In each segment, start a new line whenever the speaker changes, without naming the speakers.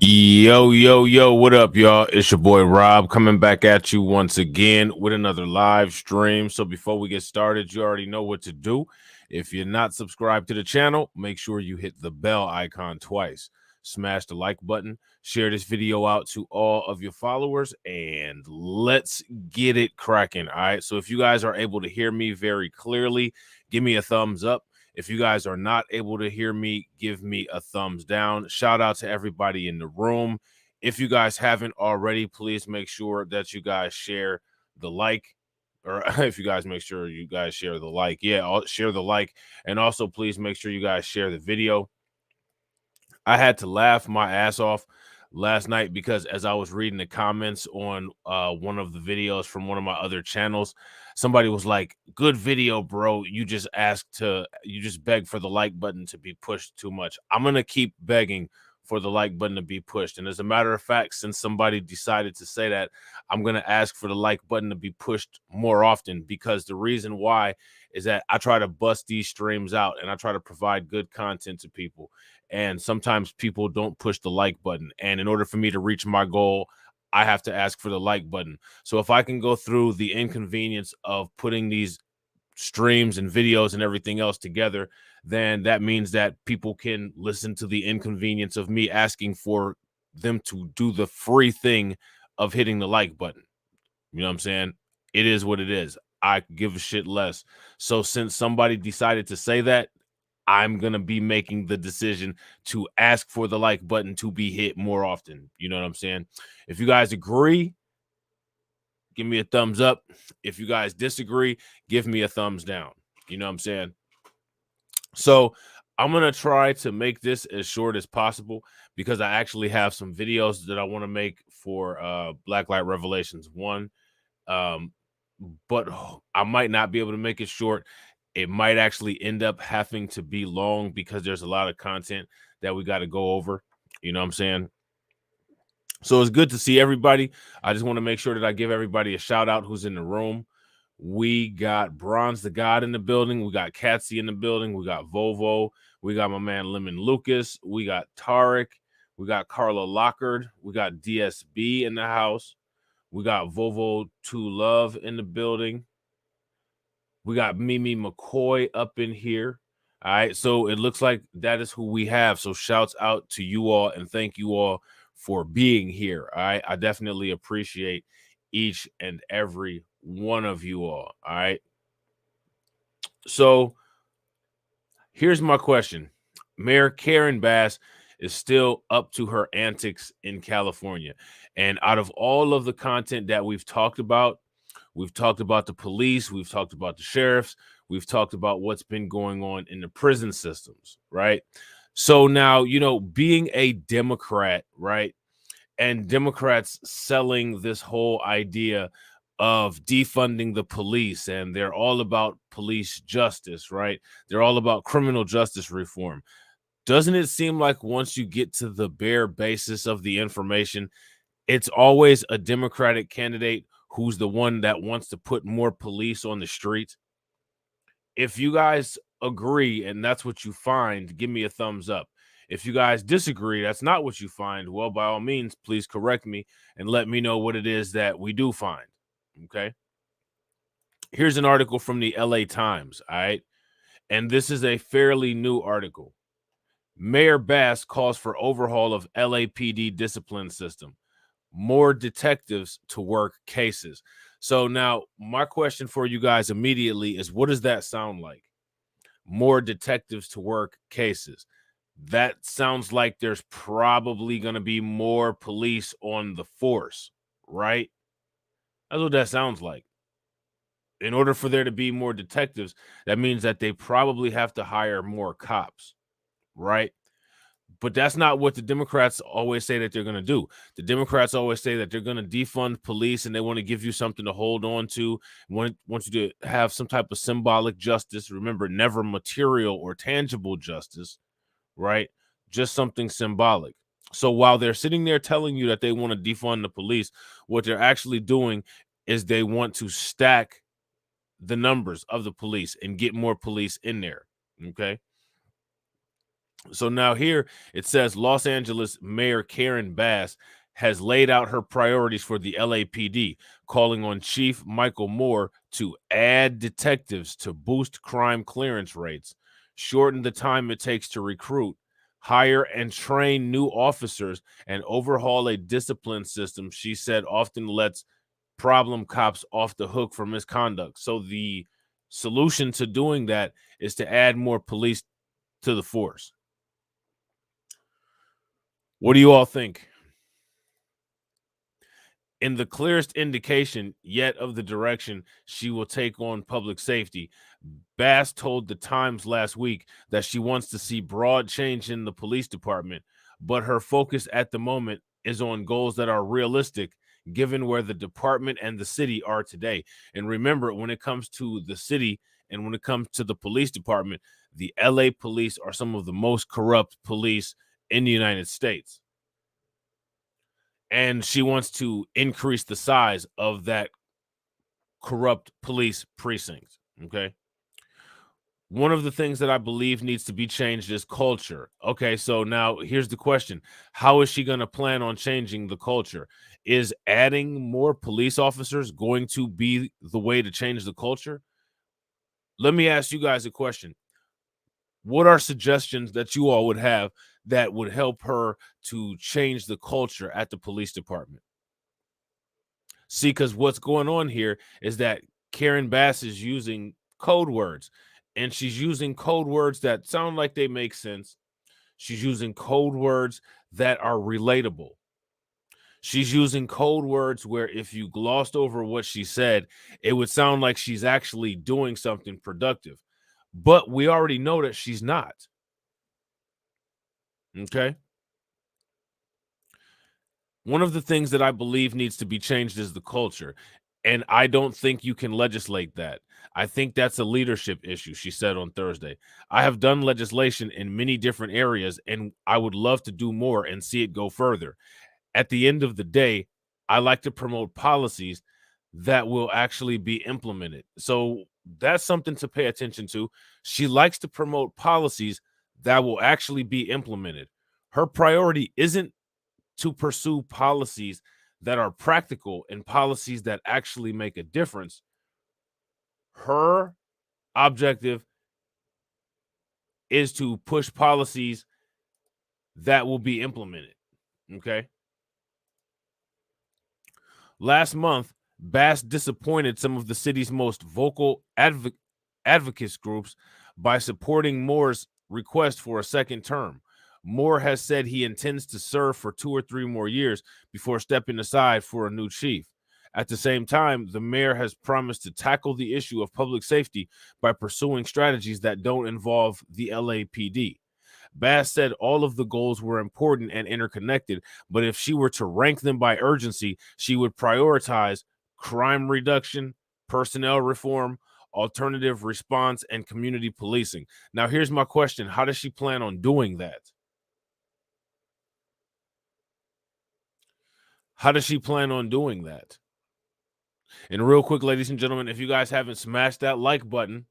Yo, yo, yo, what up, y'all? It's your boy Rob coming back at you once again with another live stream. So before we get started, you already know what to do. If you're not subscribed to the channel, make sure you hit the bell icon twice. Smash the like button, share this video out to all of your followers, and let's get it cracking. All right. So if you guys are able to hear me very clearly, give me a thumbs up. If you guys are not able to hear me, give me a thumbs down. Shout out to everybody in the room. If you guys haven't already, please make sure that you guys share the like, or if you guys make sure you guys share the like. Yeah, share the like. And also, please make sure you guys share the video. I had to laugh my ass off last night because as I was reading the comments on one of the videos from one of my other channels, somebody was like, "Good video, bro. You just beg for the like button to be pushed too much." I'm going to keep begging for the like button to be pushed. And as a matter of fact, since somebody decided to say that, I'm going to ask for the like button to be pushed more often, because the reason why is that I try to bust these streams out and I try to provide good content to people. And sometimes people don't push the like button. And in order for me to reach my goal, I have to ask for the like button. So if I can go through the inconvenience of putting these streams and videos and everything else together, then that means that people can listen to the inconvenience of me asking for them to do the free thing of hitting the like button. You know what I'm saying? It is what it is. I give a shit less. So since somebody decided to say that, I'm going to be making the decision to ask for the like button to be hit more often. You know what I'm saying? If you guys agree, give me a thumbs up. If you guys disagree, give me a thumbs down. You know what I'm saying? So I'm going to try to make this as short as possible because I actually have some videos that I want to make for Blacklight Revelations 1. But I might not be able to make it short. It might actually end up having to be long because there's a lot of content that we got to go over. You know what I'm saying? So it's good to see everybody. I just want to make sure that I give everybody a shout out who's in the room. We got Bronze the God in the building. We got Katsy in the building. We got Volvo. We got my man Lemon Lucas. We got Tarek. We got Carla Lockard. We got DSB in the house. We got Volvo to Love in the building. We got Mimi McCoy up in here. All right. So it looks like that is who we have. So shouts out to you all and thank you all for being here. All right. I definitely appreciate each and every one of you all. All right. So here's my question. Mayor Karen Bass is still up to her antics in California. And out of all of the content that we've talked about the police, we've talked about the sheriffs, we've talked about what's been going on in the prison systems, right? So now, being a Democrat, right? And Democrats selling this whole idea of defunding the police, and they're all about police justice, right? They're all about criminal justice reform. Doesn't it seem like once you get to the bare basis of the information, it's always a Democratic candidate who's the one that wants to put more police on the street? If you guys agree and that's what you find, give me a thumbs up. If you guys disagree, that's not what you find, well, by all means, please correct me and let me know what it is that we do find. Okay. Here's an article from the LA Times. All right. And this is a fairly new article. Mayor Bass calls for overhaul of LAPD discipline system. More detectives to work cases. So now my question for you guys immediately is, what does that sound like? More detectives to work cases. That sounds like there's probably going to be more police on the force, right? That's what that sounds like. In order for there to be more detectives, that means that they probably have to hire more cops, right? But that's not what the Democrats always say that they're going to do. The Democrats always say that they're going to defund police and they want to give you something to hold on to, want you to have some type of symbolic justice. Remember, never material or tangible justice, right? Just something symbolic. So while they're sitting there telling you that they want to defund the police, what they're actually doing is they want to stack the numbers of the police and get more police in there, okay? So now here it says Los Angeles Mayor Karen Bass has laid out her priorities for the LAPD, calling on Chief Michael Moore to add detectives to boost crime clearance rates, shorten the time it takes to recruit, hire and train new officers, and overhaul a discipline system she said often lets problem cops off the hook for misconduct. So the solution to doing that is to add more police to the force. What do you all think? In the clearest indication yet of the direction she will take on public safety, Bass told the Times last week that she wants to see broad change in the police department, but her focus at the moment is on goals that are realistic given where the department and the city are today. And remember, when it comes to the city and when it comes to the police department, the LA police are some of the most corrupt police in the United States. And she wants to increase the size of that corrupt police precinct. Okay. One of the things that I believe needs to be changed is culture. Okay, so now here's the question. How is she going to plan on changing the culture? Is adding more police officers going to be the way to change the culture? Let me ask you guys a question. What are suggestions that you all would have that would help her to change the culture at the police department? See, because what's going on here is that Karen Bass is using code words, and she's using code words that sound like they make sense. She's using code words that are relatable. She's using code words where if you glossed over what she said, it would sound like she's actually doing something productive. But we already know that she's not. Okay. One of the things that I believe needs to be changed is the culture. And I don't think you can legislate that. I think that's a leadership issue, she said on Thursday. I have done legislation in many different areas, and I would love to do more and see it go further. At the end of the day, I like to promote policies that will actually be implemented. So that's something to pay attention to. She likes to promote policies that will actually be implemented. Her priority isn't to pursue policies that are practical and policies that actually make a difference. Her objective is to push policies that will be implemented. Okay. Last month, Bass disappointed some of the city's most vocal advocates groups by supporting Moore's request for a second term. Moore has said he intends to serve for 2 or 3 more years before stepping aside for a new chief. At the same time, the mayor has promised to tackle the issue of public safety by pursuing strategies that don't involve the LAPD. Bass said all of the goals were important and interconnected, but if she were to rank them by urgency, she would prioritize crime reduction, personnel reform, alternative response, and community policing. Now, here's my question. How does she plan on doing that? How does she plan on doing that? And real quick, ladies and gentlemen, if you guys haven't smashed that like button,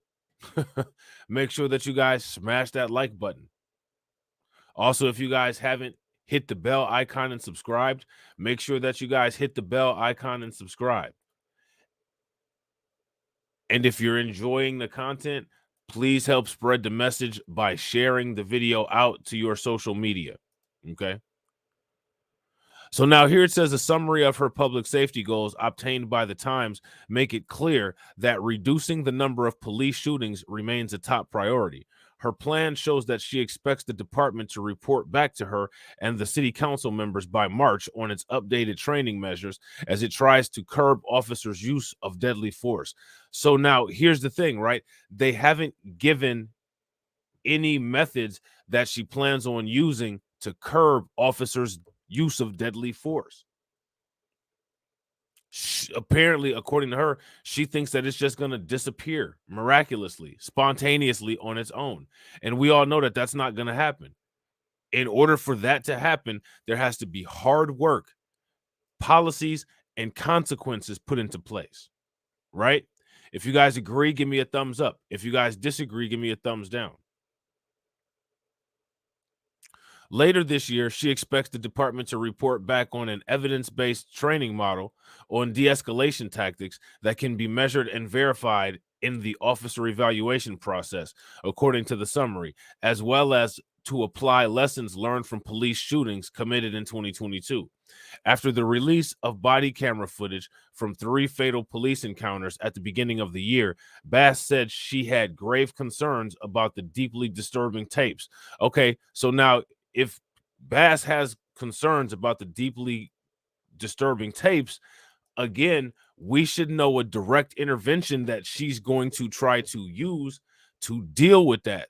make sure that you guys smash that like button. Also, if you guys haven't hit the bell icon and subscribed, make sure that you guys hit the bell icon and subscribe. And if you're enjoying the content, please help spread the message by sharing the video out to your social media. Okay. So now here it says a summary of her public safety goals obtained by the Times make it clear that reducing the number of police shootings remains a top priority. Her plan shows that she expects the department to report back to her and the city council members by March on its updated training measures as it tries to curb officers' use of deadly force. So now here's the thing, right? They haven't given any methods that she plans on using to curb officers' use of deadly force. Apparently, according to her, she thinks that it's just going to disappear miraculously, spontaneously on its own. And we all know that that's not going to happen. In order for that to happen, there has to be hard work, policies, and consequences put into place, right? If you guys agree, give me a thumbs up. If you guys disagree, give me a thumbs down. Later this year, she expects the department to report back on an evidence-based training model on de-escalation tactics that can be measured and verified in the officer evaluation process, according to the summary, as well as to apply lessons learned from police shootings committed in 2022. After the release of body camera footage from 3 fatal police encounters at the beginning of the year, Bass said she had grave concerns about the deeply disturbing tapes. Okay, so now if Bass has concerns about the deeply disturbing tapes, again, we should know a direct intervention that she's going to try to use to deal with that,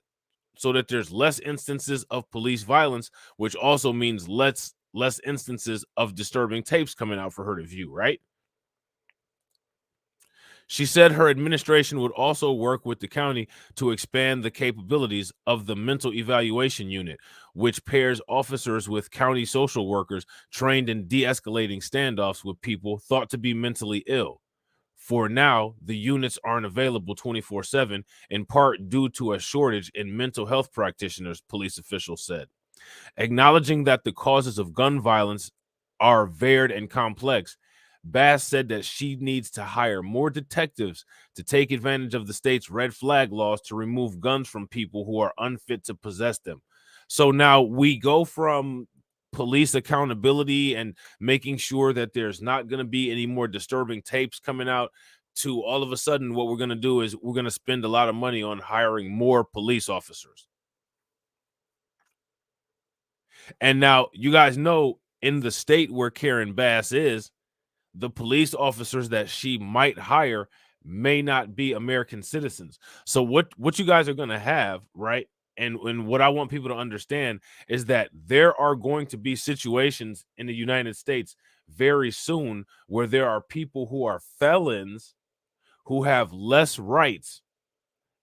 so that there's less instances of police violence, which also means less instances of disturbing tapes coming out for her to view, right? She said her administration would also work with the county to expand the capabilities of the mental evaluation unit, which pairs officers with county social workers trained in de-escalating standoffs with people thought to be mentally ill. For now, the units aren't available 24/7, in part due to a shortage in mental health practitioners, police officials said. Acknowledging that the causes of gun violence are varied and complex, Bass said that she needs to hire more detectives to take advantage of the state's red flag laws to remove guns from people who are unfit to possess them. So now we go from police accountability and making sure that there's not going to be any more disturbing tapes coming out to all of a sudden what we're going to do is we're going to spend a lot of money on hiring more police officers. And now you guys know in the state where Karen Bass is, the police officers that she might hire may not be American citizens. So what you guys are going to have, right? And what I want people to understand is that there are going to be situations in the United States very soon where there are people who are felons who have less rights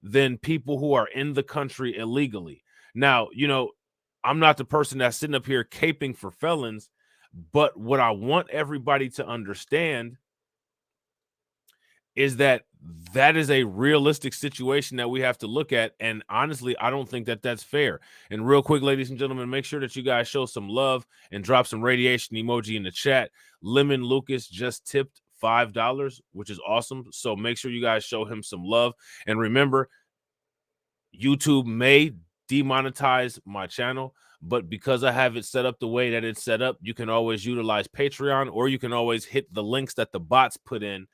than people who are in the country illegally. Now, I'm not the person that's sitting up here caping for felons, but what I want everybody to understand is that that is a realistic situation that we have to look at. And honestly, I don't think that that's fair. And real quick, ladies and gentlemen, make sure that you guys show some love and drop some radiation emoji in the chat. Lemon Lucas just tipped $5, which is awesome. So make sure you guys show him some love. And remember, YouTube may demonetize my channel, but because I have it set up the way that it's set up, you can always utilize Patreon, or you can always hit the links that the bots put in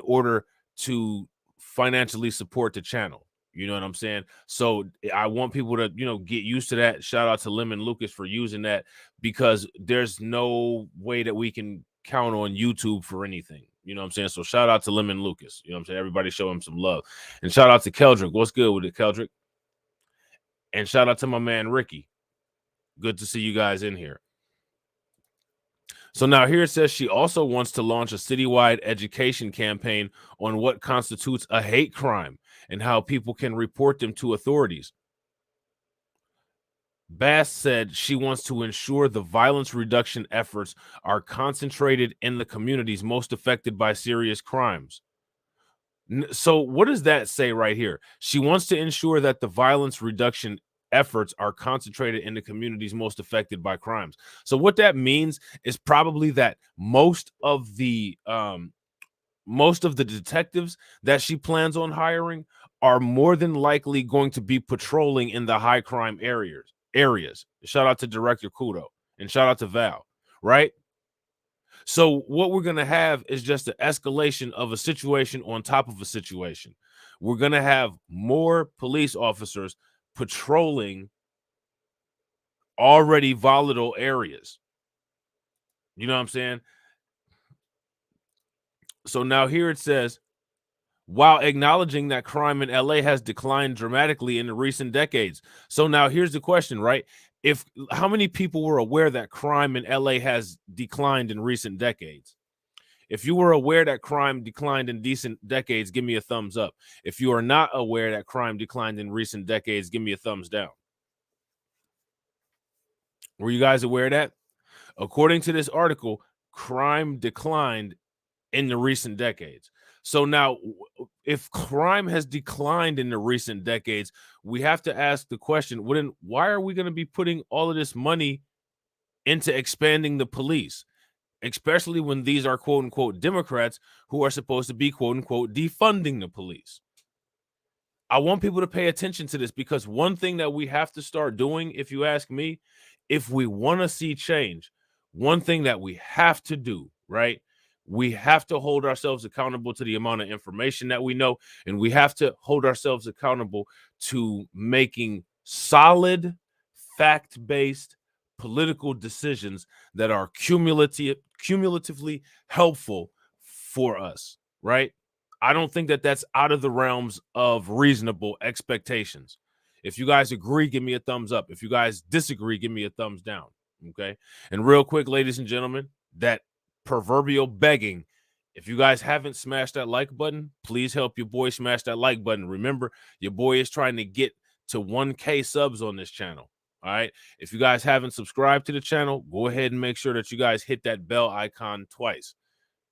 order to financially support the channel. You know what I'm saying? So I want people to, get used to that. Shout out to Lemon Lucas for using that, because there's no way that we can count on YouTube for anything. You know what I'm saying? So shout out to Lemon Lucas. You know what I'm saying? Everybody show him some love. And shout out to Keldrick. What's good with it, Keldrick? And shout out to my man Ricky. Good to see you guys in here. So now here it says she also wants to launch a citywide education campaign on what constitutes a hate crime and how people can report them to authorities. Bass said she wants to ensure the violence reduction efforts are concentrated in the communities most affected by serious crimes. So what does that say right here? She wants to ensure that the violence reduction efforts are concentrated in the communities most affected by crimes. So what that means is probably that most of the detectives that she plans on hiring are more than likely going to be patrolling in the high crime areas. Shout out to Director Kudo and shout out to Val, right? So what we're going to have is just an escalation of a situation on top of a situation. We're going to have more police officers patrolling already volatile areas. You know what I'm saying? So now here it says, while acknowledging that crime in LA has declined dramatically in the recent decades. So now here's the question, right? How many people were aware that crime in LA has declined in recent decades? If you were aware that crime declined in recent decades, give me a thumbs up. If you are not aware that crime declined in recent decades, give me a thumbs down. Were you guys aware of that? According to this article, crime declined in the recent decades. So now, if crime has declined in the recent decades, we have to ask the question, why are we going to be putting all of this money into expanding the police, especially when these are quote unquote Democrats who are supposed to be quote unquote defunding the police? I want people to pay attention to this, because one thing that we have to start doing, if you ask me, if we want to see change, one thing that we have to do, right? We have to hold ourselves accountable to the amount of information that we know, and we have to hold ourselves accountable to making solid, fact-based political decisions that are cumulatively helpful for us, right? I don't think that that's out of the realms of reasonable expectations. If you guys agree, give me a thumbs up. If you guys disagree, give me a thumbs down. Okay. And real quick, ladies and gentlemen, that proverbial begging. If you guys haven't smashed that like button, please help your boy smash that like button. Remember, your boy is trying to get to 1K subs on this channel. All right. If you guys haven't subscribed to the channel, go ahead and make sure that you guys hit that bell icon twice.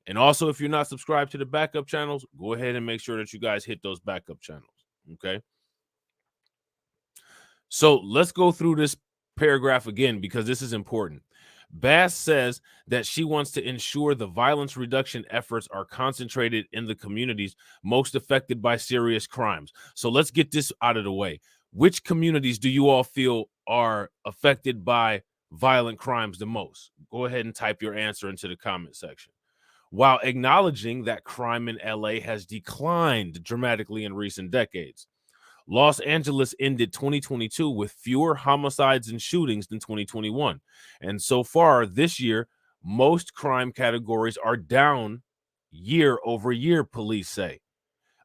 And also, if you're not subscribed to the backup channels, go ahead and make sure that you guys hit those backup channels. Okay. So let's go through this paragraph again, because this is important. Bass says that she wants to ensure the violence reduction efforts are concentrated in the communities most affected by serious crimes. So let's get this out of the way. Which communities do you all feel are affected by violent crimes the most? Go ahead and type your answer into the comment section. While acknowledging that crime in LA has declined dramatically in recent decades. Los Angeles ended 2022 with fewer homicides and shootings than 2021. And so far this year, most crime categories are down year over year, police say.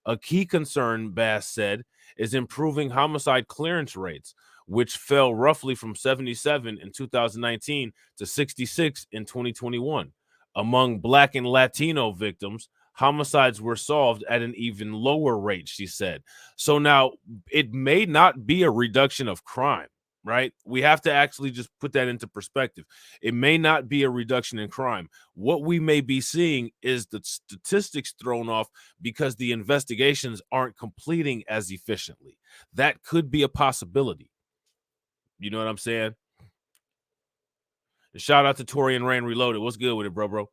A key concern, Bass said, is improving homicide clearance rates, which fell roughly from 77 in 2019 to 66 in 2021. Among Black and Latino victims, homicides were solved at an even lower rate, she said. So now it may not be a reduction of crime, right? We have to actually just put that into perspective. It may not be a reduction in crime. What we may be seeing is the statistics thrown off because the investigations aren't completing as efficiently. That could be a possibility. You know what I'm saying? And shout out to Tori and Rain Reloaded. What's good with it, bro?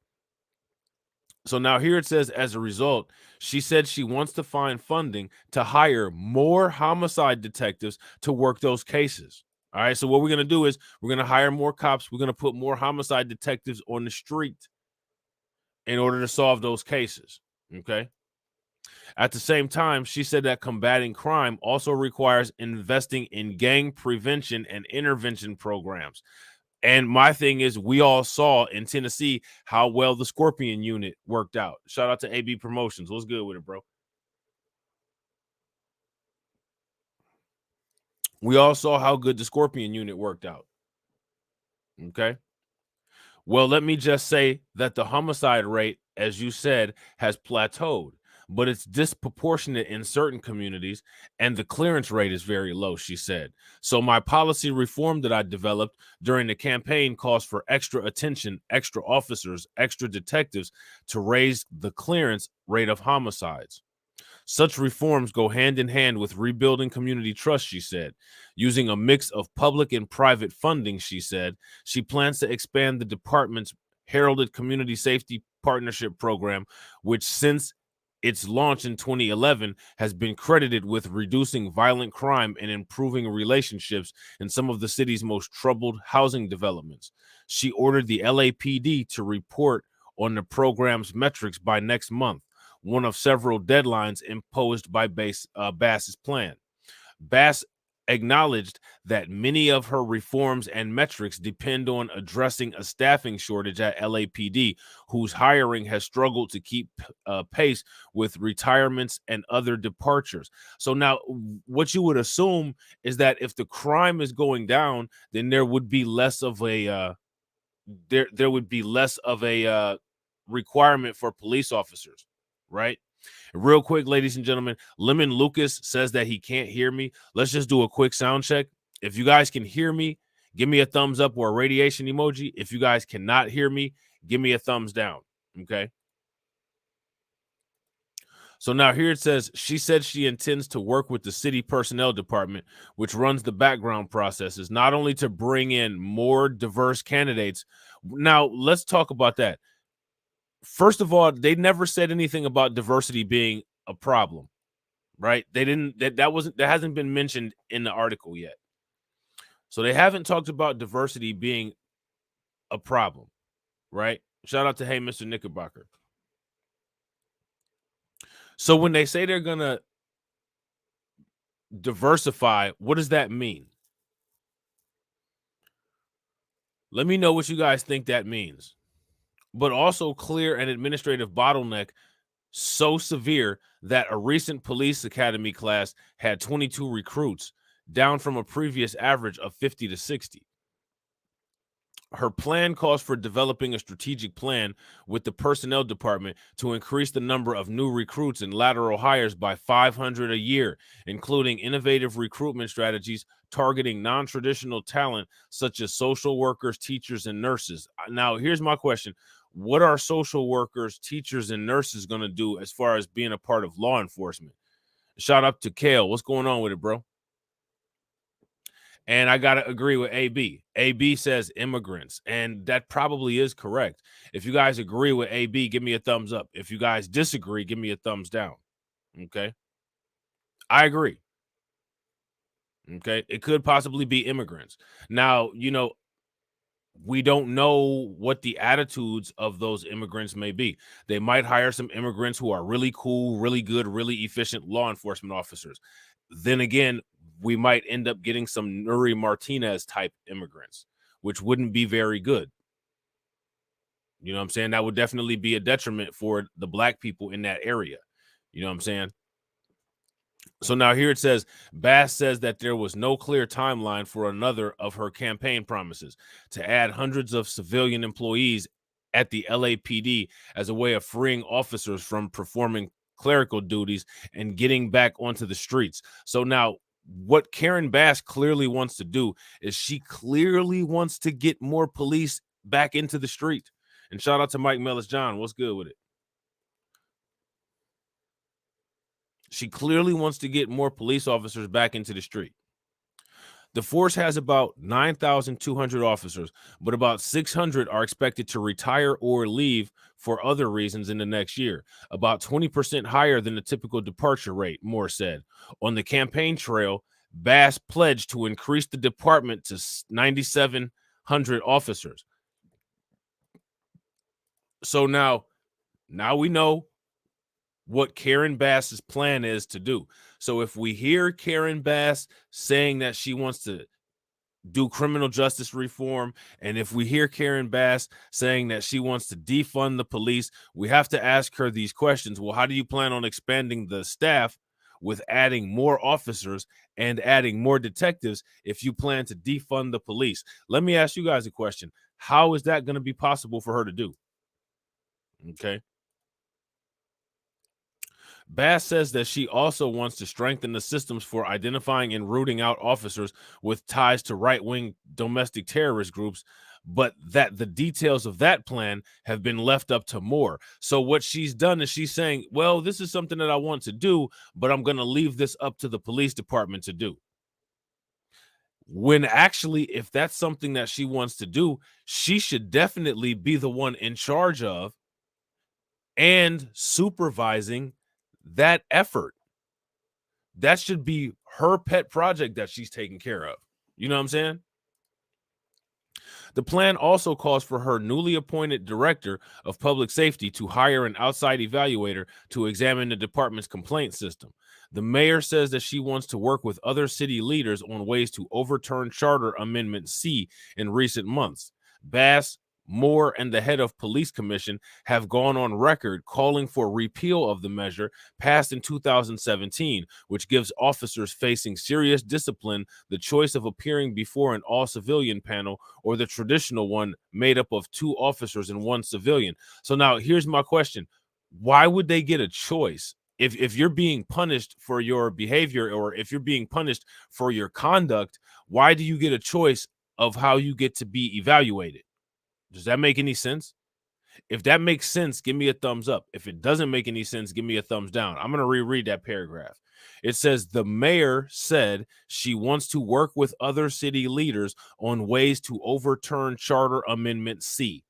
So now here it says, as a result, she said she wants to find funding to hire more homicide detectives to work those cases. All right. So what we're going to do is we're going to hire more cops. We're going to put more homicide detectives on the street in order to solve those cases. Okay. At the same time, she said that combating crime also requires investing in gang prevention and intervention programs. And my thing is, we all saw in Tennessee how well the Scorpion unit worked out. Shout out to AB Promotions. What's good with it, bro? We all saw how good the Scorpion unit worked out. Okay. Well, let me just say that the homicide rate, as you said, has plateaued, but it's disproportionate in certain communities, and the clearance rate is very low, she said. So my policy reform that I developed during the campaign calls for extra attention, extra officers, extra detectives to raise the clearance rate of homicides. Such reforms go hand in hand with rebuilding community trust, she said. Using a mix of public and private funding, she said, she plans to expand the department's heralded community safety partnership program, which since its launch in 2011 has been credited with reducing violent crime and improving relationships in some of the city's most troubled housing developments. She ordered the LAPD to report on the program's metrics by next month, one of several deadlines imposed by Bass's plan. Bass acknowledged that many of her reforms and metrics depend on addressing a staffing shortage at LAPD, whose hiring has struggled to keep pace with retirements and other departures. So now what you would assume is that if the crime is going down, then there would be less of a there would be less of a requirement for police officers, right? Real quick, ladies and gentlemen, Lemon Lucas says that he can't hear me. Let's just do a quick sound check. If you guys can hear me, give me a thumbs up or a radiation emoji. If you guys cannot hear me, give me a thumbs down. Okay. So now here it says, she said she intends to work with the city personnel department, which runs the background processes, not only to bring in more diverse candidates. Now, let's talk about that. First of all, they never said anything about diversity being a problem, right? They didn't, that hasn't been mentioned in the article yet. So they haven't talked about diversity being a problem, right? Shout out to Hey Mr. Knickerbocker. So when they say they're going to diversify, what does that mean? Let me know what you guys think that means. But also clear an administrative bottleneck so severe that a recent police academy class had 22 recruits, down from a previous average of 50 to 60. Her plan calls for developing a strategic plan with the personnel department to increase the number of new recruits and lateral hires by 500 a year, including innovative recruitment strategies targeting non-traditional talent such as social workers, teachers, and nurses. Now, here's my question. What are social workers, teachers, and nurses going to do as far as being a part of law enforcement? Shout out to Kale. What's going on with it, bro? And I got to agree with AB. AB says immigrants, and that probably is correct. If you guys agree with AB, give me a thumbs up. If you guys disagree, give me a thumbs down. Okay. I agree. Okay. It could possibly be immigrants. Now, we don't know what the attitudes of those immigrants may be. They might hire some immigrants who are really cool, really good, really efficient law enforcement officers. Then again, we might end up getting some Nuri Martinez type immigrants, which wouldn't be very good. You know what I'm saying? That would definitely be a detriment for the black people in that area. You know what I'm saying? So now here it says, Bass says that there was no clear timeline for another of her campaign promises to add hundreds of civilian employees at the LAPD as a way of freeing officers from performing clerical duties and getting back onto the streets. So now what Karen Bass clearly wants to do is she clearly wants to get more police back into the street. And shout out to Mike Mellis John. What's good with it? She clearly wants to get more police officers back into the street. The force has about 9,200 officers, but about 600 are expected to retire or leave for other reasons in the next year, about 20% higher than the typical departure rate, Moore said. On the campaign trail, Bass pledged to increase the department to 9,700 officers. So now we know what Karen Bass's plan is to do. So if we hear Karen Bass saying that she wants to do criminal justice reform, and if we hear Karen Bass saying that she wants to defund the police, we have to ask her these questions. Well, how do you plan on expanding the staff with adding more officers and adding more detectives if you plan to defund the police? Let me ask you guys a question. How is that going to be possible for her to do? Okay. Bass says that she also wants to strengthen the systems for identifying and rooting out officers with ties to right-wing domestic terrorist groups, but that the details of that plan have been left up to Moore. So what she's done is she's saying, well, this is something that I want to do, but I'm going to leave this up to the police department to do. When actually, if that's something that she wants to do, she should definitely be the one in charge of and supervising that effort. That should be her pet project that she's taking care of. You know what I'm saying? The plan also calls for her newly appointed director of public safety to hire an outside evaluator to examine the department's complaint system. The mayor says that she wants to work with other city leaders on ways to overturn Charter Amendment C in recent months. Bass, Moore, and the head of police commission have gone on record calling for repeal of the measure passed in 2017, which gives officers facing serious discipline the choice of appearing before an all-civilian panel or the traditional one made up of 2 officers and 1 civilian. So now here's my question. Why would they get a choice? If you're being punished for your behavior, or if you're being punished for your conduct, why do you get a choice of how you get to be evaluated? Does that make any sense? If that makes sense, give me a thumbs up. If it doesn't make any sense, give me a thumbs down. I'm going to reread that paragraph. It says the mayor said she wants to work with other city leaders on ways to overturn Charter Amendment C.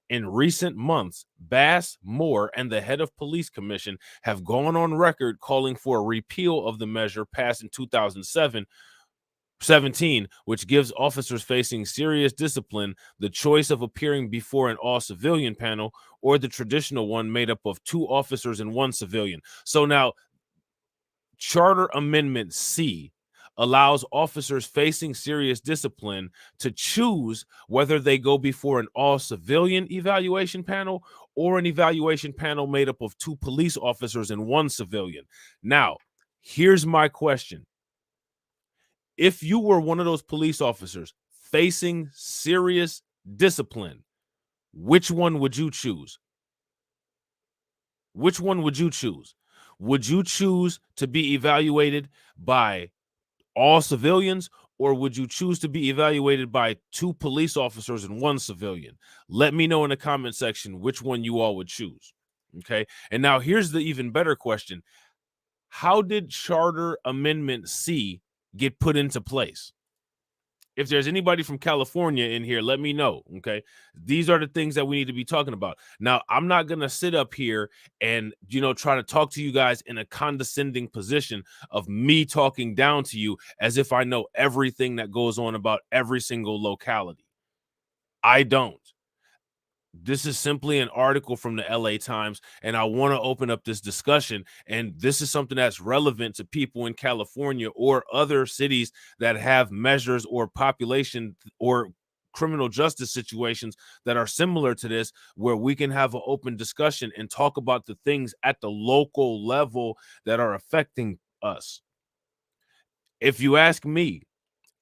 In recent months, Bass, Moore, and the head of police commission have gone on record calling for a repeal of the measure passed in 2017, which gives officers facing serious discipline the choice of appearing before an all-civilian panel or the traditional one made up of 2 officers and 1 civilian. So now, Charter Amendment C allows officers facing serious discipline to choose whether they go before an all-civilian evaluation panel or an evaluation panel made up of 2 police officers and 1 civilian. Now, here's my question. If you were one of those police officers facing serious discipline, which one would you choose? Which one would you choose? Would you choose to be evaluated by all civilians, or would you choose to be evaluated by 2 police officers and 1 civilian? Let me know in the comment section which one you all would choose. Okay. And now here's the even better question. How did Charter Amendment C get put into place? If there's anybody from California in here, let me know. Okay. These are the things that we need to be talking about. Now, I'm not going to sit up here and, try to talk to you guys in a condescending position of me talking down to you as if I know everything that goes on about every single locality. I don't. This is simply an article from the LA Times, and I want to open up this discussion. And this is something that's relevant to people in California or other cities that have measures or population or criminal justice situations that are similar to this, where we can have an open discussion and talk about the things at the local level that are affecting us. If you ask me,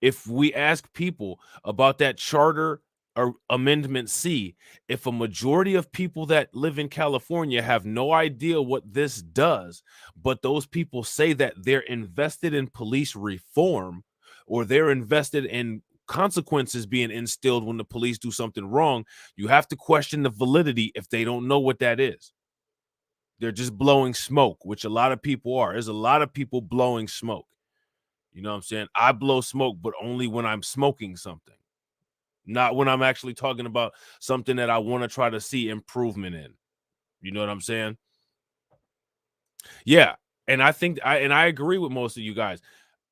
if we ask people about that Charter or Amendment C, if a majority of people that live in California have no idea what this does, but those people say that they're invested in police reform or they're invested in consequences being instilled when the police do something wrong, you have to question the validity if they don't know what that is. They're just blowing smoke, which a lot of people are. There's a lot of people blowing smoke. You know what I'm saying? I blow smoke, but only when I'm smoking something, not when I'm actually talking about something that I want to try to see improvement in. You know what I'm saying? Yeah. And I think I agree with most of you guys.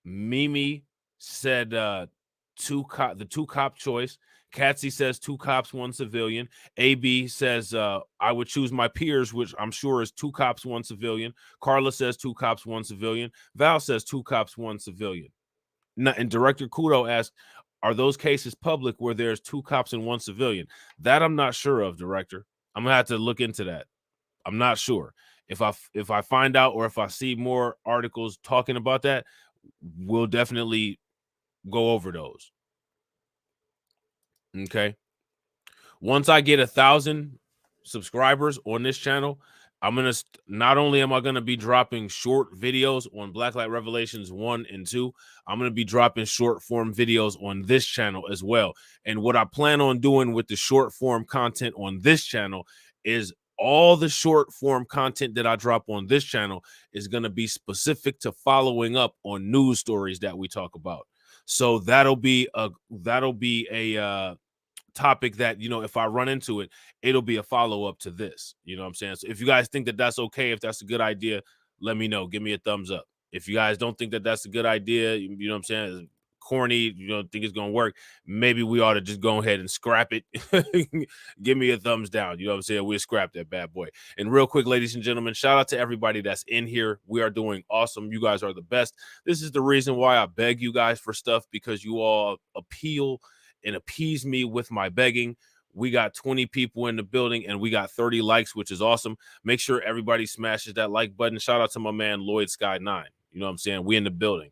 Mimi said the 2 cop choice. Katsy says 2 cops, 1 civilian. AB says I would choose my peers, which I'm sure is 2 cops, 1 civilian. Carla says 2 cops, 1 civilian. Val says 2 cops, 1 civilian. And Director Kudo asked, are those cases public where there's 2 cops and 1 civilian? That I'm not sure of, Director. I'm gonna have to look into that. I'm not sure. If I find out or if I see more articles talking about that, we'll definitely go over those. Okay. Once I get 1,000 subscribers on this channel, I'm gonna not only am I gonna be dropping short videos on Blacklight Revelations 1 and 2, I'm gonna be dropping short form videos on this channel as well. And what I plan on doing with the short form content on this channel is all the short form content that I drop on this channel is gonna be specific to following up on news stories that we talk about. So that'll be a topic that, if I run into it, it'll be a follow-up to this. You know what I'm saying? So if you guys think that that's okay, if that's a good idea, let me know. Give me a thumbs up. If you guys don't think that that's a good idea, you know what I'm saying, it's corny, you don't think it's gonna work, maybe we ought to just go ahead and scrap it. Give me a thumbs down. You know what I'm saying? We'll scrap that bad boy. And real quick, ladies and gentlemen, shout out to everybody that's in here. We are doing awesome. You guys are the best. This is the reason why I beg you guys for stuff, because you all appeal and appease me with my begging. We got 20 people in the building and we got 30 likes, which is awesome. Make sure everybody smashes that like button. Shout out to my man Lloyd Sky 9. You know what I'm saying? We in the building.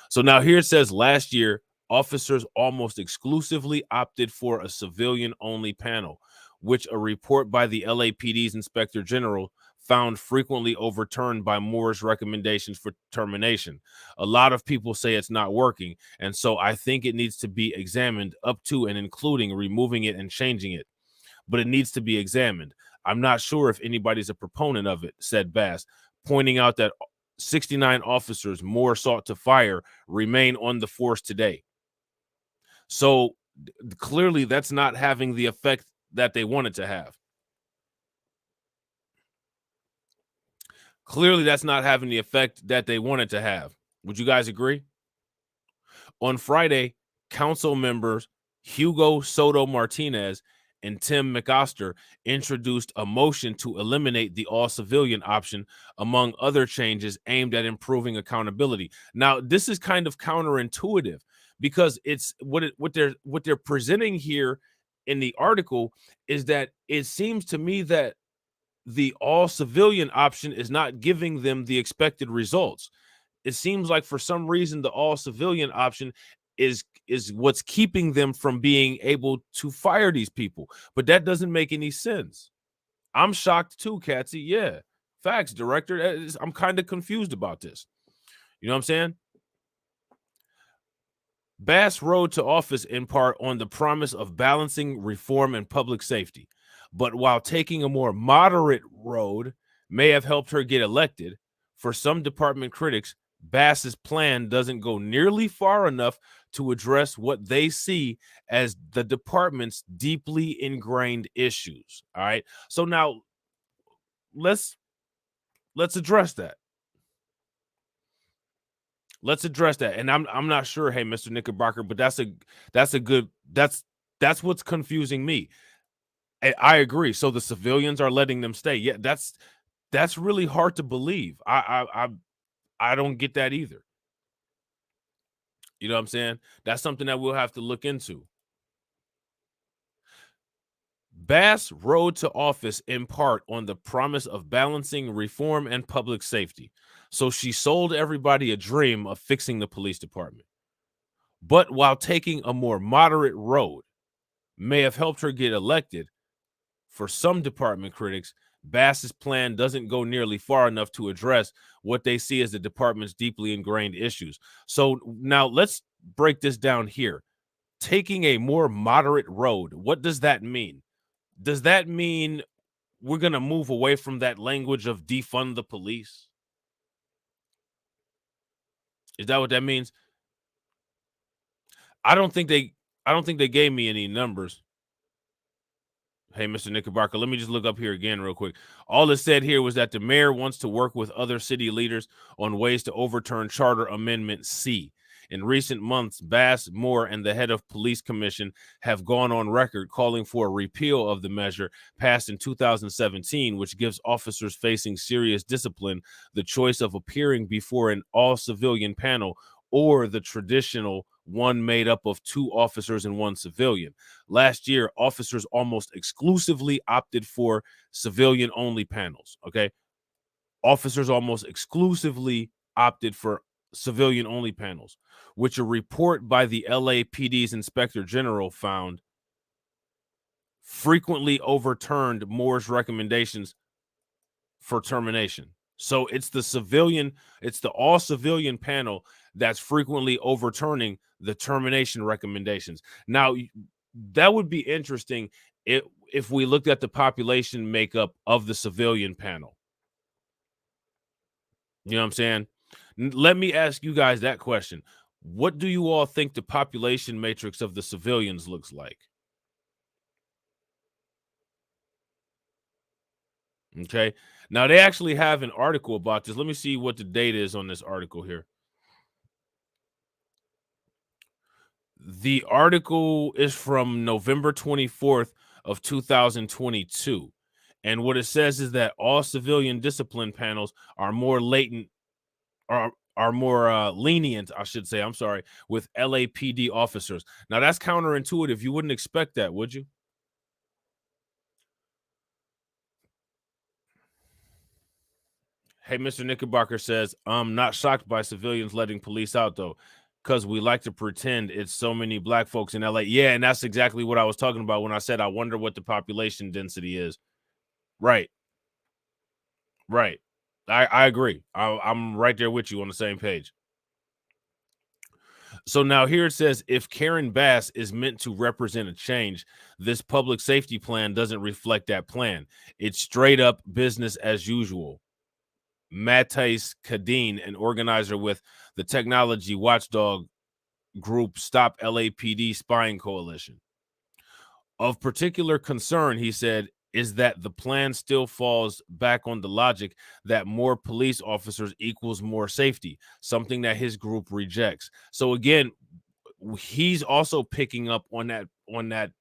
So now here it says last year, officers almost exclusively opted for a civilian only panel, which a report by the LAPD's Inspector General found frequently overturned by Moore's recommendations for termination. A lot of people say it's not working, and so I think it needs to be examined up to and including removing it and changing it. but it needs to be examined. I'm not sure if anybody's a proponent of it, said Bass, pointing out that 69 officers more sought to fire remain on the force today. So clearly that's not having the effect that they wanted to have. Clearly that's not having the effect that they wanted to have. Would you guys agree? On Friday, council members Hugo Soto Martinez and Tim McOster introduced a motion to eliminate the all civilian option, among other changes aimed at improving accountability. Now, this is kind of counterintuitive because it's what they're presenting here in the article is that it seems to me that the all civilian option is not giving them the expected results. It seems like for some reason the all civilian option is what's keeping them from being able to fire these people. But that doesn't make any sense. I'm shocked too, Katsy. Yeah. Facts, director. I'm kind of confused about this. You know what I'm saying? Bass rode to office in part on the promise of balancing reform and public safety. But while taking a more moderate road may have helped her get elected, for some department critics, Bass's plan doesn't go nearly far enough to address what they see as the department's deeply ingrained issues. All right. So now let's address that. Let's address that. And I'm not sure, hey, Mr. Knickerbocker, but that's what's confusing me. I agree. So the civilians are letting them stay. Yeah, that's really hard to believe. I don't get that either. You know what I'm saying? That's something that we'll have to look into. Bass rode to office in part on the promise of balancing reform and public safety. So she sold everybody a dream of fixing the police department. But while taking a more moderate road may have helped her get elected, for some department critics, Bass's plan doesn't go nearly far enough to address what they see as the department's deeply ingrained issues. So now let's break this down here. Taking a more moderate road, what does that mean? Does that mean we're going to move away from that language of defund the police? Is that what that means? I don't think they gave me any numbers. Hey, Mr. Knickerbocker, let me just look up here again real quick. All it said here was that the mayor wants to work with other city leaders on ways to overturn Charter Amendment C. In recent months, Bass, Moore, and the head of police commission have gone on record calling for a repeal of the measure passed in 2017, which gives officers facing serious discipline the choice of appearing before an all-civilian panel or the traditional one made up of 2 officers and 1 civilian. Last year, officers almost exclusively opted for civilian-only panels, okay? Officers almost exclusively opted for civilian-only panels, which a report by the LAPD's Inspector General found frequently overturned Moore's recommendations for termination. So it's the all civilian panel that's frequently overturning the termination recommendations. Now, that would be interesting if we looked at the population makeup of the civilian panel. You know what I'm saying? Let me ask you guys that question. What do you all think the population matrix of the civilians looks like? Okay. Now, they actually have an article about this. Let me see what the date is on this article here. The article is from November 24th of 2022. And what it says is that all civilian discipline panels are more latent are more lenient, I should say, I'm sorry, with LAPD officers. Now that's counterintuitive. You wouldn't expect that, would you? Hey, Mr. Knickerbocker says, I'm not shocked by civilians letting police out though, because we like to pretend it's so many black folks in LA. Yeah, and that's exactly what I was talking about when I said I wonder what the population density is. Right. Right. I agree. I'm right there with you on the same page. So now here it says, if Karen Bass is meant to represent a change, this public safety plan doesn't reflect that plan. It's straight up business as usual. Matthijs Kadeen, an organizer with the technology watchdog group Stop LAPD Spying Coalition. Of particular concern, he said, is that the plan still falls back on the logic that more police officers equals more safety, something that his group rejects. So again, he's also picking up on that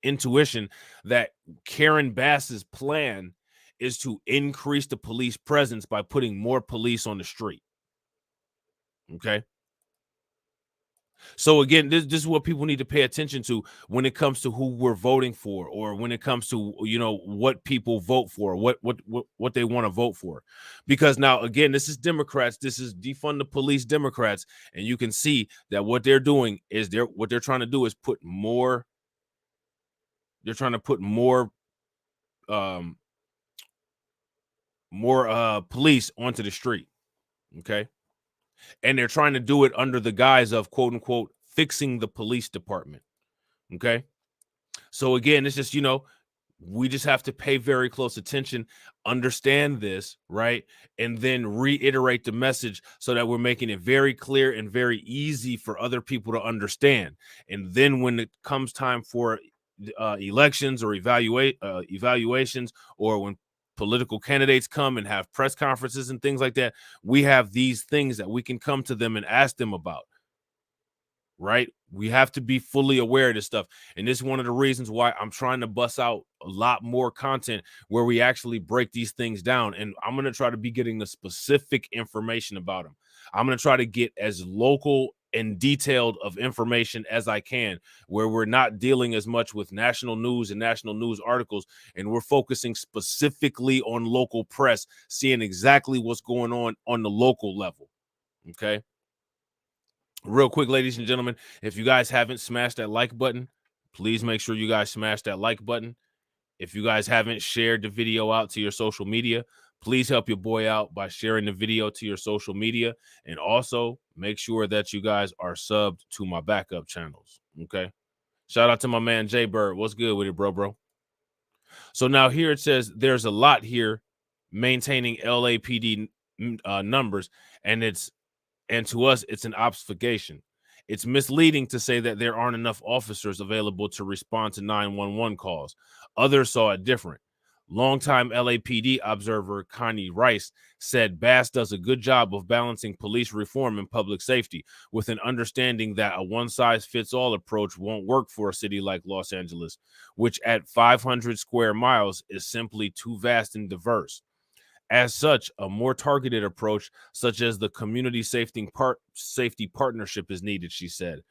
intuition that Karen Bass's plan is to increase the police presence by putting more police on the street. Okay. So again, this is what people need to pay attention to when it comes to who we're voting for, or when it comes to, you know, what people vote for, what they want to vote for. Because now again, this is Democrats, this is defund the police Democrats, and you can see that what they're doing is what they're trying to do is put more. They're trying to put more um police onto the street. Okay. And they're trying to do it under the guise of quote unquote fixing the police department. Okay. So again, it's just, you know, we just have to pay very close attention, understand this, right? And then reiterate the message so that we're making it very clear and very easy for other people to understand. And then when it comes time for elections or evaluations, or when political candidates come and have press conferences and things like that, we have these things that we can come to them and ask them about. Right? We have to be fully aware of this stuff. And this is one of the reasons why I'm trying to bust out a lot more content where we actually break these things down. And I'm going to try to be getting the specific information about them. I'm going to try to get as local and detailed of information as I can, where we're not dealing as much with national news and national news articles, and we're focusing specifically on local press, seeing exactly what's going on the local level. Okay. Real quick, ladies and gentlemen, if you guys haven't smashed that like button, please make sure you guys smash that like button. If you guys haven't shared the video out to your social media, please help your boy out by sharing the video to your social media. And also make sure that you guys are subbed to my backup channels. Okay. Shout out to my man Jay Bird. What's good with it, bro? So now here it says there's a lot here maintaining LAPD numbers, and to us, it's an obfuscation. It's misleading to say that there aren't enough officers available to respond to 911 calls. Others saw it different. Longtime LAPD observer Connie Rice said Bass does a good job of balancing police reform and public safety, with an understanding that a one-size-fits-all approach won't work for a city like Los Angeles, which at 500 square miles is simply too vast and diverse. As such, a more targeted approach, such as the community safety partnership, is needed, she said.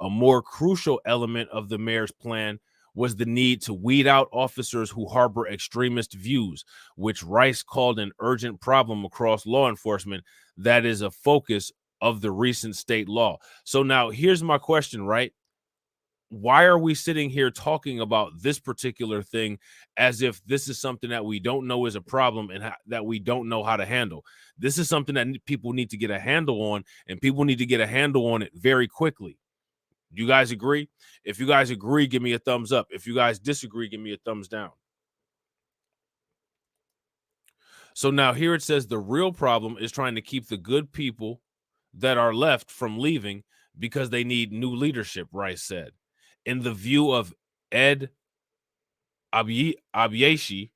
A more crucial element of the mayor's plan was the need to weed out officers who harbor extremist views, which Rice called an urgent problem across law enforcement that is a focus of the recent state law. So now here's my question, right? Why are we sitting here talking about this particular thing as if this is something that we don't know is a problem and that we don't know how to handle? This is something that people need to get a handle on, and people need to get a handle on it very quickly. You guys agree? If you guys agree, give me a thumbs up. If you guys disagree, give me a thumbs down. So now here it says the real problem is trying to keep the good people that are left from leaving because they need new leadership, Rice said. In the view of Ed Abieshi,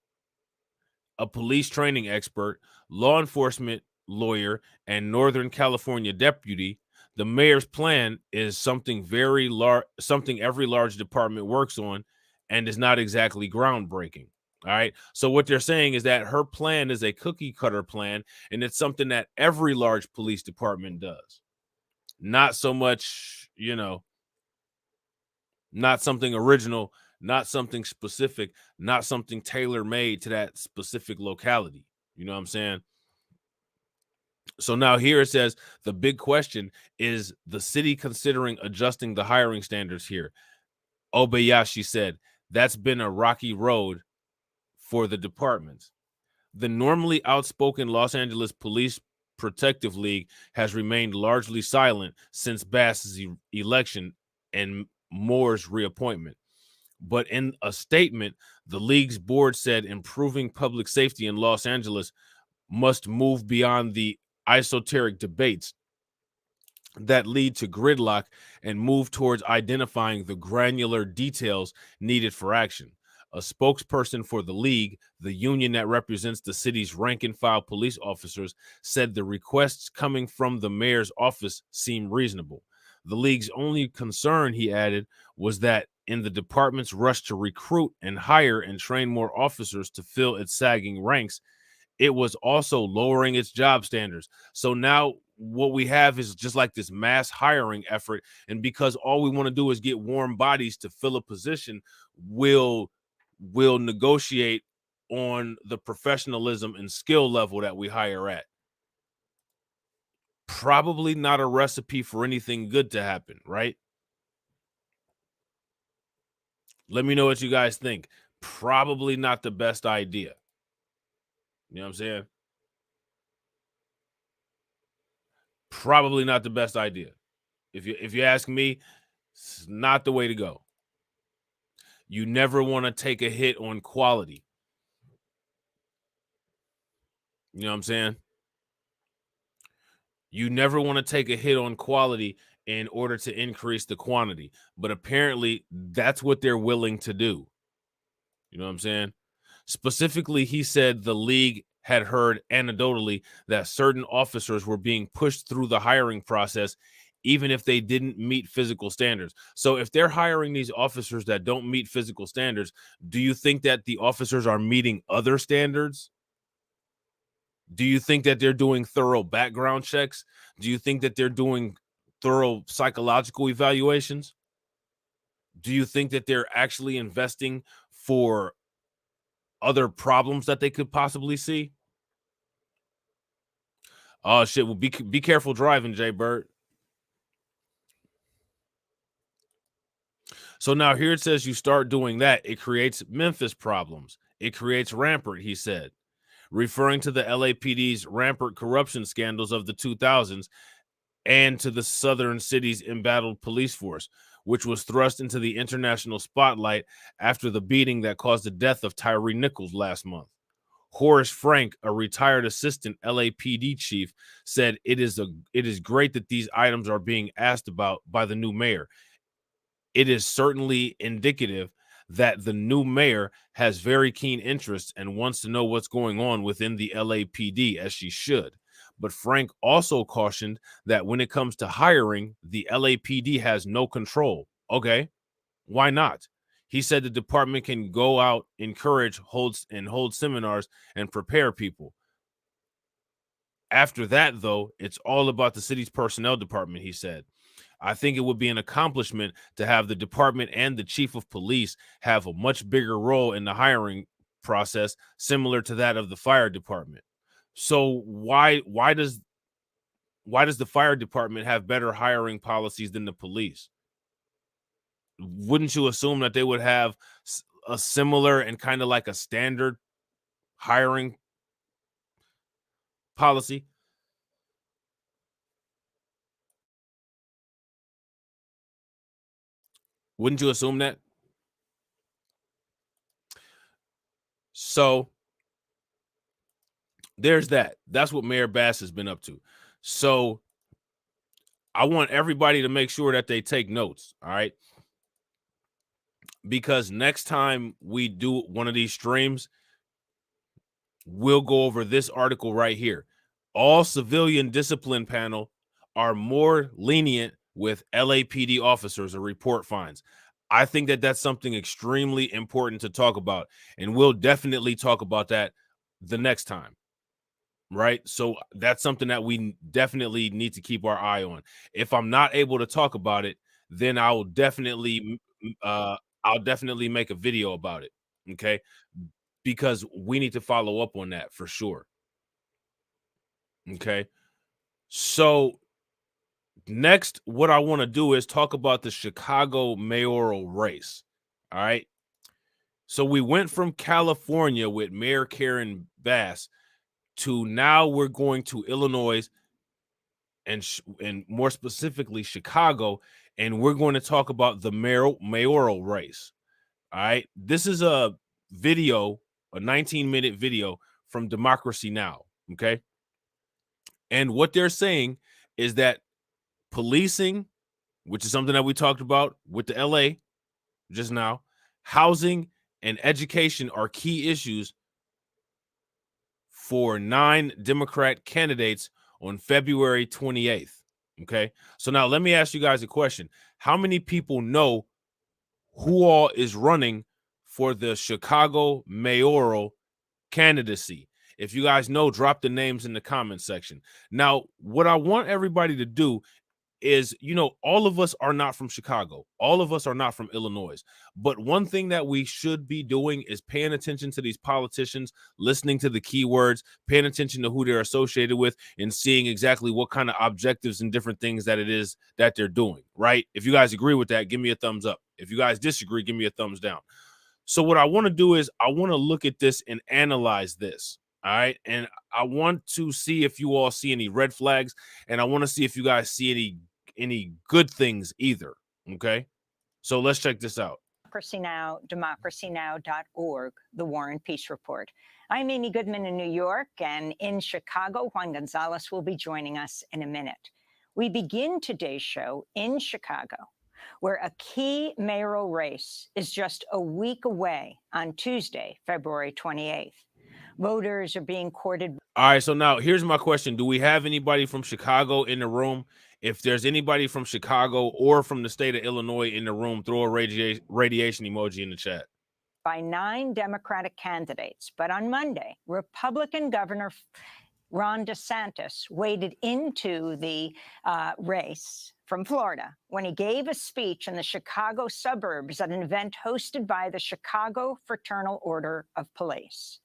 a police training expert, law enforcement lawyer, and Northern California deputy, the mayor's plan is something something every large department works on, and is not exactly groundbreaking. All right. So what they're saying is that her plan is a cookie cutter plan, and it's something that every large police department does. Not so much, you know, not something original, not something specific, not something tailor made to that specific locality. You know what I'm saying? So now here it says the big question is the city considering adjusting the hiring standards here. Obayashi said that's been a rocky road for the departments. The normally outspoken Los Angeles police Protective League has remained largely silent since Bass's election and Moore's reappointment. But in a statement, the league's board said improving public safety in Los Angeles must move beyond the esoteric debates that lead to gridlock and move towards identifying the granular details needed for action. A spokesperson for the league, the union that represents the city's rank and file police officers, said the requests coming from the mayor's office seem reasonable. The league's only concern, he added, was that in the department's rush to recruit and hire and train more officers to fill its sagging ranks, it was also lowering its job standards. So now what we have is just like this mass hiring effort. And because all we want to do is get warm bodies to fill a position, we'll negotiate on the professionalism and skill level that we hire at. Probably not a recipe for anything good to happen, right? Let me know what you guys think. Probably not the best idea. You know what I'm saying? Probably not the best idea. If you ask me, it's not the way to go. You never want to take a hit on quality. You know what I'm saying? You never want to take a hit on quality in order to increase the quantity. But apparently, that's what they're willing to do. You know what I'm saying? Specifically, he said the league had heard anecdotally that certain officers were being pushed through the hiring process even if they didn't meet physical standards. So if they're hiring these officers that don't meet physical standards, do you think that the officers are meeting other standards? Do you think that they're doing thorough background checks? Do you think that they're doing thorough psychological evaluations? Do you think that they're actually investing for other problems that they could possibly see? Oh shit! Well, be careful driving, Jay Bird. So now here it says you start doing that, it creates Memphis problems. It creates rampart, he said, referring to the LAPD's rampart corruption scandals of the 2000s and to the southern city's embattled police force, which was thrust into the international spotlight after the beating that caused the death of Tyree Nichols last month. Horace Frank, a retired assistant LAPD chief, said it is great that these items are being asked about by the new mayor. It is certainly indicative that the new mayor has very keen interest and wants to know what's going on within the LAPD, as she should. But Frank also cautioned that when it comes to hiring, the LAPD has no control. Okay, why not? He said the department can go out, encourage, hold seminars and prepare people. After that, though, it's all about the city's personnel department, he said. I think it would be an accomplishment to have the department and the chief of police have a much bigger role in the hiring process, similar to that of the fire department. So why does the fire department have better hiring policies than the police? Wouldn't you assume that they would have a similar and kind of like a standard hiring policy? Wouldn't you assume that? So there's that. That's what Mayor Bass has been up to. So I want everybody to make sure that they take notes. All right. Because next time we do one of these streams, we'll go over this article right here. All civilian discipline panel are more lenient with LAPD officers or report fines. I think that that's something extremely important to talk about, and we'll definitely talk about that the next time. Right? So that's something that we definitely need to keep our eye on. If I'm not able to talk about it, then I'll definitely make a video about it. Okay? Because we need to follow up on that for sure. Okay? So next, what I want to do is talk about the Chicago mayoral race. All right. So we went from California with Mayor Karen Bass to now we're going to Illinois and more specifically Chicago, and we're going to talk about the mayoral race. All right, this is a video, a 19-minute video from Democracy Now. Okay, and what they're saying is that policing, which is something that we talked about with the LA just now, housing and education are key issues for 9 Democrat candidates on February 28th. Okay, so now let me ask you guys a question. How many people know who all is running for the Chicago mayoral candidacy? If you guys know, drop the names in the comment section. Now, what I want everybody to do is, all of us are not from Chicago. All of us are not from Illinois. But one thing that we should be doing is paying attention to these politicians, listening to the keywords, paying attention to who they're associated with, and seeing exactly what kind of objectives and different things that it is that they're doing, right? If you guys agree with that, give me a thumbs up. If you guys disagree, give me a thumbs down. So what I want to do is I want to look at this and analyze this. All right. And I want to see if you all see any red flags, and I want to see if you guys see any good things either. Okay. So let's check this out.
Democracy Now!, democracynow.org, The War and Peace Report. I'm Amy Goodman in New York, and in Chicago, Juan Gonzalez will be joining us in a minute. We begin today's show in Chicago, where a key mayoral race is just a week away on Tuesday, February 28th. Voters are being courted.
All right, so now here's my question. Do we have anybody from Chicago in the room? If there's anybody from Chicago or from the state of Illinois in the room, throw a radiation emoji in the chat.
By 9 Democratic candidates. But on Monday, Republican Governor Ron DeSantis waded into the race from Florida when he gave a speech in the Chicago suburbs at an event hosted by the Chicago Fraternal Order of Police.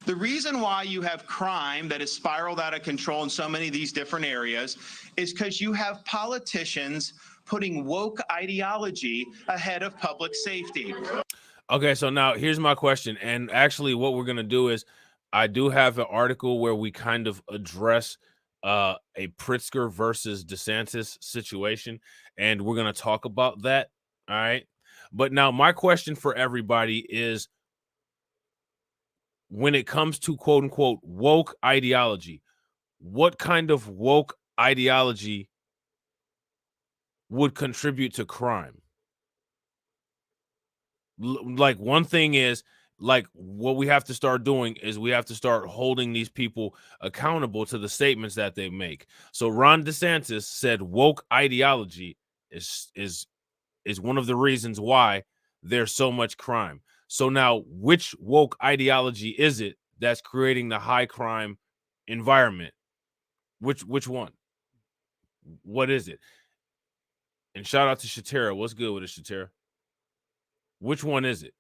The reason why you have crime that has spiraled out of control in so many of these different areas is because you have politicians putting woke ideology ahead of public safety.
Okay, so now here's my question. And actually what we're going to do is I do have an article where we kind of address a Pritzker versus DeSantis situation, and we're going to talk about that. All right. But now my question for everybody is, when it comes to quote unquote woke ideology, what kind of woke ideology would contribute to crime? Like, one thing is, like, what we have to start doing is we have to start holding these people accountable to the statements that they make. So Ron DeSantis said woke ideology is one of the reasons why there's so much crime. So now, which woke ideology is it that's creating the high crime environment? Which one? What is it? And shout out to Shatera. What's good with it, Shatera? Which one is it?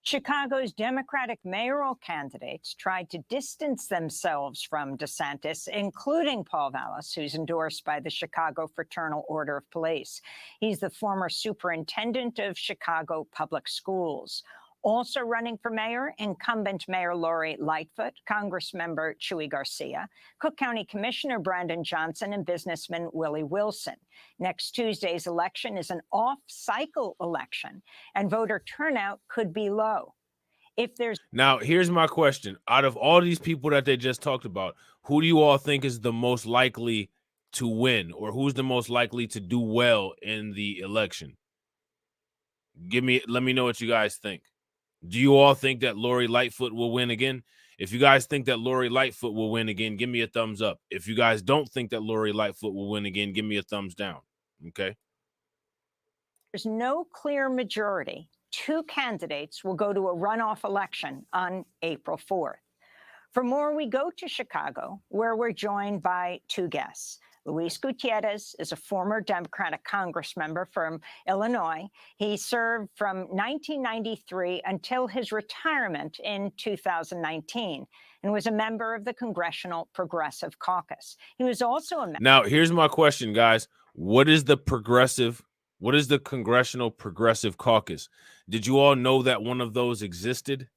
Chicago's Democratic mayoral candidates tried to distance themselves from DeSantis, including Paul Vallas, who's endorsed by the Chicago Fraternal Order of Police. He's the former superintendent of Chicago Public Schools. Also running for mayor, incumbent Mayor Lori Lightfoot, Congressmember Chuy Garcia, Cook County Commissioner Brandon Johnson, and businessman Willie Wilson. Next Tuesday's election is an off-cycle election, and voter turnout could be low.
Now, here's my question. Out of all these people that they just talked about, who do you all think is the most likely to win, or who's the most likely to do well in the election? Let me know what you guys think. Do you all think that Lori Lightfoot will win again? If you guys think that Lori Lightfoot will win again, give me a thumbs up. If you guys don't think that Lori Lightfoot will win again, give me a thumbs down. Okay.
There's no clear majority. 2 candidates will go to a runoff election on April 4th. For more, we go to Chicago, where we're joined by 2 guests. Luis Gutierrez is a former Democratic congressmember from Illinois. He served from 1993 until his retirement in 2019 and was a member of the Congressional Progressive Caucus. He was also a member.
Now, here's my question, guys. What is the Congressional Progressive Caucus? Did you all know that one of those existed?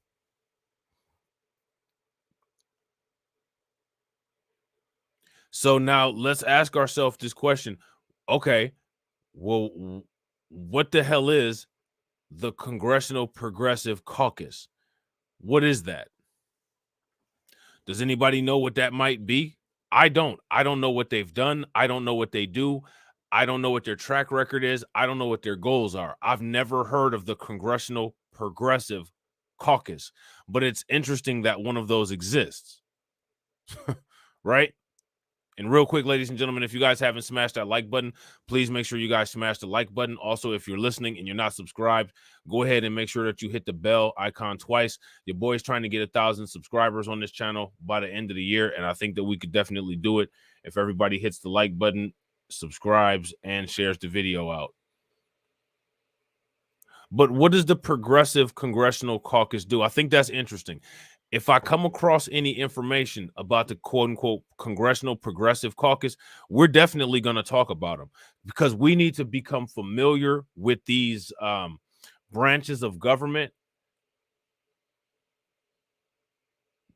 So now let's ask ourselves this question. Okay, well, what the hell is the Congressional Progressive Caucus? What is that? Does anybody know what that might be? I don't. I don't know what they've done. I don't know what they do. I don't know what their track record is. I don't know what their goals are. I've never heard of the Congressional Progressive Caucus, but it's interesting that one of those exists, right? And real quick, ladies and gentlemen, if you guys haven't smashed that like button, please make sure you guys smash the like button. Also, if you're listening and you're not subscribed, go ahead and make sure that you hit the bell icon twice. Your boy's trying to get 1,000 subscribers on this channel by the end of the year, and I think that we could definitely do it if everybody hits the like button, subscribes, and shares the video out. But what does the Progressive Congressional Caucus do? I think that's interesting. If I come across any information about the quote unquote Congressional Progressive Caucus, we're definitely going to talk about them, because we need to become familiar with these branches of government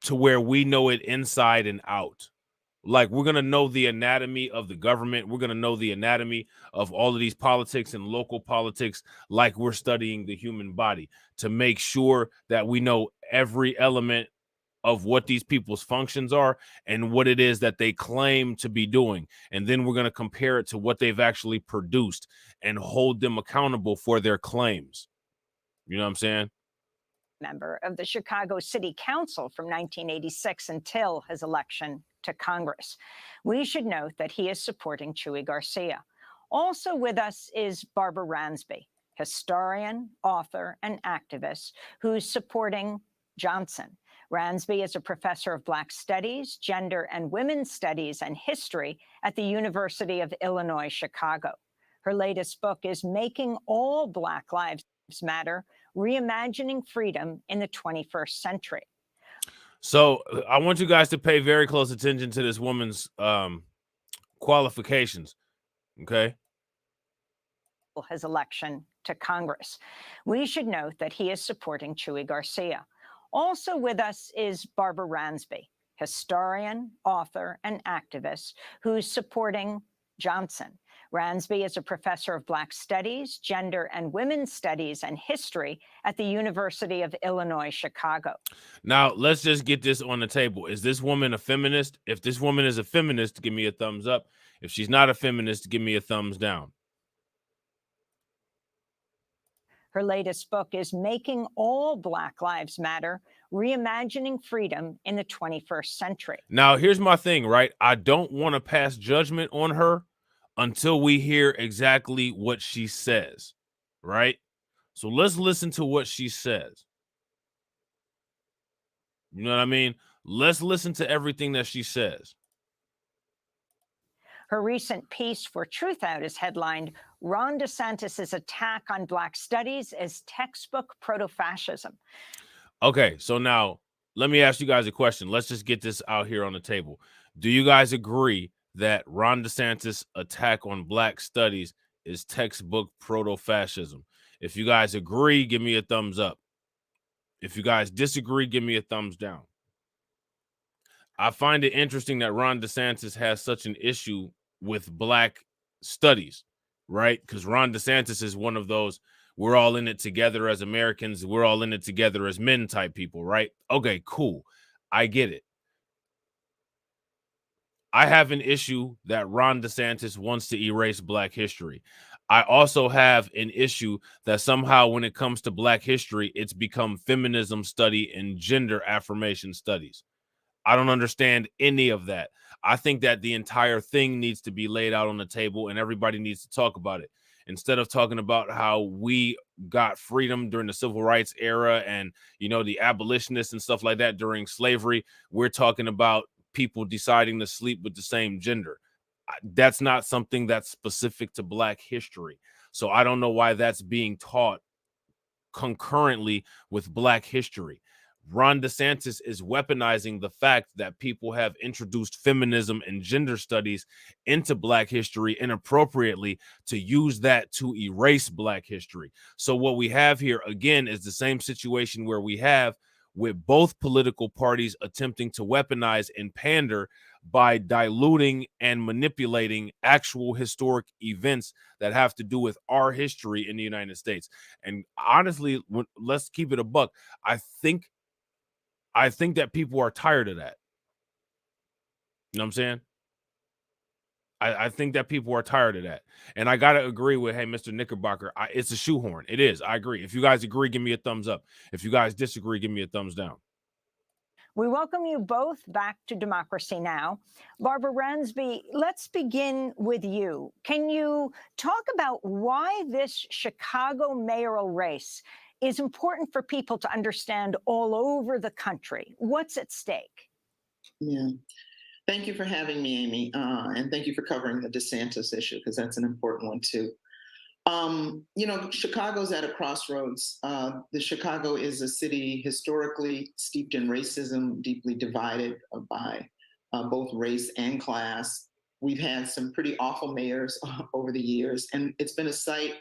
to where we know it inside and out. Like, we're going to know the anatomy of the government. We're going to know the anatomy of all of these politics and local politics, like we're studying the human body, to make sure that we know every element of what these people's functions are and what it is that they claim to be doing. And then we're going to compare it to what they've actually produced and hold them accountable for their claims. You know what I'm saying?
Member of the Chicago City Council from 1986 until his election to Congress. We should note that he is supporting Chuy Garcia. Also with us is Barbara Ransby, historian, author, and activist who's supporting Johnson. Ransby is a professor of Black Studies, Gender and Women's Studies, and History at the University of Illinois, Chicago. Her latest book is Making All Black Lives Matter, Reimagining Freedom in the 21st Century.
So I want you guys to pay very close attention to this woman's qualifications, okay?
His election to Congress. We should note that he is supporting Chuy Garcia. Also with us is Barbara Ransby, historian, author, and activist who's supporting Johnson. Ransby is a professor of Black Studies, Gender and Women's Studies, and History at the University of Illinois, Chicago.
Now, let's just get this on the table. Is this woman a feminist? If this woman is a feminist, give me a thumbs up. If she's not a feminist, give me a thumbs down.
Her latest book is Making All Black Lives Matter, Reimagining Freedom in the 21st Century.
Now, here's my thing, right? I don't want to pass judgment on her until we hear exactly what she says, right? So let's listen to what she says. You know what I mean? Let's listen to everything that she says.
Her recent piece for Truth Out is headlined, Ron DeSantis' Attack on Black Studies as Textbook Proto-Fascism.
Okay, so now let me ask you guys a question. Let's just get this out here on the table. Do you guys agree that Ron DeSantis' attack on Black studies is textbook proto-fascism? If you guys agree, give me a thumbs up. If you guys disagree, give me a thumbs down. I find it interesting that Ron DeSantis has such an issue with Black studies, right? Because Ron DeSantis is one of those, we're all in it together as Americans, we're all in it together as men type people, right? Okay, cool. I get it. I have an issue that Ron DeSantis wants to erase Black history. I also have an issue that somehow when it comes to Black history, it's become feminism study and gender affirmation studies. I don't understand any of that. I think that the entire thing needs to be laid out on the table and everybody needs to talk about it. Instead of talking about how we got freedom during the civil rights era and, you know, the abolitionists and stuff like that during slavery, we're talking about people deciding to sleep with the same gender. That's not something that's specific to Black history. So I don't know why that's being taught concurrently with Black history. Ron DeSantis is weaponizing the fact that people have introduced feminism and gender studies into Black history inappropriately to use that to erase Black history. So what we have here, again, is the same situation where we have with both political parties attempting to weaponize and pander by diluting and manipulating actual historic events that have to do with our history in the United States. And honestly, let's keep it a buck. I think that people are tired of that. You know what I'm saying? I think that people are tired of that. And I got to agree with, hey, Mr. Knickerbocker, it's a shoehorn. It is. I agree. If you guys agree, give me a thumbs up. If you guys disagree, give me a thumbs down.
We welcome you both back to Democracy Now! Barbara Ransby, let's begin with you. Can you talk about why this Chicago mayoral race is important for people to understand all over the country? What's at stake?
Yeah. Thank you for having me, Amy, and thank you for covering the DeSantis issue, because that's an important one, too. Chicago's at a crossroads. Chicago is a city historically steeped in racism, deeply divided by both race and class. We've had some pretty awful mayors over the years, and it's been a site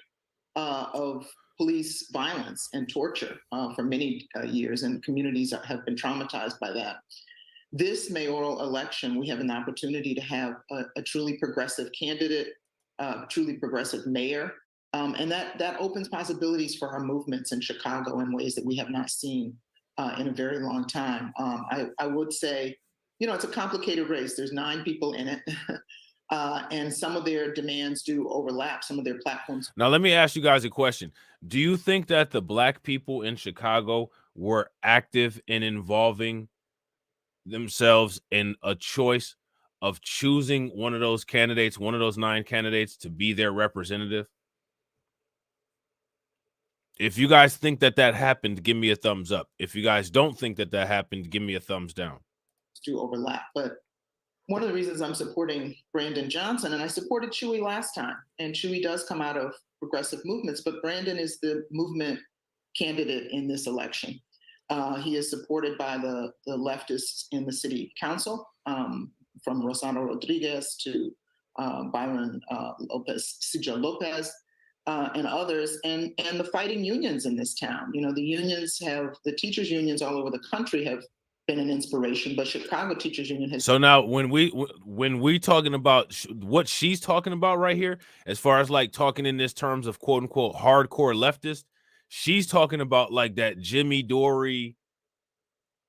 of police violence and torture for many years, and communities have been traumatized by that. This mayoral election, we have an opportunity to have a truly progressive candidate, truly progressive mayor, and that opens possibilities for our movements in Chicago in ways that we have not seen in a very long time. I would say, it's a complicated race. There's 9 people in it, and some of their demands do overlap, some of their platforms.
Now, let me ask you guys a question. Do you think that the Black people in Chicago were active in involving themselves in a choice of choosing one of those candidates, one of those 9 candidates, to be their representative? If you guys think that happened, give me a thumbs up. If you guys don't think that happened, give me a thumbs down.
Do overlap, but one of the reasons I'm supporting Brandon Johnson, and I supported Chewy last time, and Chewy does come out of progressive movements, but Brandon is the movement candidate in this election. He is supported by the leftists in the city council, from Rosano Rodriguez to Byron Lopez, and others, and the fighting unions in this town. The teachers unions all over the country have been an inspiration, but Chicago Teachers Union has.
So now when we talking about what she's talking about right here, as far as like talking in this terms of quote unquote hardcore leftist, she's talking about like that Jimmy Dory,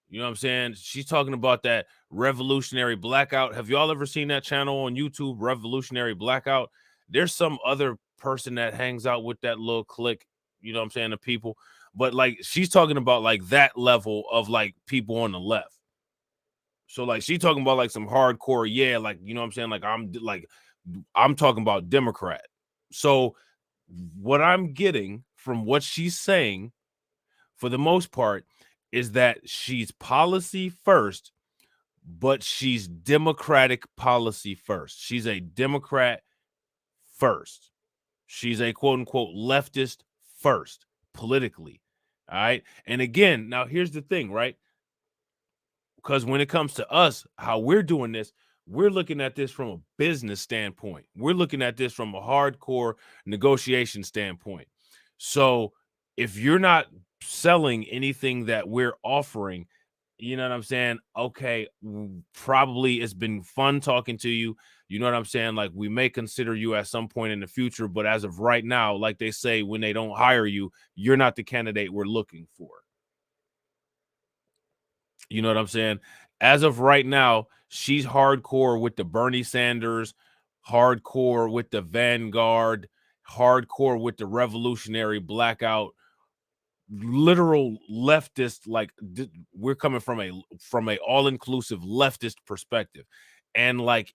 you know what I'm saying? She's talking about that Revolutionary Blackout. Have y'all ever seen that channel on YouTube, Revolutionary Blackout? There's some other person that hangs out with that little clique, you know what I'm saying, the people. But like she's talking about like that level of like people on the left. So like she's talking about like some hardcore, yeah, like, you know what I'm saying? Like I'm talking about Democrat. So what I'm getting from what she's saying, for the most part, is that she's policy first, but she's Democratic policy first. She's a Democrat first. She's a quote unquote leftist first politically. All right. And again, now here's the thing, right? Because when it comes to us, how we're doing this, we're looking at this from a business standpoint. We're looking at this from a hardcore negotiation standpoint. So if you're not selling anything that we're offering, you know what I'm saying? Okay, probably it's been fun talking to you. You know what I'm saying? Like we may consider you at some point in the future, but as of right now, like they say, when they don't hire you, you're not the candidate we're looking for. You know what I'm saying? As of right now, she's hardcore with the Bernie Sanders, hardcore with the Vanguard, hardcore with the Revolutionary Blackout, literal leftist. Like we're coming from a all-inclusive leftist perspective. And like,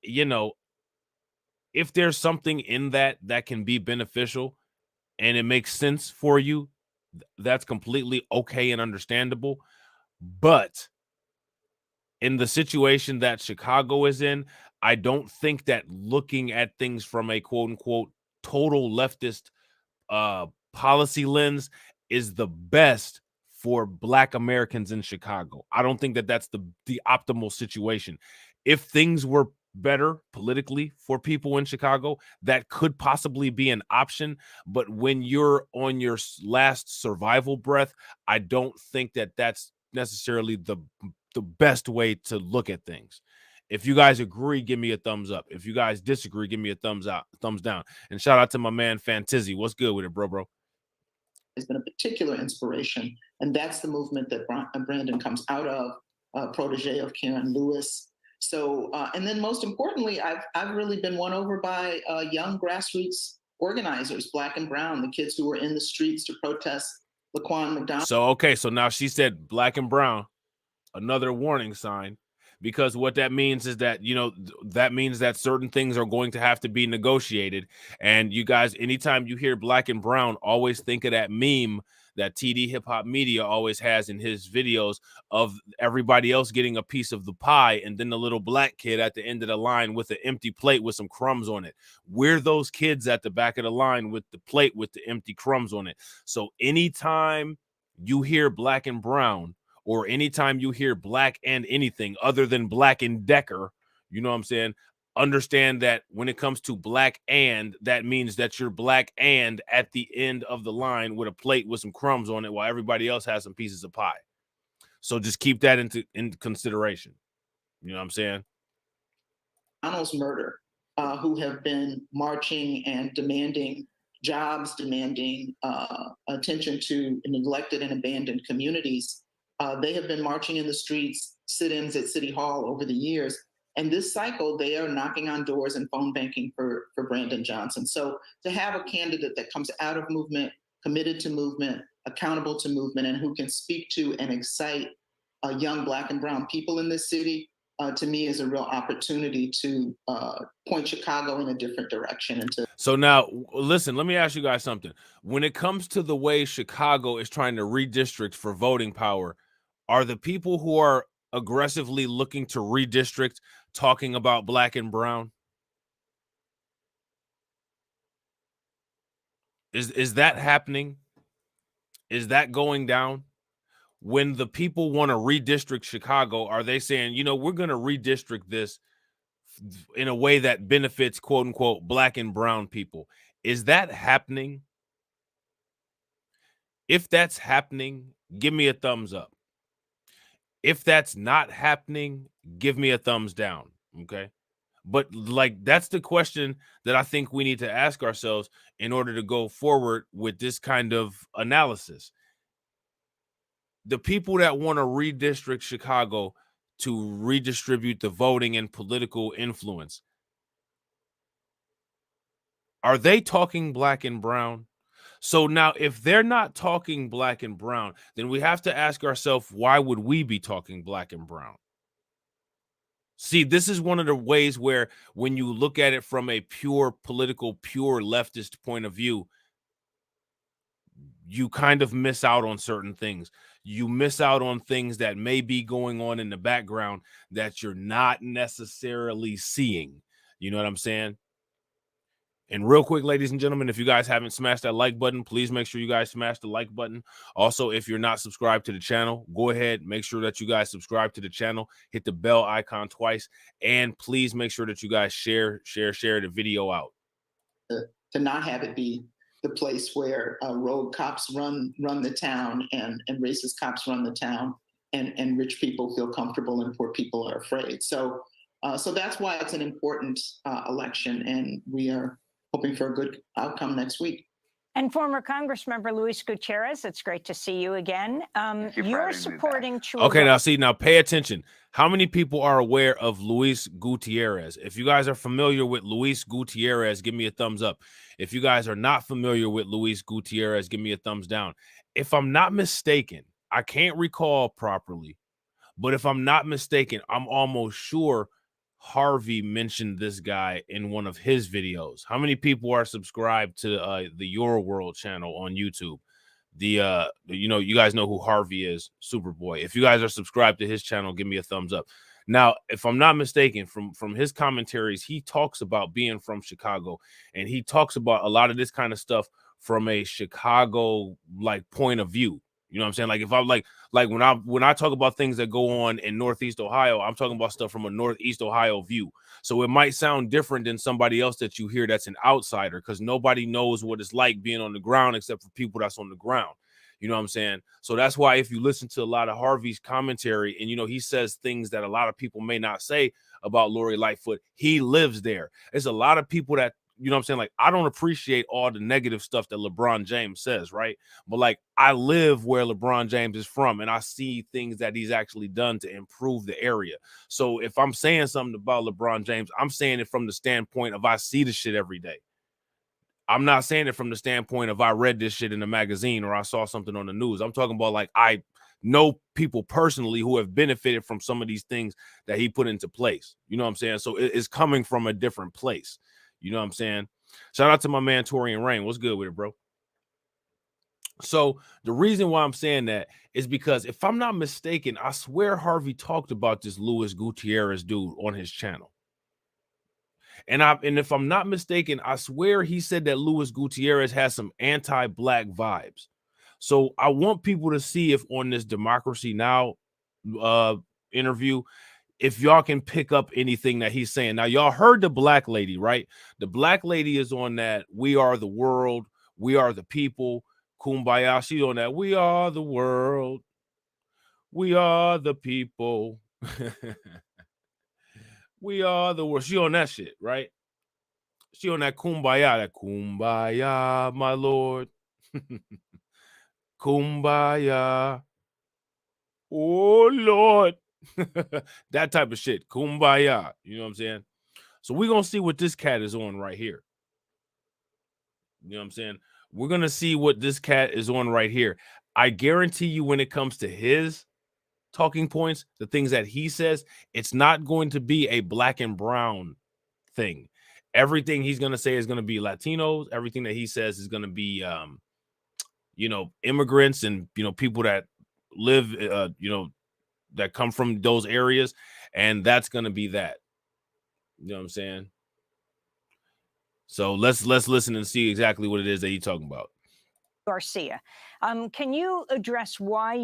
if there's something in that can be beneficial and it makes sense for you, that's completely okay and understandable. But in the situation that Chicago is in, I don't think that looking at things from a quote unquote total leftist policy lens is the best for Black Americans in Chicago. I don't think that that's the optimal situation. If things were better politically for people in Chicago, that could possibly be an option. But when you're on your last survival breath, I don't think that that's necessarily the best way to look at things. If you guys agree, give me a thumbs up. If you guys disagree, give me a thumbs down. And shout out to my man Fantizzi. What's good with it, bro?
Has been a particular inspiration, and that's the movement that Brandon comes out of, protege of Karen Lewis. So, and then most importantly, I've really been won over by young grassroots organizers, Black and brown, the kids who were in the streets to protest Laquan McDonald.
So, okay, so now she said Black and brown, another warning sign, because what that means is that, you know, that means that certain things are going to have to be negotiated. And you guys, anytime you hear Black and brown, always think of that meme that TD Hip Hop Media always has in his videos of everybody else getting a piece of the pie and then the little black kid at the end of the line with an empty plate with some crumbs on it. We're those kids at the back of the line with the plate with the empty crumbs on it. So anytime you hear Black and brown, or anytime you hear Black and anything other than Black and Decker, you know what I'm saying? Understand that when it comes to Black and, that means that you're Black and at the end of the line with a plate with some crumbs on it while everybody else has some pieces of pie. So just keep that in consideration. You know what I'm saying?
Donald's murder, who have been marching and demanding jobs, demanding attention to neglected and abandoned communities. They have been marching in the streets, sit-ins at City Hall over the years. And this cycle, they are knocking on doors and phone banking for Brandon Johnson. So to have a candidate that comes out of movement, committed to movement, accountable to movement, and who can speak to and excite young Black and brown people in this city, to me is a real opportunity to point Chicago in a different direction.
So now, listen, let me ask you guys something. When it comes to the way Chicago is trying to redistrict for voting power, are the people who are aggressively looking to redistrict talking about Black and brown? Is that happening? Is that going down? When the people want to redistrict Chicago, are they saying, you know, we're going to redistrict this in a way that benefits, quote unquote, Black and brown people? Is that happening? If that's happening, give me a thumbs up. If that's not happening, give me a thumbs down. Okay. But like, that's the question that I think we need to ask ourselves in order to go forward with this kind of analysis. The people that want to redistrict Chicago to redistribute the voting and political influence, are they talking Black and brown? So now, if they're not talking Black and brown, then we have to ask ourselves, why would we be talking Black and brown? See, this is one of the ways where when you look at it from a pure political, pure leftist point of view, you kind of miss out on certain things. You miss out on things that may be going on in the background that you're not necessarily seeing. You know what I'm saying? And real quick, ladies and gentlemen, if you guys haven't smashed that like button, please make sure you guys smash the like button. Also, if you're not subscribed to the channel, go ahead, make sure that you guys subscribe to the channel, hit the bell icon twice, and please make sure that you guys share the video out.
To not have it be the place where rogue cops run the town and racist cops run the town, and rich people feel comfortable and poor people are afraid. So that's why it's an important election, and we are hoping for a good outcome next week.
And former Congressmember Luis Gutierrez, it's great to see you again. You're supporting Chula.
Okay, now pay attention. How many people are aware of Luis Gutierrez? If you guys are familiar with Luis Gutierrez, give me a thumbs up. If you guys are not familiar with Luis Gutierrez, give me a thumbs down. If I'm not mistaken, I can't recall properly, but if I'm not mistaken, I'm almost sure Harvey mentioned this guy in one of his videos. How many people are subscribed to the Your World channel on YouTube? You know, you guys know who Harvey is, Superboy. If you guys are subscribed to his channel, give me a thumbs up. Now, if I'm not mistaken, from his commentaries, he talks about being from Chicago, and he talks about a lot of this kind of stuff from a Chicago like point of view. You know what I'm saying? Like if I'm like when I talk about things that go on in Northeast Ohio, I'm talking about stuff from a Northeast Ohio view. So it might sound different than somebody else that you hear that's an outsider, because nobody knows what it's like being on the ground except for people that's on the ground. You know what I'm saying? So that's why if you listen to a lot of Harvey's commentary, and he says things that a lot of people may not say about Lori Lightfoot, he lives there. There's a lot of people that, you know what I'm saying? Like, I don't appreciate all the negative stuff that LeBron James says, right? But like, I live where LeBron James is from, and I see things that he's actually done to improve the area. So if I'm saying something about LeBron James, I'm saying it from the standpoint of I see the shit every day. I'm not saying it from the standpoint of I read this shit in a magazine or I saw something on the news. I'm talking about like I know people personally who have benefited from some of these things that he put into place. You know what I'm saying? So it's coming from a different place. You know what I'm saying? Shout out to my man Torian Rain. What's good with it, bro? So the reason why I'm saying that is because if I'm not mistaken, I swear Harvey talked about this Luis Gutierrez dude on his channel. And if I'm not mistaken, I swear he said that Luis Gutierrez has some anti-black vibes. So I want people to see if on this Democracy Now! Interview, if y'all can pick up anything that he's saying. Now, y'all heard the black lady, right? The black lady is on that "We Are the World, We Are the People," Kumbaya. She's on that "We Are the World, We Are the People." We are the world. She on that shit, right? She on that kumbaya, my lord. Kumbaya. Oh, Lord. That type of shit. Kumbaya. You know what I'm saying? So we're going to see what this cat is on right here. You know what I'm saying? We're going to see what this cat is on right here. I guarantee you when it comes to his talking points, the things that he says, it's not going to be a black and brown thing. Everything he's going to say is going to be Latinos. Everything that he says is going to be, immigrants and, people that live, that come from those areas. And that's going to be that. You know what I'm saying? So let's listen and see exactly what it is that he's talking about.
Garcia, can you address why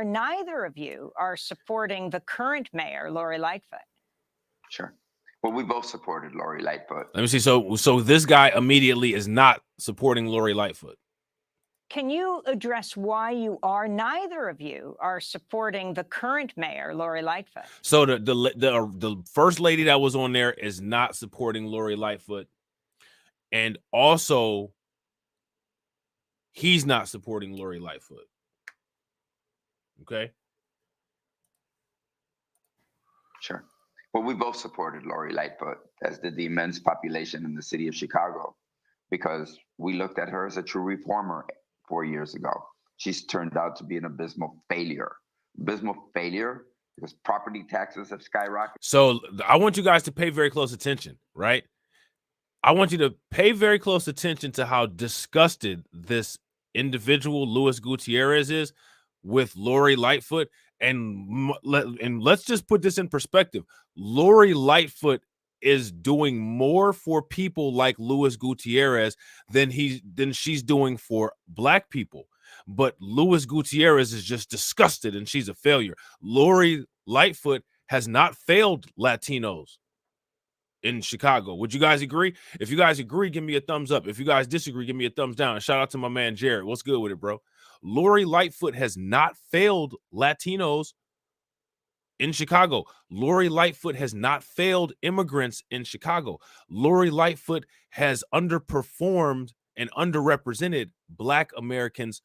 neither of you are supporting the current mayor, Lori Lightfoot?
Sure. Well, we both supported Lori Lightfoot.
Let me see. So this guy immediately is not supporting Lori Lightfoot.
Can you address why neither of you are supporting the current mayor, Lori Lightfoot?
So the first lady that was on there is not supporting Lori Lightfoot, and also he's not supporting Lori Lightfoot. Okay.
Sure. Well, we both supported Lori Lightfoot, as did the immense population in the city of Chicago, because we looked at her as a true reformer 4 years ago. She's turned out to be an abysmal failure. Abysmal failure because property taxes have skyrocketed.
So I want you guys to pay very close attention, right? I want you to pay very close attention to how disgusted this individual, Luis Gutierrez, is with Lori Lightfoot. And let's just put this in perspective. Lori Lightfoot is doing more for people like Luis Gutierrez than she's doing for black people. But Luis Gutierrez is just disgusted and she's a failure. Lori Lightfoot has not failed Latinos in Chicago. Would you guys agree? If you guys agree, give me a thumbs up. If you guys disagree, give me a thumbs down. And shout out to my man Jared. What's good with it, bro? Lori Lightfoot has not failed Latinos in Chicago. Lori Lightfoot has not failed immigrants in Chicago. Lori Lightfoot has underperformed and underrepresented Black Americans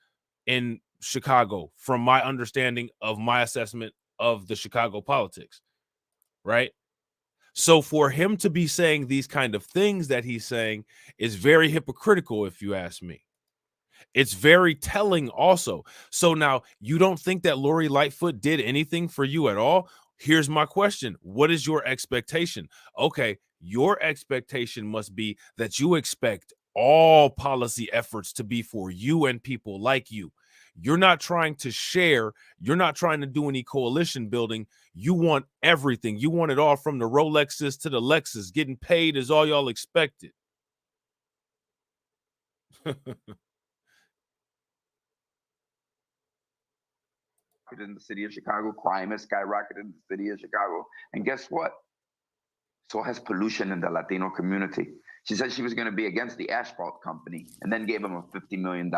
in Chicago, from my understanding of my assessment of the Chicago politics, right? So for him to be saying these kind of things that he's saying is very hypocritical, if you ask me. It's very telling also. So now, you don't think that Lori Lightfoot did anything for you at all? Here's my question. What is your expectation? Okay, your expectation must be that you expect all policy efforts to be for you and people like you. You're not trying to share. You're not trying to do any coalition building. You want everything. You want it all, from the Rolexes to the Lexus. Getting paid is all y'all expected.
in the city of Chicago. Crime has skyrocketed in the city of Chicago. And guess what? So has pollution in the Latino community. She said she was going to be against the asphalt company and then gave them a $50 million.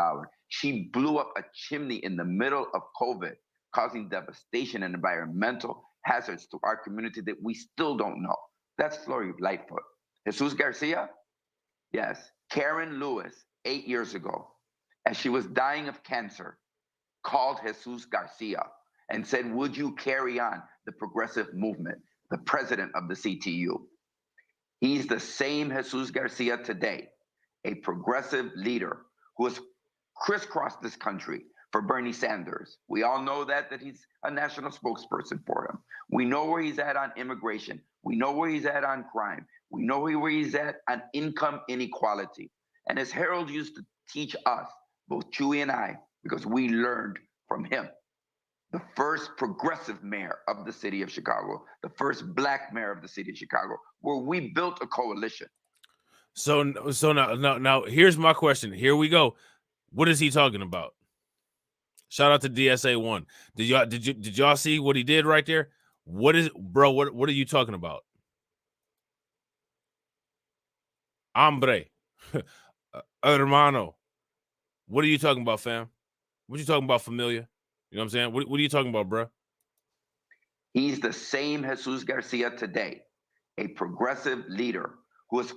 She blew up a chimney in the middle of COVID, causing devastation and environmental hazards to our community that we still don't know. That's Lori Lightfoot. Jesus Garcia? Yes. Karen Lewis, 8 years ago, as she was dying of cancer, called Jesus Garcia and said, would you carry on the progressive movement, the president of the CTU? He's the same Jesus Garcia today, a progressive leader who has crisscrossed this country for Bernie Sanders. We all know that he's a national spokesperson for him. We know where he's at on immigration. We know where he's at on crime. We know where he's at on income inequality. And as Harold used to teach us, both Chewy and I, because we learned from him, the first progressive mayor of the city of Chicago, the first Black mayor of the city of Chicago, where we built a coalition.
So now here's my question. Here we go. What is he talking about? Shout out to DSA1. Did y'all see what he did right there? What is, bro? What are you talking about? Hombre, hermano. What are you talking about, fam? What you talking about, familia? You know what I'm saying? What are you talking about, bro?
He's the same Jesus Garcia today, a progressive leader who has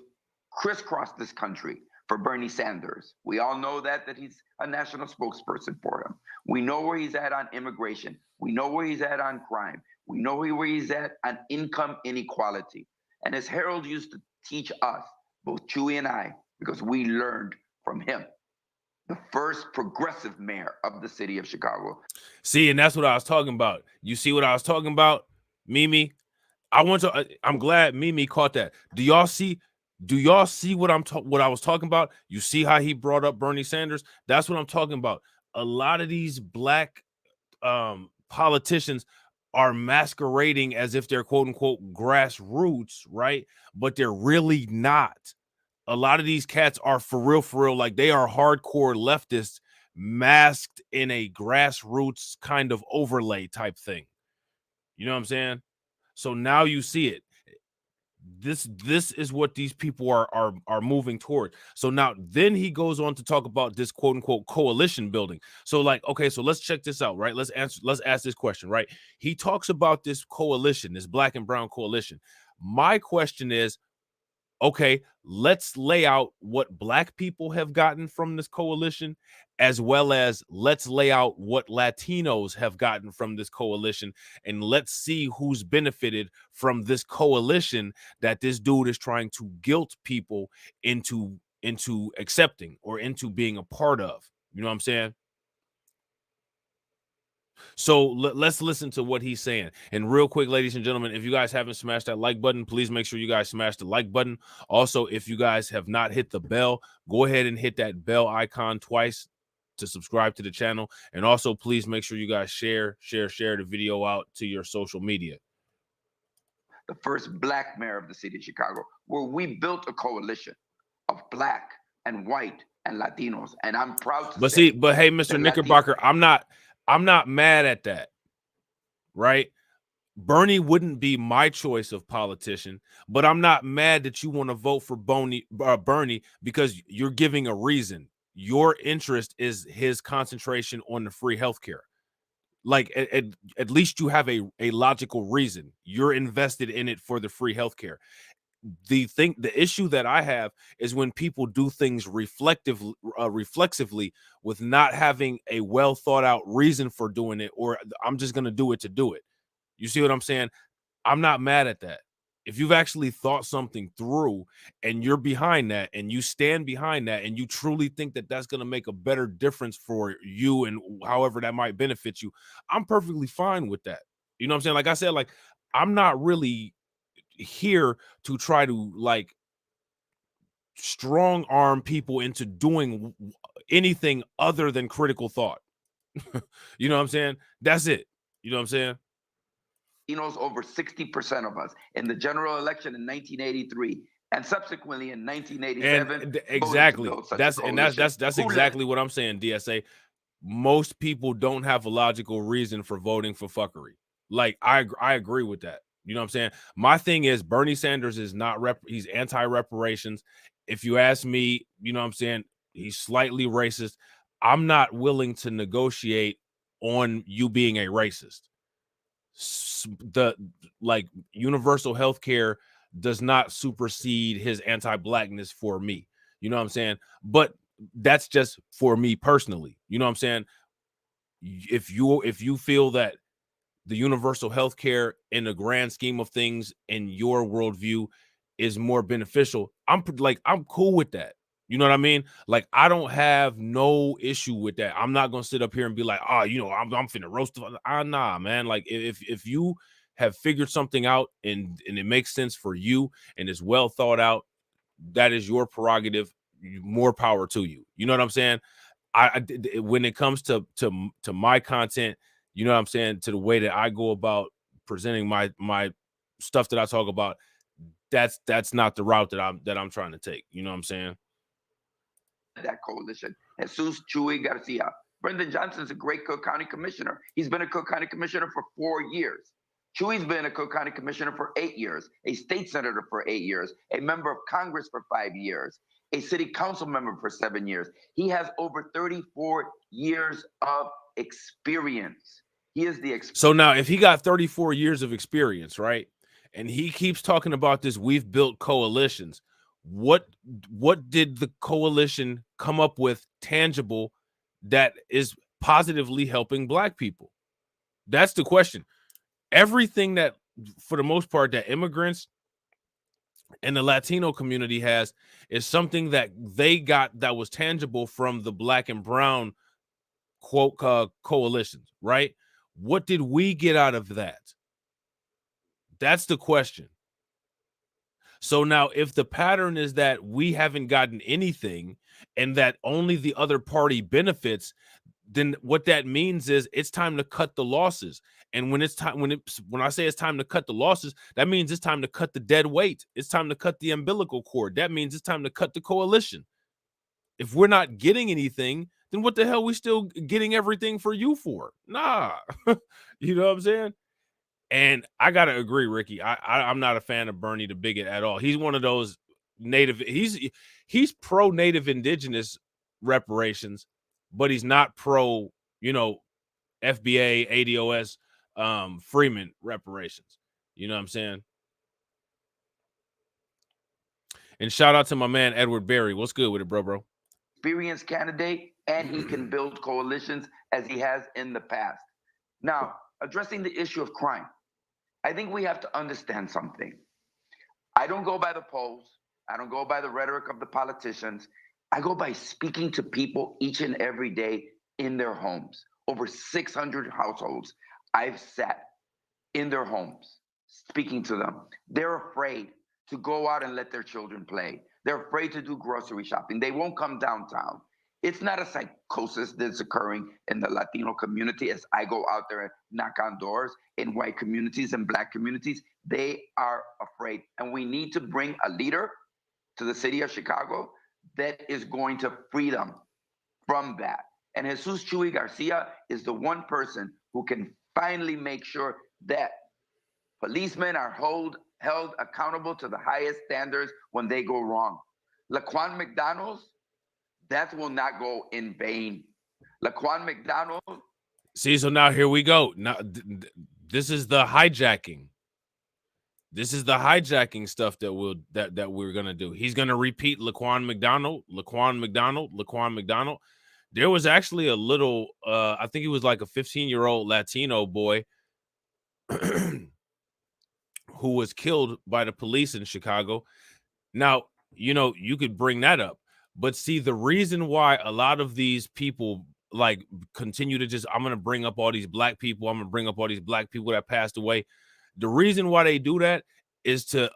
crisscrossed this country for Bernie Sanders. We all know that he's a national spokesperson for him. We know where he's at on immigration. We know where he's at on crime. We know where he's at on income inequality. And as Harold used to teach us, both Chewy and I, because we learned from him, the first progressive mayor of the city of Chicago.
See, and that's what I was talking about. You see what I was talking about, Mimi? I'm glad Mimi caught that. Do y'all see what I was talking about? You see how he brought up Bernie Sanders? That's what I'm talking about. A lot of these Black politicians are masquerading as if they're quote unquote grassroots, right? But they're really not. A lot of these cats are for real, like they are hardcore leftists masked in a grassroots kind of overlay type thing. You know what I'm saying? So now you see it. This is what these people are moving toward. So now then he goes on to talk about this quote unquote coalition building. So like, okay, so let's check this out, right? Let's ask this question, right? He talks about this coalition, this Black and brown coalition. My question is, okay, let's lay out what Black people have gotten from this coalition, as well as let's lay out what Latinos have gotten from this coalition, and let's see who's benefited from this coalition that this dude is trying to guilt people into accepting or into being a part of. You know what I'm saying? So let's listen to what he's saying. And real quick, ladies and gentlemen, if you guys haven't smashed that like button, please make sure you guys smash the like button. Also, if you guys have not hit the bell, go ahead and hit that bell icon twice to subscribe to the channel. And also, please make sure you guys share the video out to your social media.
The first Black mayor of the city of Chicago, where we built a coalition of Black and white and Latinos. And I'm proud to say.
But hey, Mr. Knickerbocker, I'm not mad at that, right? Bernie wouldn't be my choice of politician, but I'm not mad that you want to vote for Bernie because you're giving a reason. Your interest is his concentration on the free healthcare. Like at least you have a logical reason. You're invested in it for the free healthcare. The issue that I have is when people do things reflexively with not having a well thought out reason for doing it, or I'm just going to do it to do it. You see what I'm saying? I'm not mad at that. If you've actually thought something through and you're behind that and you stand behind that and you truly think that that's going to make a better difference for you and however that might benefit you, I'm perfectly fine with that. You know what I'm saying? Like I said, like I'm not really here to try to like strong arm people into doing anything other than critical thought. You know what I'm saying? That's it. You know what I'm saying?
He knows over 60% of us in the general election in 1983 and subsequently in 1987.
And exactly. That's exactly what I'm saying, DSA. most people don't have a logical reason for voting for fuckery. Like, I agree with that. You know what I'm saying? My thing is Bernie Sanders is not he's anti-reparations. If you ask me, you know what I'm saying, he's slightly racist. I'm not willing to negotiate on you being a racist. The like universal health care does not supersede his anti-blackness for me. You know what I'm saying? But that's just for me personally. You know what I'm saying? If you feel that the universal health care in the grand scheme of things in your worldview is more beneficial, I'm cool with that. You know what I mean? Like, I don't have no issue with that. I'm not gonna sit up here and be like, oh, you know, I'm finna roast. Nah, man. Like, if you have figured something out and it makes sense for you and it's well thought out, that is your prerogative. More power to you. You know what I'm saying? When it comes to my content, you know what I'm saying, to the way that I go about presenting my stuff that I talk about, that's not the route that I'm trying to take. You know what I'm saying?
That coalition. Jesus Chuy Garcia. Brendan Johnson's a great Cook County commissioner. He's been a Cook County commissioner for 4 years. Chuy's been a Cook County commissioner for 8 years, a state senator for 8 years, a member of Congress for 5 years, a city council member for 7 years. He has over 34 years of experience. He is the
So now, if he got 34 years of experience, right, and he keeps talking about this, we've built coalitions. What did the coalition come up with tangible that is positively helping Black people? That's the question. Everything that, for the most part, that immigrants and the Latino community has is something that they got that was tangible from the Black and brown quote coalitions, right? What did we get out of that? That's the question. So now, if the pattern is that we haven't gotten anything and that only the other party benefits, then what that means is it's time to cut the losses. And when I say it's time to cut the losses, that means it's time to cut the dead weight. It's time to cut the umbilical cord. That means it's time to cut the coalition. If we're not getting anything, then what the hell we still getting everything for you for? Nah. You know what I'm saying? And I gotta agree, Ricky. I'm not a fan of Bernie the bigot at all. He's one of those he's pro native indigenous reparations, but he's not pro, you know, FBA, ADOS, Freeman reparations. You know what I'm saying? And shout out to my man Edward Berry. What's good with it, bro?
Experienced candidate, and he can build coalitions as he has in the past. Now, addressing the issue of crime, I think we have to understand something. I don't go by the polls. I don't go by the rhetoric of the politicians. I go by speaking to people each and every day in their homes. Over 600 households I've sat in their homes speaking to them. They're afraid to go out and let their children play. They're afraid to do grocery shopping. They won't come downtown. It's not a psychosis that's occurring in the Latino community as I go out there and knock on doors in white communities and Black communities. They are afraid. And we need to bring a leader to the city of Chicago that is going to free them from that. And Jesus Chuy Garcia is the one person who can finally make sure that policemen are held accountable to the highest standards when they go wrong. Laquan McDonald's, that will not go in vain. Laquan McDonald.
See, so now here we go. Now this is the hijacking. This is the hijacking stuff that we're gonna do. He's gonna repeat Laquan McDonald. There was actually a little, I think he was like a 15-year-old Latino boy who was killed by the police in Chicago. Now, you know, you could bring that up, but see, the reason why a lot of these people like continue to just, I'm going to bring up all these Black people. I'm going to bring up all these Black people that passed away. The reason why they do that is to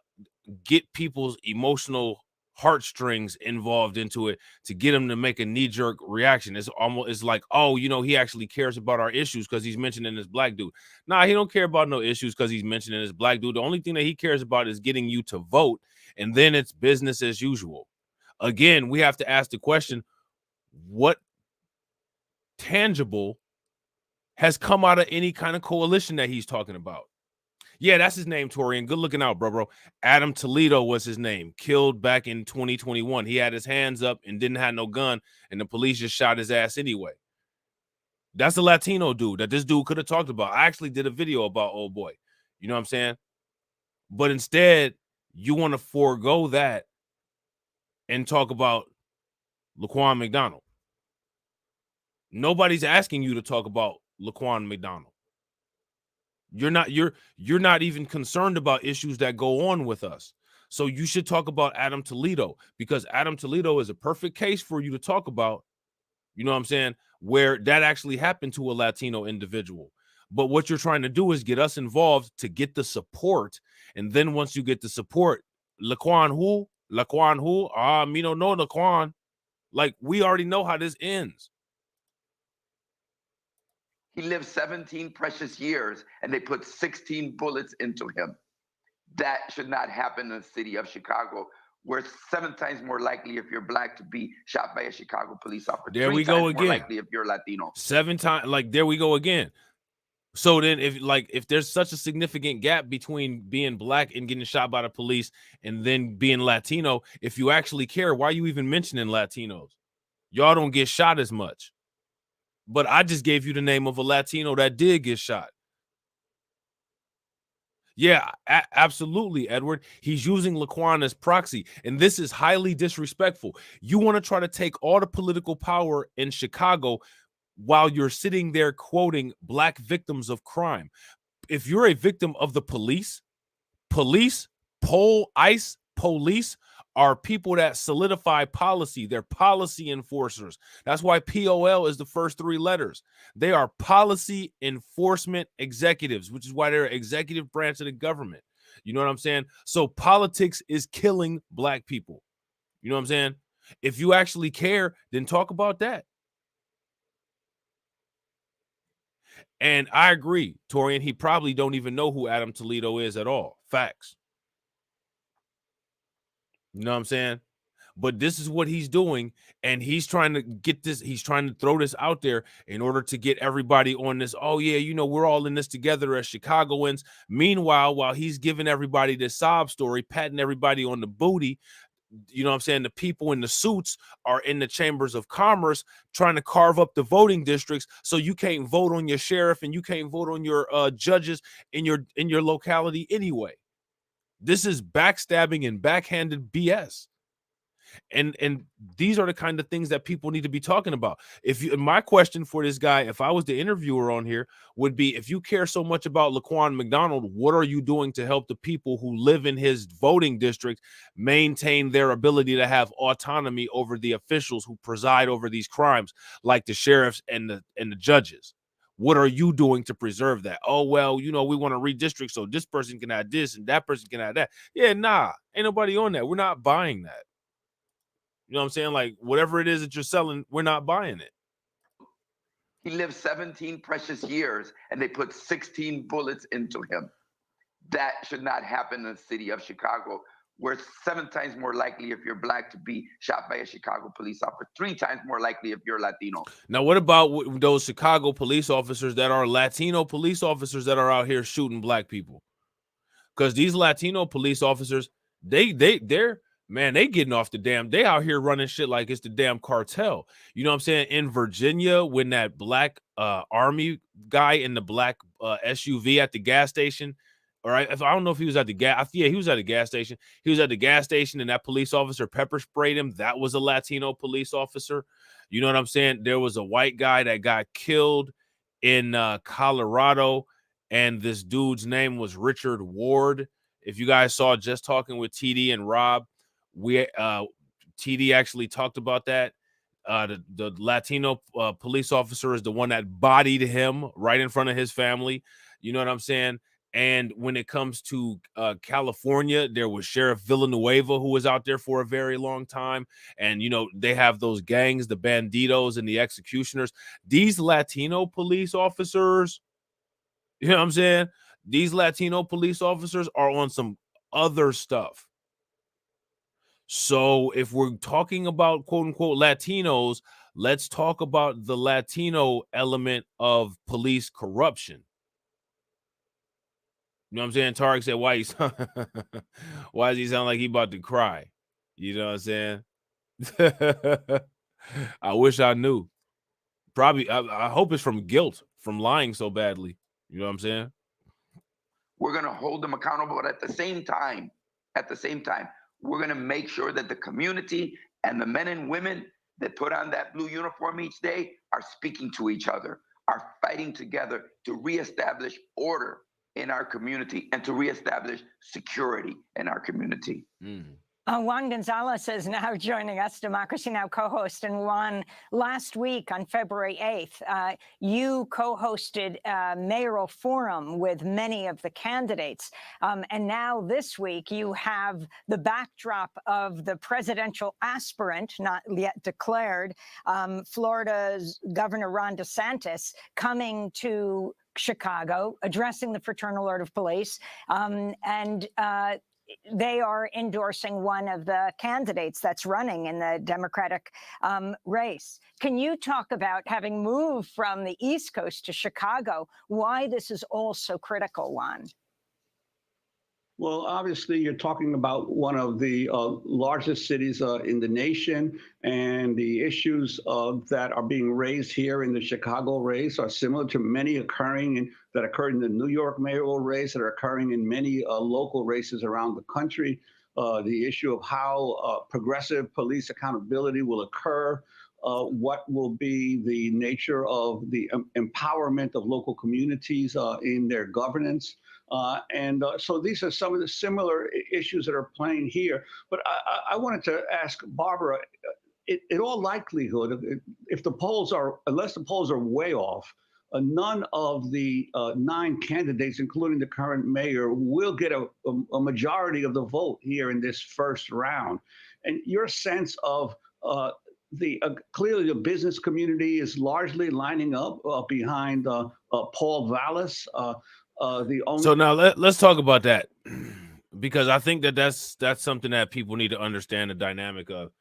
get people's emotional heartstrings involved into it, to get them to make a knee-jerk reaction. It's like, oh, you know, he actually cares about our issues because he's mentioning this Black dude. Nah, he don't care about no issues because he's mentioning this Black dude. The only thing that he cares about is getting you to vote, and then it's business as usual. Again, we have to ask the question, what tangible has come out of any kind of coalition that he's talking about. Yeah, that's his name, Torian. Good looking out, bro. Adam Toledo was his name. Killed back in 2021. He had his hands up and didn't have no gun, and the police just shot his ass anyway. That's a Latino dude that this dude could have talked about. I actually did a video about old boy. You know what I'm saying? But instead, you want to forego that and talk about Laquan McDonald. Nobody's asking you to talk about Laquan McDonald. You're not even concerned about issues that go on with us. So you should talk about Adam Toledo, because Adam Toledo is a perfect case for you to talk about, you know what I'm saying, where that actually happened to a Latino individual. But what you're trying to do is get us involved to get the support. And then once you get the support, Laquan who? Me don't know Laquan. Like, we already know how this ends.
He lived 17 precious years and they put 16 bullets into him. That should not happen in the city of Chicago, where it's 7 times more likely if you're black to be shot by a Chicago police officer.
There we go again.
More likely if you're Latino.
7 times, like, there we go again. So then if there's such a significant gap between being black and getting shot by the police and then being Latino, if you actually care, why are you even mentioning Latinos? Y'all don't get shot as much. But I just gave you the name of a Latino that did get shot. Yeah, absolutely, Edward. He's using Laquan as proxy, and this is highly disrespectful. You want to try to take all the political power in Chicago while you're sitting there quoting black victims of crime. If you're a victim of the police, ICE, police are people that solidify policy. They're policy enforcers. That's why POL is the first 3 letters. They are policy enforcement executives, which is why they're an executive branch of the government. You know what I'm saying? So politics is killing black people. You know what I'm saying? If you actually care, then talk about that. And I agree, Torian, he probably don't even know who Adam Toledo is at all. Facts. You know what I'm saying? But this is what he's doing, and he's trying to get this, he's trying to throw this out there in order to get everybody on this. Oh yeah, you know, we're all in this together as Chicagoans. Meanwhile, while he's giving everybody this sob story, patting everybody on the booty, you know what I'm saying, the people in the suits are in the chambers of commerce trying to carve up the voting districts so you can't vote on your sheriff and you can't vote on your judges in your locality anyway. This is backstabbing and backhanded BS. And these are the kind of things that people need to be talking about. My question for this guy, if I was the interviewer on here, would be, if you care so much about Laquan McDonald, what are you doing to help the people who live in his voting district maintain their ability to have autonomy over the officials who preside over these crimes, like the sheriffs and the judges? What are you doing to preserve that? Oh, well, you know, we want to redistrict so this person can have this and that person can have that. Yeah, nah, ain't nobody on that. We're not buying that. You know what I'm saying? Like, whatever it is that you're selling, we're not buying it.
He lived 17 precious years and they put 16 bullets into him. That should not happen in the city of Chicago, where it's 7 times more likely if you're black to be shot by a Chicago police officer, 3 times more likely if you're Latino.
Now, what about those Chicago police officers that are Latino police officers that are out here shooting black people? Because these Latino police officers, they're man, they getting off the damn, they out here running shit like it's the damn cartel. You know what I'm saying? In Virginia, when that black army guy in the black SUV at the gas station, all right, I don't know if he was at the gas, yeah, he was at the gas station. He was at the gas station and that police officer pepper sprayed him. That was a Latino police officer. You know what I'm saying? There was a white guy that got killed in Colorado, and this dude's name was Richard Ward. If you guys saw Just Talking with TD and Rob, TD actually talked about that. The Latino police officer is the one that bodied him right in front of his family. You know what I'm saying? And when it comes to California, there was Sheriff Villanueva, who was out there for a very long time. And, you know, they have those gangs, the banditos and the executioners. These Latino police officers, you know what I'm saying? These Latino police officers are on some other stuff. So if we're talking about quote unquote Latinos, let's talk about the Latino element of police corruption. You know what I'm saying? Tarek said, why does he sound like he about to cry? You know what I'm saying? I wish I knew. Probably, I hope it's from guilt, from lying so badly. You know what I'm saying?
We're going to hold them accountable, but at the same time, we're going to make sure that the community and the men and women that put on that blue uniform each day are speaking to each other, are fighting together to reestablish order in our community and to reestablish security in our community.
Juan Gonzalez is now joining us, Democracy Now! Co-host. And Juan, last week on February 8th, you co-hosted a mayoral forum with many of the candidates. And now this week, you have the backdrop of the presidential aspirant, not yet declared, Florida's Governor Ron DeSantis, coming to Chicago, addressing the Fraternal Order of Police, they are endorsing one of the candidates that's running in the Democratic race. Can you talk about, having moved from the East Coast to Chicago, why this is all so critical, Juan?
Well, obviously, you're talking about one of the largest cities in the nation, and the issues that are being raised here in the Chicago race are similar to many that occurred in the New York mayoral race, that are occurring in many local races around the country. The issue of how progressive police accountability will occur, what will be the nature of the empowerment of local communities in their governance. So these are some of the similar issues that are playing here. But I wanted to ask Barbara, in all likelihood, unless the polls are way off, none of the 9 candidates, including the current mayor, will get a majority of the vote here in this first round. And your sense of clearly the business community is largely lining up behind Paul Vallas.
So now let's talk about that, because I think that's something that people need to understand the dynamic of.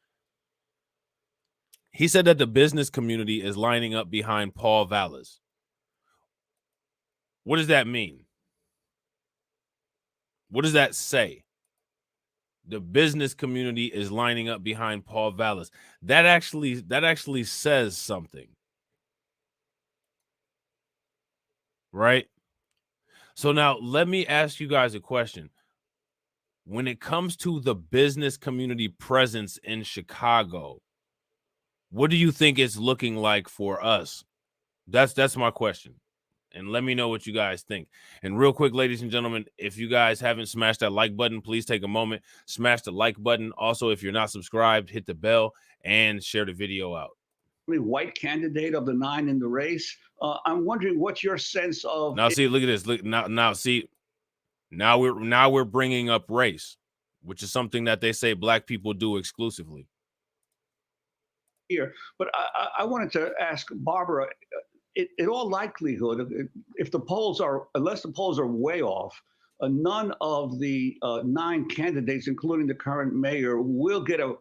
He said that the business community is lining up behind Paul Vallas. What does that mean? What does that say? The business community is lining up behind Paul Vallas. That actually says something, right? So now let me ask you guys a question. When it comes to the business community presence in Chicago, what do you think it's looking like for us? That's my question. And let me know what you guys think. And real quick, ladies and gentlemen, if you guys haven't smashed that like button, please take a moment, smash the like button. Also, if you're not subscribed, hit the bell and share the video out.
White candidate of the 9 in the race. I'm wondering what's your sense of.
Now, see, look at this. Look now, see, now we're bringing up race, which is something that they say Black people do exclusively.
Here, but I wanted to ask Barbara, in all likelihood, unless the polls are way off, none of the 9 candidates, including the current mayor, will get a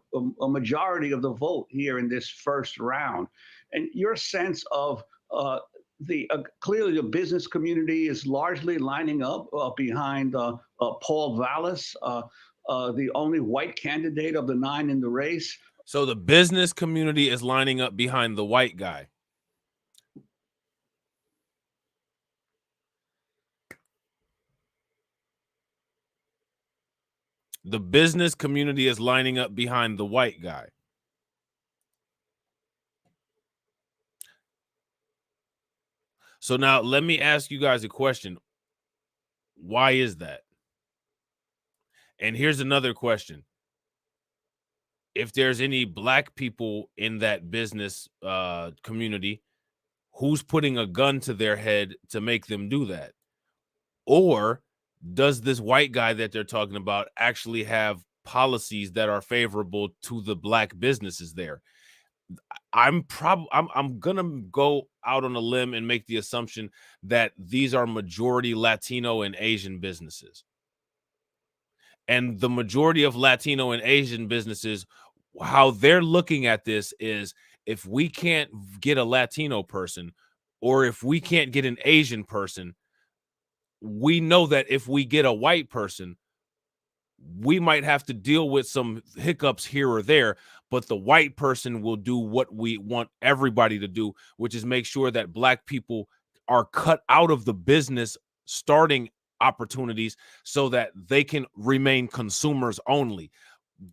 majority of the vote here in this first round. And your sense of clearly the business community is largely lining up behind Paul Vallas, the only white candidate of the 9 in the race.
So the business community is lining up behind the white guy. The business community is lining up behind the white guy. So now let me ask you guys a question. Why is that? And here's another question. If there's any Black people in that business community, who's putting a gun to their head to make them do that? Or does this white guy that they're talking about actually have policies that are favorable to the Black businesses there? I'm gonna go out on a limb and make the assumption that these are majority Latino and Asian businesses. And the majority of Latino and Asian businesses, how they're looking at this is, if we can't get a Latino person, or if we can't get an Asian person, we know that if we get a white person, we might have to deal with some hiccups here or there, but the white person will do what we want everybody to do, which is make sure that Black people are cut out of the business starting opportunities so that they can remain consumers only.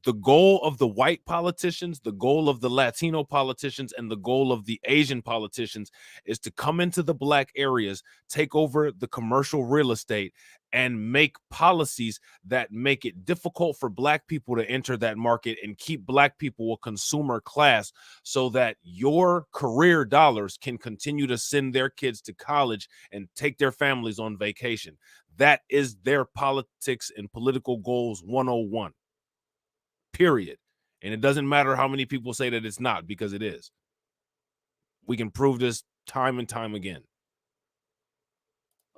The goal of the white politicians, the goal of the Latino politicians, and the goal of the Asian politicians is to come into the Black areas, take over the commercial real estate, and make policies that make it difficult for Black people to enter that market and keep Black people a consumer class so that your career dollars can continue to send their kids to college and take their families on vacation. That is their politics and political goals 101. Period. And it doesn't matter how many people say that it's not, because it is. We can prove this time and time again.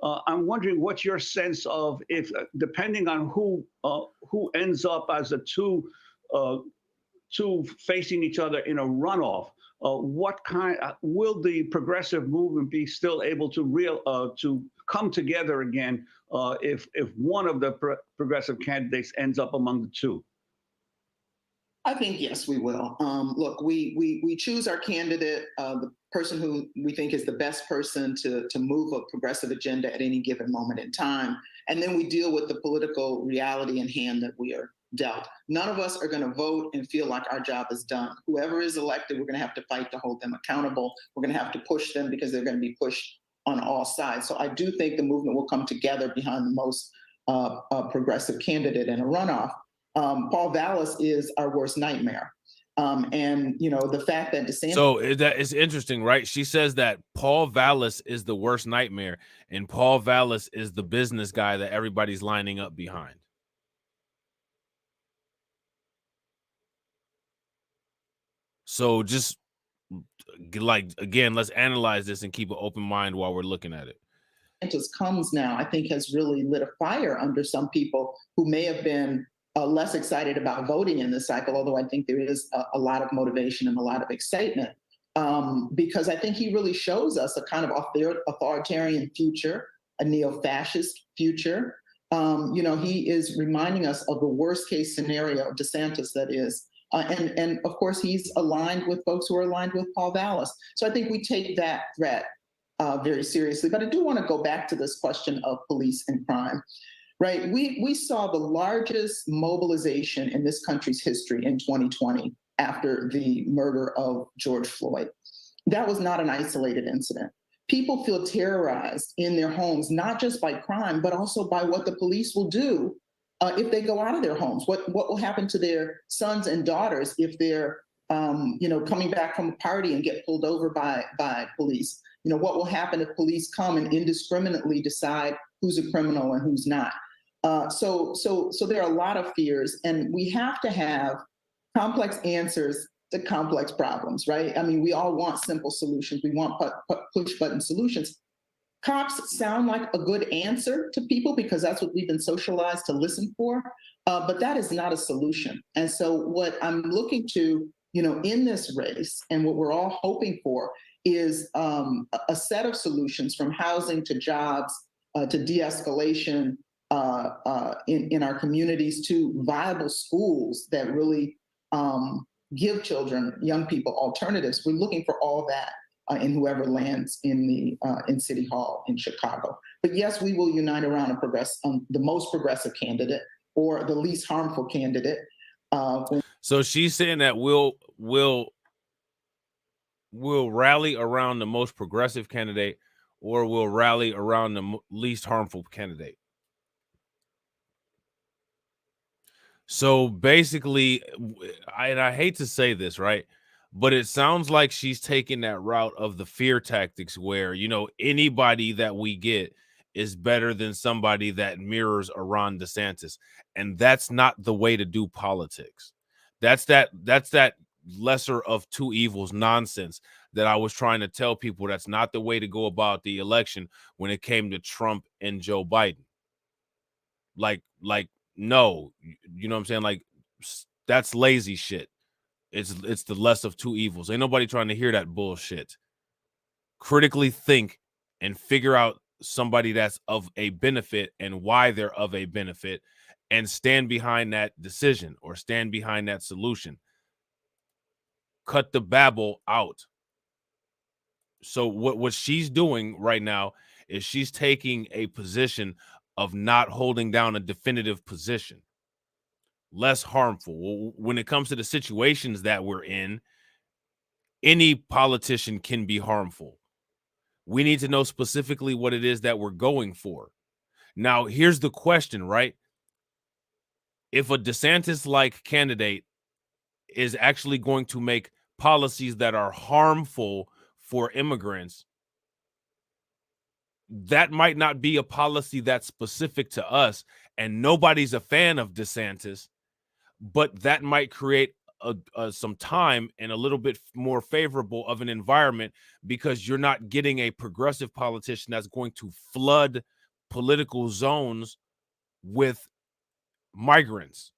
I'm wondering what's your sense of, if depending on who ends up as the two facing each other in a runoff, what kind will the progressive movement be still able to come together again if one of the progressive candidates ends up among the two?
I think yes, we will. Look, we choose our candidate, the person who we think is the best person to move a progressive agenda at any given moment in time, and then we deal with the political reality in hand that we are dealt. None of us are going to vote and feel like our job is done. Whoever is elected, we're going to have to fight to hold them accountable. We're going to have to push them because they're going to be pushed on all sides. So I do think the movement will come together behind the most progressive candidate in a runoff. Paul Vallis is our worst nightmare. And, you know, the fact that DeSantis...
So that is interesting, right? She says that Paul Vallis is the worst nightmare, and Paul Vallis is the business guy that everybody's lining up behind. So just like, again, let's analyze this and keep an open mind while we're looking at it.
Comes now, I think, has really lit a fire under some people who may have been less excited about voting in this cycle, although I think there is a lot of motivation and a lot of excitement, because I think he really shows us a kind of authoritarian future, a neo-fascist future. You know, he is reminding us of the worst case scenario, DeSantis, that is. And of course, he's aligned with folks who are aligned with Paul Vallis. So I think we take that threat very seriously. But I do want to go back to this question of police and crime. Right, we saw the largest mobilization in this country's history in 2020 after the murder of George Floyd. That was not an isolated incident. People feel terrorized in their homes, not just by crime, but also by what the police will do if they go out of their homes. What will happen to their sons and daughters if they're you know, coming back from a party and get pulled over by police? You know, what will happen if police come and indiscriminately decide who's a criminal and who's not? So there are a lot of fears, and we have to have complex answers to complex problems, right? I mean, we all want simple solutions. We want push button solutions. Cops sound like a good answer to people because that's what we've been socialized to listen for, but that is not a solution. And so what I'm looking to, you know, in this race, and what we're all hoping for, is a set of solutions, from housing to jobs to de-escalation in our communities, to viable schools that really give children, young people, alternatives. We're looking for all that in whoever lands in City Hall in Chicago. But yes, we will unite around the most progressive candidate, or the least harmful candidate.
So she's saying that we'll rally around the most progressive candidate, or we'll rally around the least harmful candidate. So basically, I hate to say this, right? But it sounds like she's taking that route of the fear tactics where, you know, anybody that we get is better than somebody that mirrors a Ron DeSantis. And that's not the way to do politics. That's that lesser of two evils nonsense that I was trying to tell people. That's not the way to go about the election when it came to Trump and Joe Biden. Like, no, you know what I'm saying? Like, that's lazy shit. It's the less of two evils. Ain't nobody trying to hear that bullshit. Critically think and figure out somebody that's of a benefit and why they're of a benefit, and stand behind that decision or stand behind that solution. Cut the babble out. So what she's doing right now is she's taking a position of not holding down a definitive position. Less harmful. When it comes to the situations that we're in, any politician can be harmful. We need to know specifically what it is that we're going for. Now, here's the question, right? If a DeSantis-like candidate is actually going to make policies that are harmful for immigrants, that might not be a policy that's specific to us, and nobody's a fan of DeSantis, but that might create some time and a little bit more favorable of an environment, because you're not getting a progressive politician that's going to flood political zones with migrants.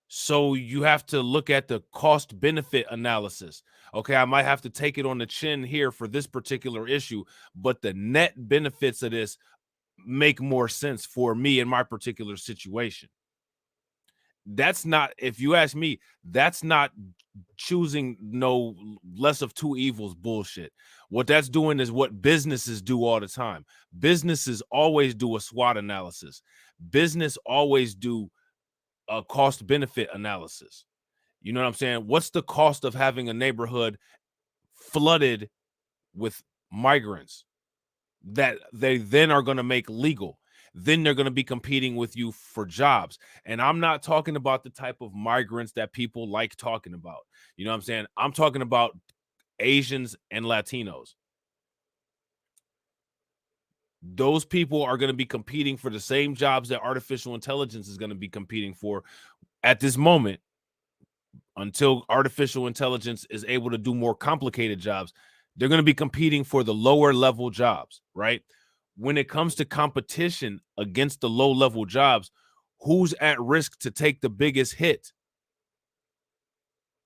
So you have to look at the cost benefit analysis. Okay, I might have to take it on the chin here for this particular issue, but the net benefits of this make more sense for me in my particular situation. That's not, if you ask me, that's not choosing no less of two evils bullshit. What that's doing is what businesses do all the time. Businesses always do a SWOT analysis. Business always do a cost benefit analysis. You know what I'm saying? What's the cost of having a neighborhood flooded with migrants that they then are going to make legal? Then they're going to be competing with you for jobs. And I'm not talking about the type of migrants that people like talking about. You know what I'm saying? I'm talking about Asians and Latinos. Those people are going to be competing for the same jobs that artificial intelligence is going to be competing for at this moment, until artificial intelligence is able to do more complicated jobs. They're going to be competing for the lower level jobs, right? When it comes to competition against the low level jobs, who's at risk to take the biggest hit?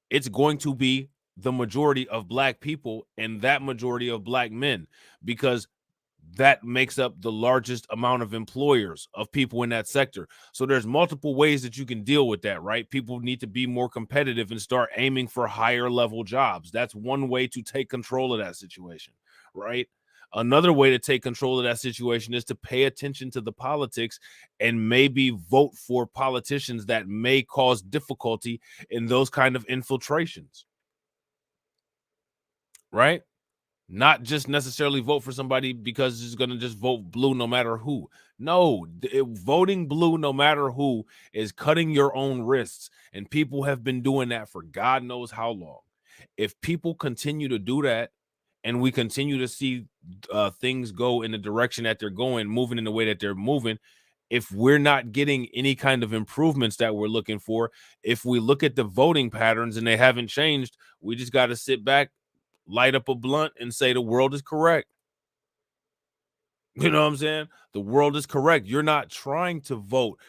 It's going to be the majority of Black people and that majority of Black men, because that makes up the largest amount of employers of people in that sector. So there's multiple ways that you can deal with that, right? People need to be more competitive and start aiming for higher level jobs. That's one way to take control of that situation, right? Another way to take control of that situation is to pay attention to the politics and maybe vote for politicians that may cause difficulty in those kind of infiltrations, right? Not just necessarily vote for somebody because it's going to just vote blue no matter who. No, voting blue no matter who is cutting your own wrists. And people have been doing that for God knows how long. If people continue to do that, and we continue to see things go in the direction that they're going, moving in the way that they're moving, if we're not getting any kind of improvements that we're looking for, if we look at the voting patterns and they haven't changed, we just got to sit back, light up a blunt, and say the world is correct. You know what I'm saying? The world is correct. You're not trying to vote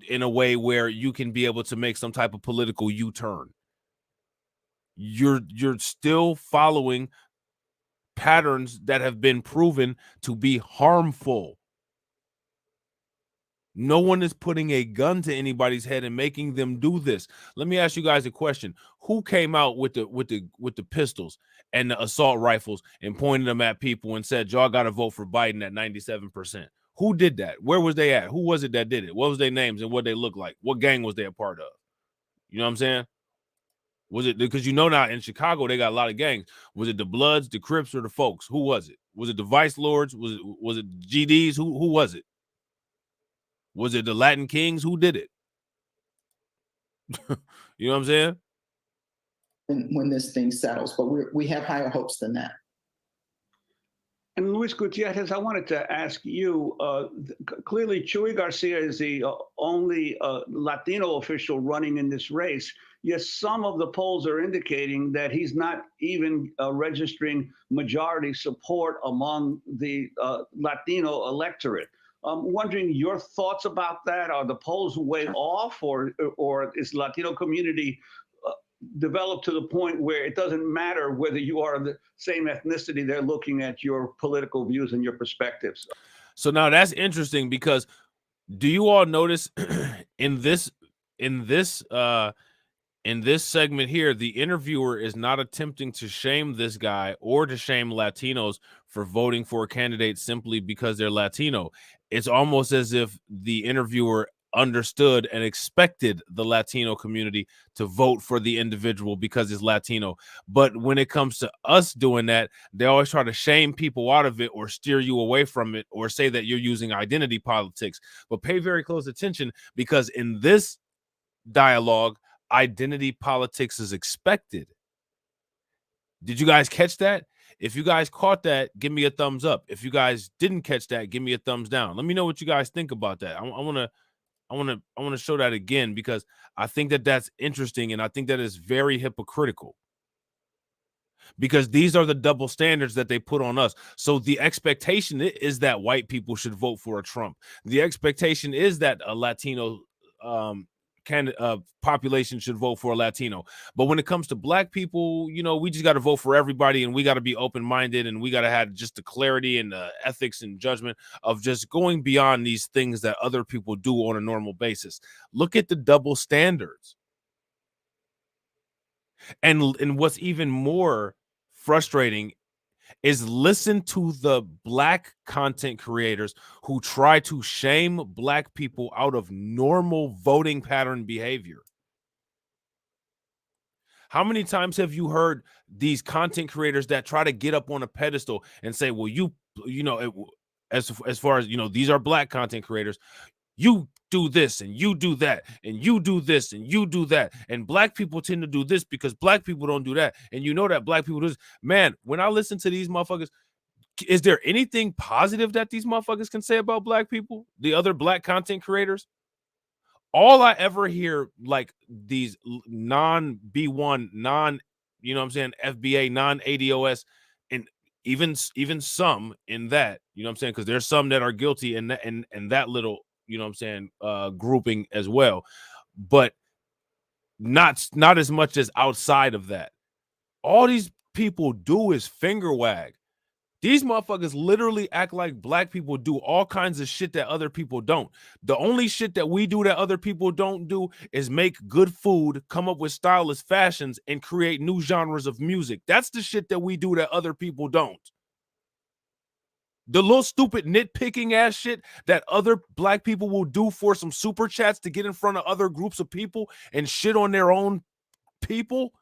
in a way where you can be able to make some type of political U-turn. You're still following patterns that have been proven to be harmful. No one is putting a gun to anybody's head and making them do this. Let me ask you guys a question. Who came out with the pistols and the assault rifles and pointed them at people and said, y'all got to vote for Biden at 97%? Who did that? Where was they at? Who was it that did it? What was their names and what they looked like? What gang was they a part of? You know what I'm saying? Was it because now in Chicago they got a lot of gangs? Was it the Bloods, the Crips, or the Folks? Who was it? Was it the Vice Lords? Was it GDs? Who was it? Was it the Latin Kings? Who did it? You know what I'm saying?
When this thing settles, but we have higher hopes than that.
And Luis Gutierrez, I wanted to ask you, clearly Chuy Garcia is the only Latino official running in this race. Yes, some of the polls are indicating that he's not even registering majority support among the Latino electorate. I'm wondering your thoughts about that. Are the polls way off, or is Latino community developed to the point where it doesn't matter whether you are the same ethnicity, they're looking at your political views and your perspectives?
So now that's interesting, because do you all notice in this in this segment here, the interviewer is not attempting to shame this guy or to shame Latinos for voting for a candidate simply because they're Latino. It's almost as if the interviewer understood and expected the Latino community to vote for the individual because it's Latino. But when it comes to us doing that, they always try to shame people out of it or steer you away from it or say that you're using identity politics. But pay very close attention, because in this dialogue, identity politics is expected. Did you guys catch that? If you guys caught that, give me a thumbs up. If you guys didn't catch that, give me a thumbs down. Let me know what you guys think about that. I want to show that again, because I think that that's interesting, and I think that is very hypocritical, because these are the double standards that they put on us. So the expectation is that white people should vote for a Trump. The expectation is that a Latino population should vote for a Latino. But when it comes to black people, you know, we just got to vote for everybody, and we got to be open-minded, and we got to have just the clarity and the ethics and judgment of just going beyond these things that other people do on a normal basis. Look at the double standards. And what's even more frustrating is listen to the black content creators who try to shame black people out of normal voting pattern behavior. How many times have you heard these content creators that try to get up on a pedestal and say, well, you know, as far as, you know, these are black content creators, you do this and you do that and you do this and you do that, and black people tend to do this because black people don't do that, and you know that black people do this. Man, when I listen to these motherfuckers, is there anything positive that these motherfuckers can say about black people, the other black content creators? All I ever hear, like, these non B1, non, you know what I'm saying, FBA, non ADOS, and even some in that, you know what I'm saying, because there's some that are guilty in that, and that little, you know what I'm saying, grouping as well, but not as much as outside of that. All these people do is finger wag. These motherfuckers literally act like black people do all kinds of shit that other people don't. The only shit that we do that other people don't do is make good food, come up with stylish fashions, and create new genres of music. That's the shit that we do that other people don't. The little stupid nitpicking ass shit that other black people will do for some super chats to get in front of other groups of people and shit on their own people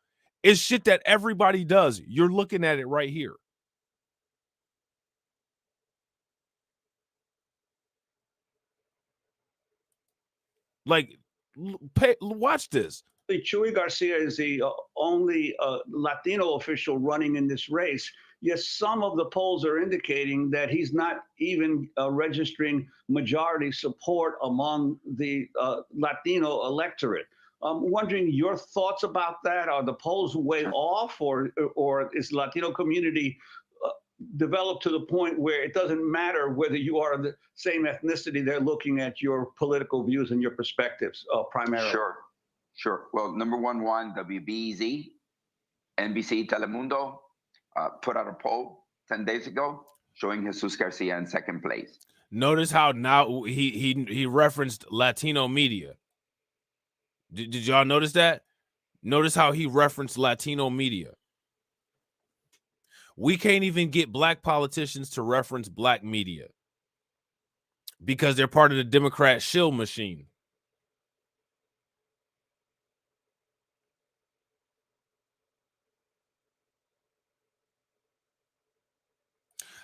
is shit that everybody does. You're looking at it right here. Like, watch this.
Chuy Garcia is the only Latino official running in this race. Yes, some of the polls are indicating that he's not even registering majority support among the Latino electorate. I'm wondering your thoughts about that. Are the polls way off, or is Latino community developed to the point where it doesn't matter whether you are the same ethnicity, they're looking at your political views and your perspectives primarily?
Sure. Well, number one, WBEZ, NBC Telemundo put out a poll 10 days ago showing Jesus Garcia in second place.
Notice how now he referenced Latino media. Did y'all notice that? Notice how he referenced Latino media. We can't even get black politicians to reference black media because they're part of the Democrat shill machine.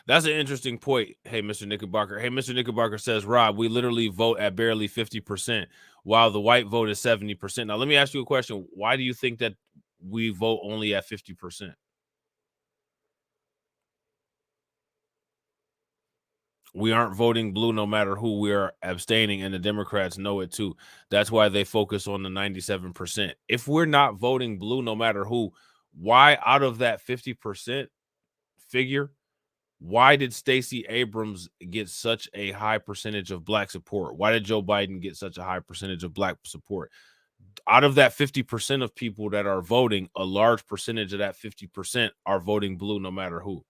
That's an interesting point. Hey, Mr. Knickerbocker. Hey, Mr. Knickerbocker says, Rob, we literally vote at barely 50%, while the white vote is 70%. Now, let me ask you a question. Why do you think that we vote only at 50%? We aren't voting blue no matter who. We are abstaining, and the Democrats know it too. That's why they focus on the 97%. If we're not voting blue no matter who, why out of that 50% figure, Why did Stacey Abrams get such a high percentage of black support? Why did Joe Biden get such a high percentage of black support? Out of that 50% of people that are voting, a large percentage of that 50% are voting blue no matter who.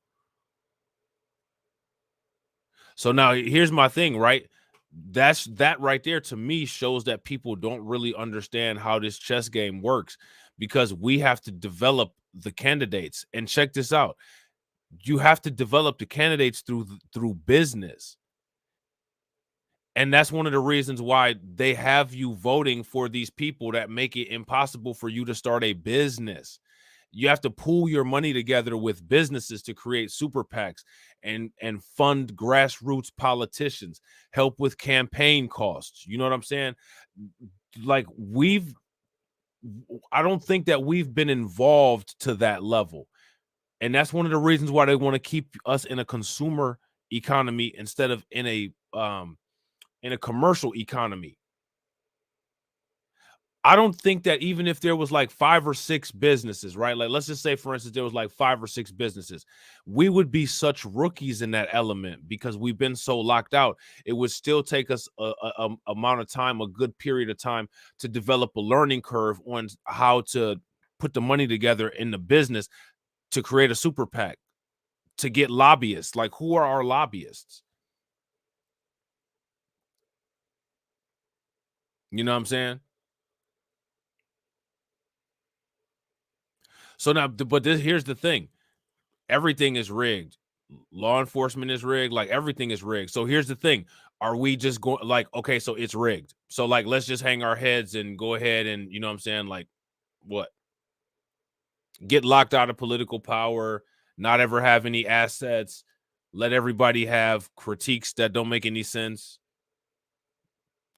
So now here's my thing, right? That right there to me shows that people don't really understand how this chess game works, because we have to develop the candidates. And check this out. You have to develop the candidates through business. And that's one of the reasons why they have you voting for these people that make it impossible for you to start a business. You have to pool your money together with businesses to create super PACs and fund grassroots politicians, help with campaign costs. You know what I'm saying? Like I don't think that we've been involved to that level. And that's one of the reasons why they want to keep us in a consumer economy instead of in a commercial economy. I don't think that even if there was like 5 or 6 businesses, right? Like, let's just say, for instance, there was like 5 or 6 businesses, we would be such rookies in that element because we've been so locked out. It would still take us a amount of time, a good period of time, to develop a learning curve on how to put the money together in the business to create a super PAC, to get lobbyists. Like, who are our lobbyists? You know what I'm saying? So now, but here's the thing. Everything is rigged. Law enforcement is rigged. Like, everything is rigged. So here's the thing. Are we just going like, okay, so it's rigged. So like, let's just hang our heads and go ahead and, you know what I'm saying? Like, what? Get locked out of political power, not ever have any assets, let everybody have critiques that don't make any sense,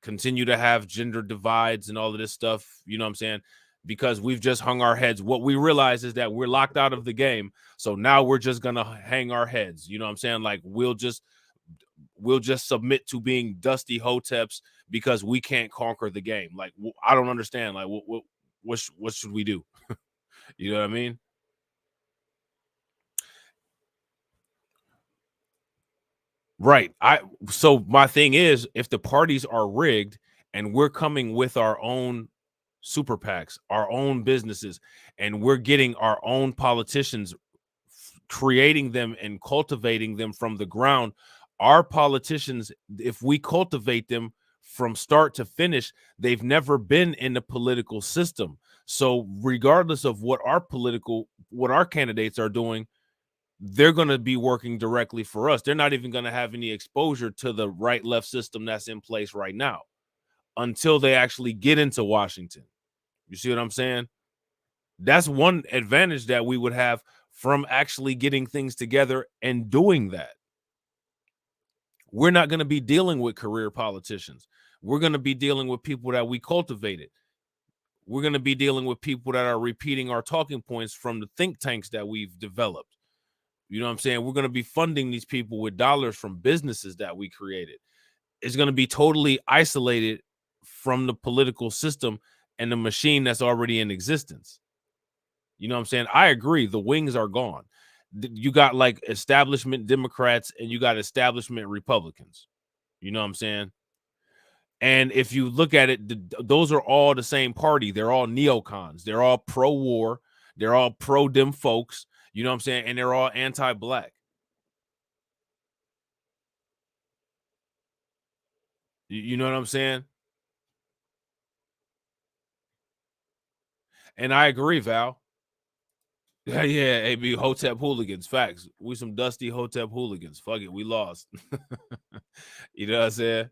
continue to have gender divides and all of this stuff, you know what I'm saying? Because we've just hung our heads. What we realize is that we're locked out of the game. So now we're just gonna hang our heads. You know what I'm saying? Like, we'll just submit to being dusty hoteps because we can't conquer the game. Like, I don't understand. Like, what should we do? You know what I mean? Right. So my thing is, if the parties are rigged and we're coming with our own super PACs, our own businesses, and we're getting our own politicians, creating them and cultivating them from the ground, our politicians, if we cultivate them from start to finish, they've never been in the political system. So regardless of what our candidates are doing, they're going to be working directly for us. They're not even going to have any exposure to the right left system that's in place right now until they actually get into Washington. You see what I'm saying? That's one advantage that we would have from actually getting things together and doing that. We're not going to be dealing with career politicians. We're going to be dealing with people that we cultivated. We're going to be dealing with people that are repeating our talking points from the think tanks that we've developed. You know what I'm saying? We're going to be funding these people with dollars from businesses that we created. It's going to be totally isolated from the political system and the machine that's already in existence. You know what I'm saying? I agree. The wings are gone. You got like establishment Democrats and you got establishment Republicans. You know what I'm saying? And if you look at it, those are all the same party. They're all neocons. They're all pro-war. They're all pro-dem folks. You know what I'm saying? And they're all anti-black. You know what I'm saying? And I agree, Val. Yeah, AB Hotep hooligans. Facts. We some dusty Hotep hooligans. Fuck it, we lost. You know what I'm saying?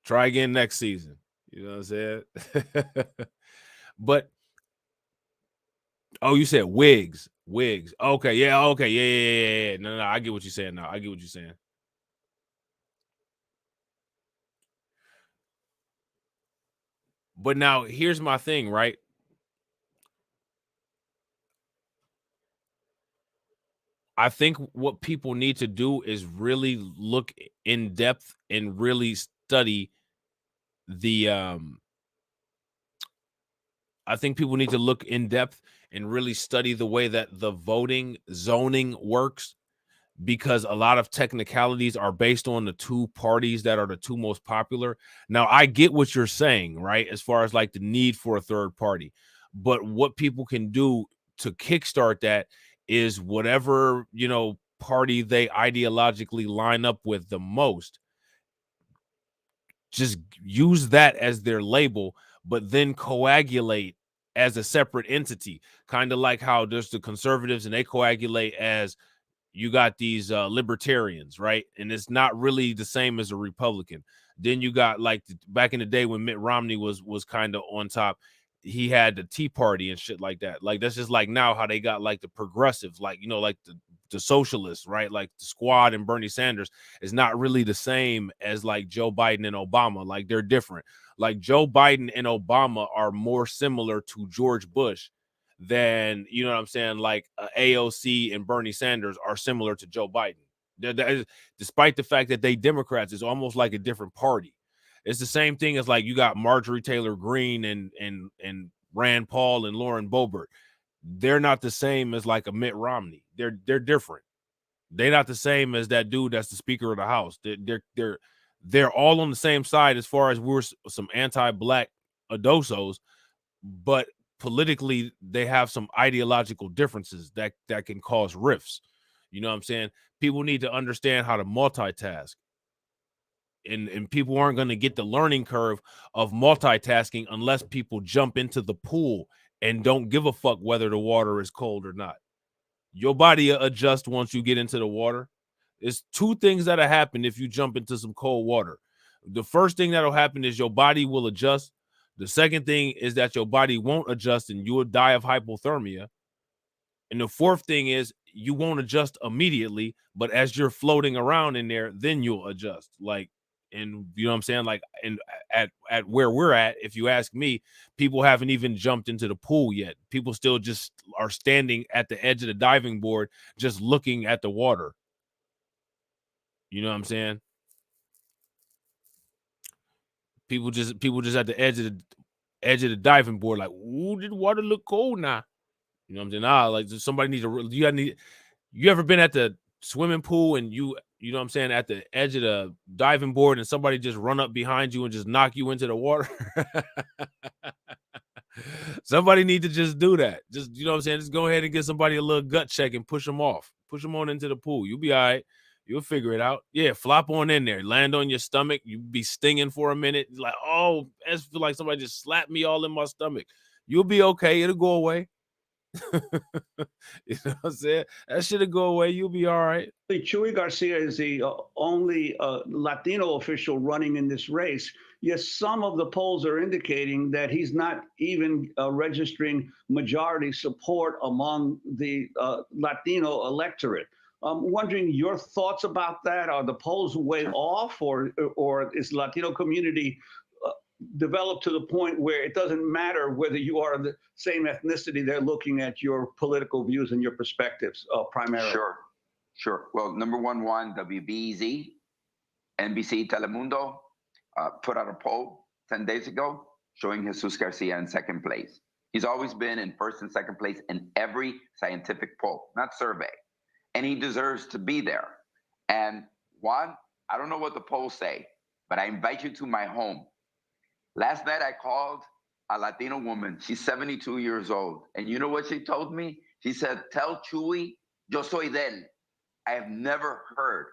Try again next season. You know what I'm saying? But oh, you said wigs. Wigs. Okay, yeah, okay, yeah. No, I get what you're saying now. I get what you're saying. But now here's my thing, right? I think what people need to do is really look in depth and really study the I think people need to look in depth and really study the way that the voting zoning works, because a lot of technicalities are based on the two parties that are the two most popular. Now, I get what you're saying, right? As far as like the need for a third party, but what people can do to kickstart that is whatever, party they ideologically line up with the most, just use that as their label, but then coagulate as a separate entity, kind of like how there's the conservatives and they coagulate as you got these libertarians, right? And it's not really the same as a Republican. Then you got like back in the day when Mitt Romney was kind of on top, he had the Tea Party and shit like that. Like that's just like now how they got like the progressives, like like the socialists, right? Like the Squad and Bernie Sanders is not really the same as like Joe Biden and Obama. Like they're different. Like Joe Biden and Obama are more similar to George Bush than, you know what I'm saying, like AOC and Bernie Sanders are similar to Joe Biden. Despite the fact that they Democrats, it's almost like a different party. It's the same thing as like you got Marjorie Taylor Greene and Rand Paul and Lauren Boebert. They're not the same as like a Mitt Romney. They're different. They're not the same as that dude that's the Speaker of the House. They're all on the same side as far as we're some anti-black adosos, but politically they have some ideological differences that can cause rifts. You know what I'm saying? People need to understand how to multitask. And people aren't going to get the learning curve of multitasking unless people jump into the pool and don't give a fuck whether the water is cold or not. Your body adjusts once you get into the water. There's two things that'll happen if you jump into some cold water. The first thing that'll happen is your body will adjust. The second thing is that your body won't adjust and you will die of hypothermia. And the fourth thing is you won't adjust immediately, but as you're floating around in there, then you'll adjust. Like, and you know what I'm saying? Like, and at where we're at, if you ask me, people haven't even jumped into the pool yet. People still just are standing at the edge of the diving board, just looking at the water. You know what I'm saying? People just at the edge of the diving board, like, ooh, did the water look cold now? You know what I'm saying? Like somebody needs to. You ever been at the swimming pool and you know what I'm saying, at the edge of the diving board and somebody just run up behind you and just knock you into the water? Somebody need to just do that. Just, you know what I'm saying? Just go ahead and get somebody a little gut check and push them off. Push them on into the pool. You'll be all right. You'll figure it out. Yeah, flop on in there. Land on your stomach. You be stinging for a minute. Like, oh, I feel like somebody just slapped me all in my stomach. You'll be okay. It'll go away. You know what I'm saying? That shit'll go away. You'll be all right.
Chuy Garcia is the only Latino official running in this race. Yes, some of the polls are indicating that he's not even registering majority support among the Latino electorate. I'm wondering your thoughts about that. Are the polls way off, or is the Latino community developed to the point where it doesn't matter whether you are the same ethnicity? They're looking at your political views and your perspectives primarily?
Sure. Well, number one, WBEZ, NBC Telemundo put out a poll 10 days ago showing Jesus Garcia in second place. He's always been in first and second place in every scientific poll, not survey. And he deserves to be there. And Juan, I don't know what the polls say, but I invite you to my home. Last night I called a Latino woman. She's 72 years old. And you know what she told me? She said, tell Chuy, yo soy de él. I have never heard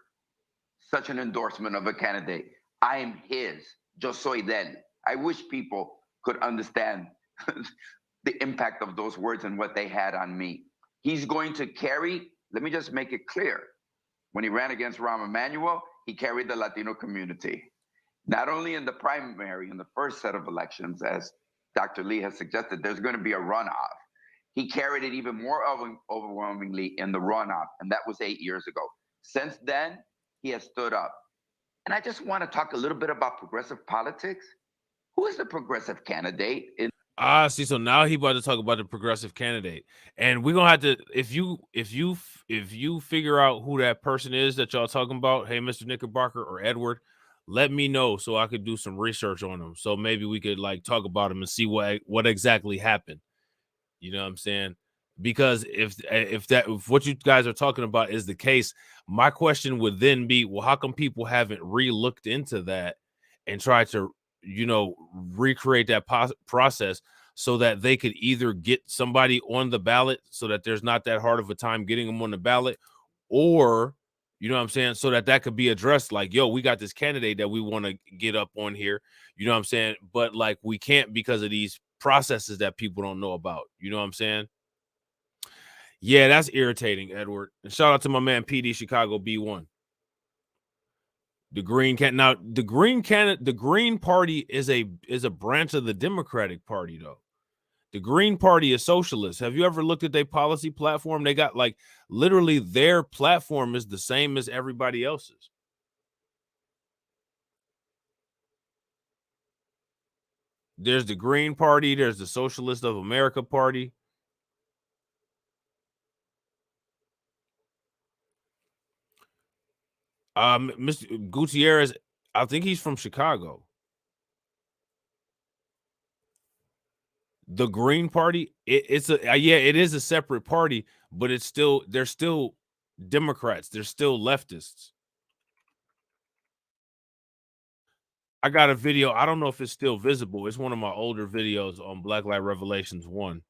such an endorsement of a candidate. I am his. Yo soy de él. I wish people could understand the impact of those words and what they had on me. He's going to carry, let me just make it clear. When he ran against Rahm Emanuel, he carried the Latino community. Not only in the primary, in the first set of elections, as Dr. Lee has suggested, there's going to be a runoff. He carried it even more overwhelmingly in the runoff, and that was 8 years ago. Since then, he has stood up. And I just want to talk a little bit about progressive politics. Who is the progressive candidate?
See, so now he about to talk about the progressive candidate, and we're gonna have to, if you figure out who that person is that y'all talking about, hey, Mr. Knickerbocker or Edward, let me know so I could do some research on them. So maybe we could like talk about them and see what exactly happened. You know what I'm saying? Because if what you guys are talking about is the case, my question would then be, well, how come people haven't re-looked into that and tried to, recreate that process so that they could either get somebody on the ballot so that there's not that hard of a time getting them on the ballot, or you know what I'm saying, so that could be addressed, like, yo, we got this candidate that we want to get up on here, you know what I'm saying, but like we can't because of these processes that people don't know about, you know what I'm saying? Yeah, that's irritating, Edward. And shout out to my man PD Chicago B1. The Green Party is a branch of the Democratic Party, though. The Green Party is socialist. Have you ever looked at their policy platform? They got like literally their platform is the same as everybody else's. There's the Green Party, there's the Socialist of America Party. Mr. Gutierrez, I think he's from Chicago. The Green Party, it is a separate party, but they're still Democrats. They're still leftists. I got a video. I don't know if it's still visible. It's one of my older videos on Black Light Revelations 1.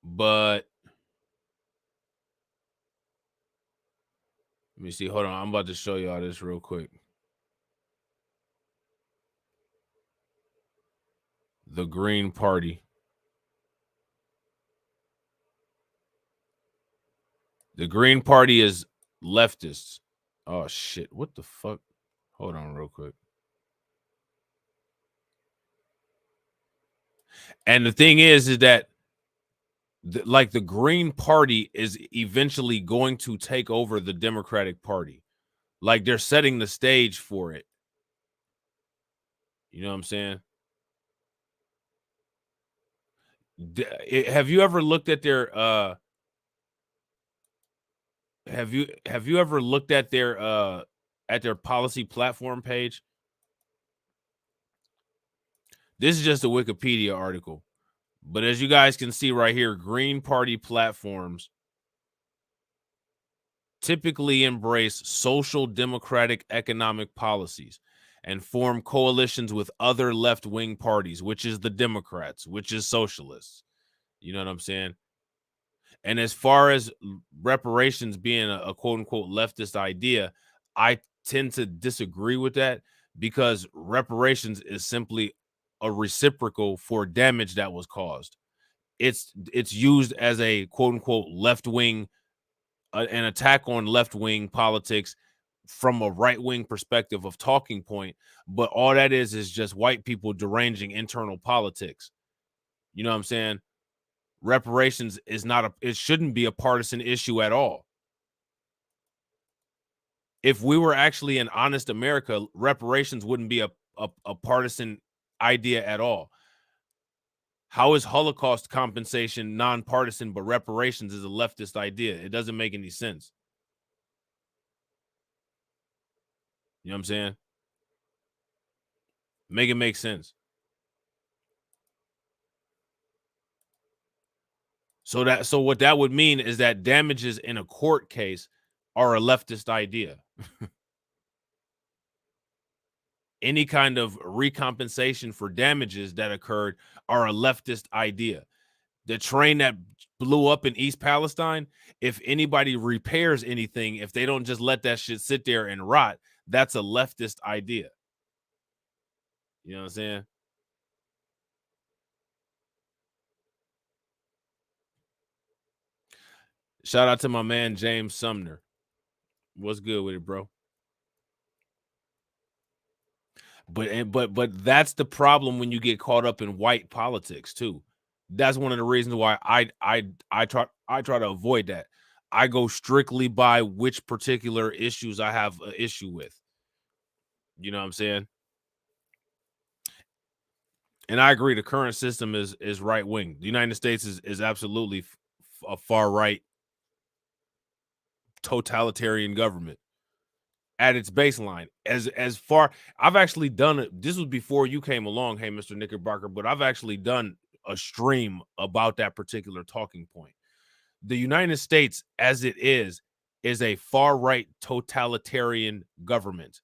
But let me see. Hold on. I'm about to show y'all this real quick. The Green Party. The Green Party is leftists. Oh, shit. What the fuck? Hold on real quick. And the thing is that the Green Party is eventually going to take over the Democratic Party. Like they're setting the stage for it. You know what I'm saying? Have you ever looked at their have you ever looked at their policy platform page? This is just a Wikipedia article. But as you guys can see right here, Green Party platforms typically embrace social democratic economic policies and form coalitions with other left-wing parties, which is the Democrats, which is socialists. You know what I'm saying? And as far as reparations being a quote-unquote leftist idea, I tend to disagree with that because reparations is simply a reciprocal for damage that was caused. It's used as a quote-unquote left-wing, an attack on left-wing politics from a right-wing perspective of talking point, but all that is just white people deranging internal politics. You know what I'm saying? Reparations is not it shouldn't be a partisan issue at all. If we were actually an honest America, reparations wouldn't be a partisan idea at all. How is Holocaust compensation nonpartisan, but reparations is a leftist idea? It doesn't make any sense. You know what I'm saying? Make it make sense. So what that would mean is that damages in a court case are a leftist idea. Any kind of recompensation for damages that occurred are a leftist idea. The train that blew up in East Palestine, if anybody repairs anything, if they don't just let that shit sit there and rot, that's a leftist idea. You know what I'm saying? Shout out to my man James Sumner. What's good with it, bro? But that's the problem when you get caught up in white politics too. That's one of the reasons why I try to avoid that. I go strictly by which particular issues I have an issue with. You know what I'm saying? And I agree, the current system is right wing. The United States is absolutely a far right totalitarian government at its baseline. As far, I've actually done it. This was before you came along, hey, Mr. Knickerbocker, but I've actually done a stream about that particular talking point. The United States, as it is a far-right totalitarian government.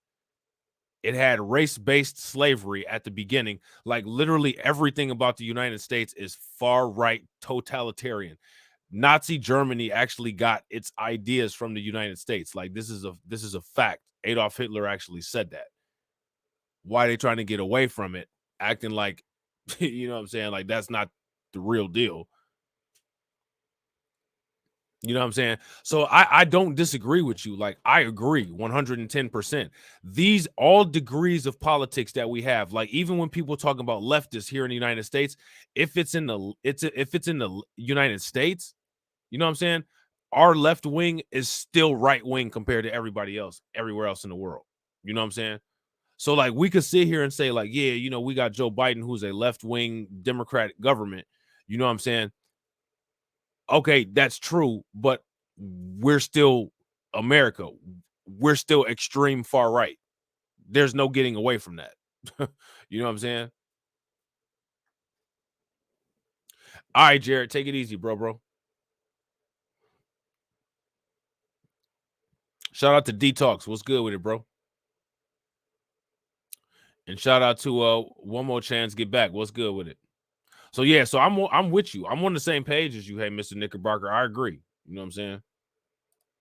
It had race-based slavery at the beginning. Like literally everything about the United States is far-right totalitarian. Nazi Germany actually got its ideas from the United States. Like this is a fact. Adolf Hitler actually said that. Why are they trying to get away from it, acting like, you know what I'm saying? Like that's not the real deal. You know what I'm saying? So I don't disagree with you. Like I agree 110%. These all degrees of politics that we have, like even when people talk about leftists here in the United States, if it's in the United States, you know what I'm saying? Our left wing is still right wing compared to everybody else, everywhere else in the world. You know what I'm saying? So like we could sit here and say like, yeah, you know, we got Joe Biden, who's a left wing Democratic government. You know what I'm saying? Okay, that's true, but we're still America. We're still extreme far right. There's no getting away from that. You know what I'm saying? All right, Jared, take it easy, bro. Shout out to Detox. What's good with it, bro? And shout out to One More Chance Get Back. What's good with it? So yeah, so I'm with you. I'm on the same page as you, hey, Mr. Knickerbocker. I agree. You know what I'm saying?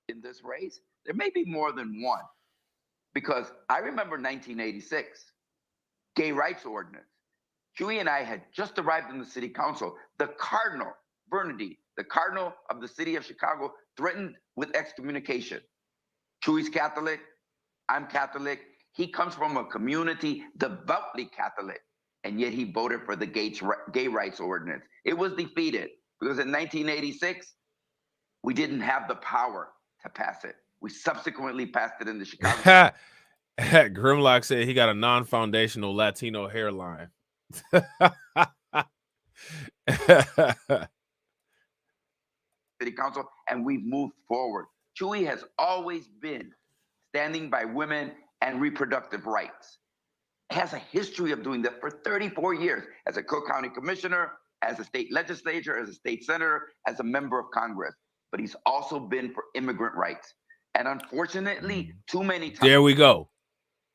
In this race, there may be more than one. Because I remember 1986, gay rights ordinance. Huey and I had just arrived in the city council. The cardinal, Bernadine, the cardinal of the city of Chicago, threatened with excommunication. Huey's Catholic, I'm Catholic. He comes from a community devoutly Catholic, and yet he voted for the gay rights ordinance. It was defeated because in 1986, we didn't have the power to pass it. We subsequently passed it in the Chicago.
Grimlock said he got a non-foundational Latino hairline.
City Council, and we've moved forward. Chewy has always been standing by women and reproductive rights. Has a history of doing that for 34 years as a Cook County Commissioner, as a state legislator, as a state senator, as a member of Congress. But he's also been for immigrant rights. And unfortunately, too many times.
There we go.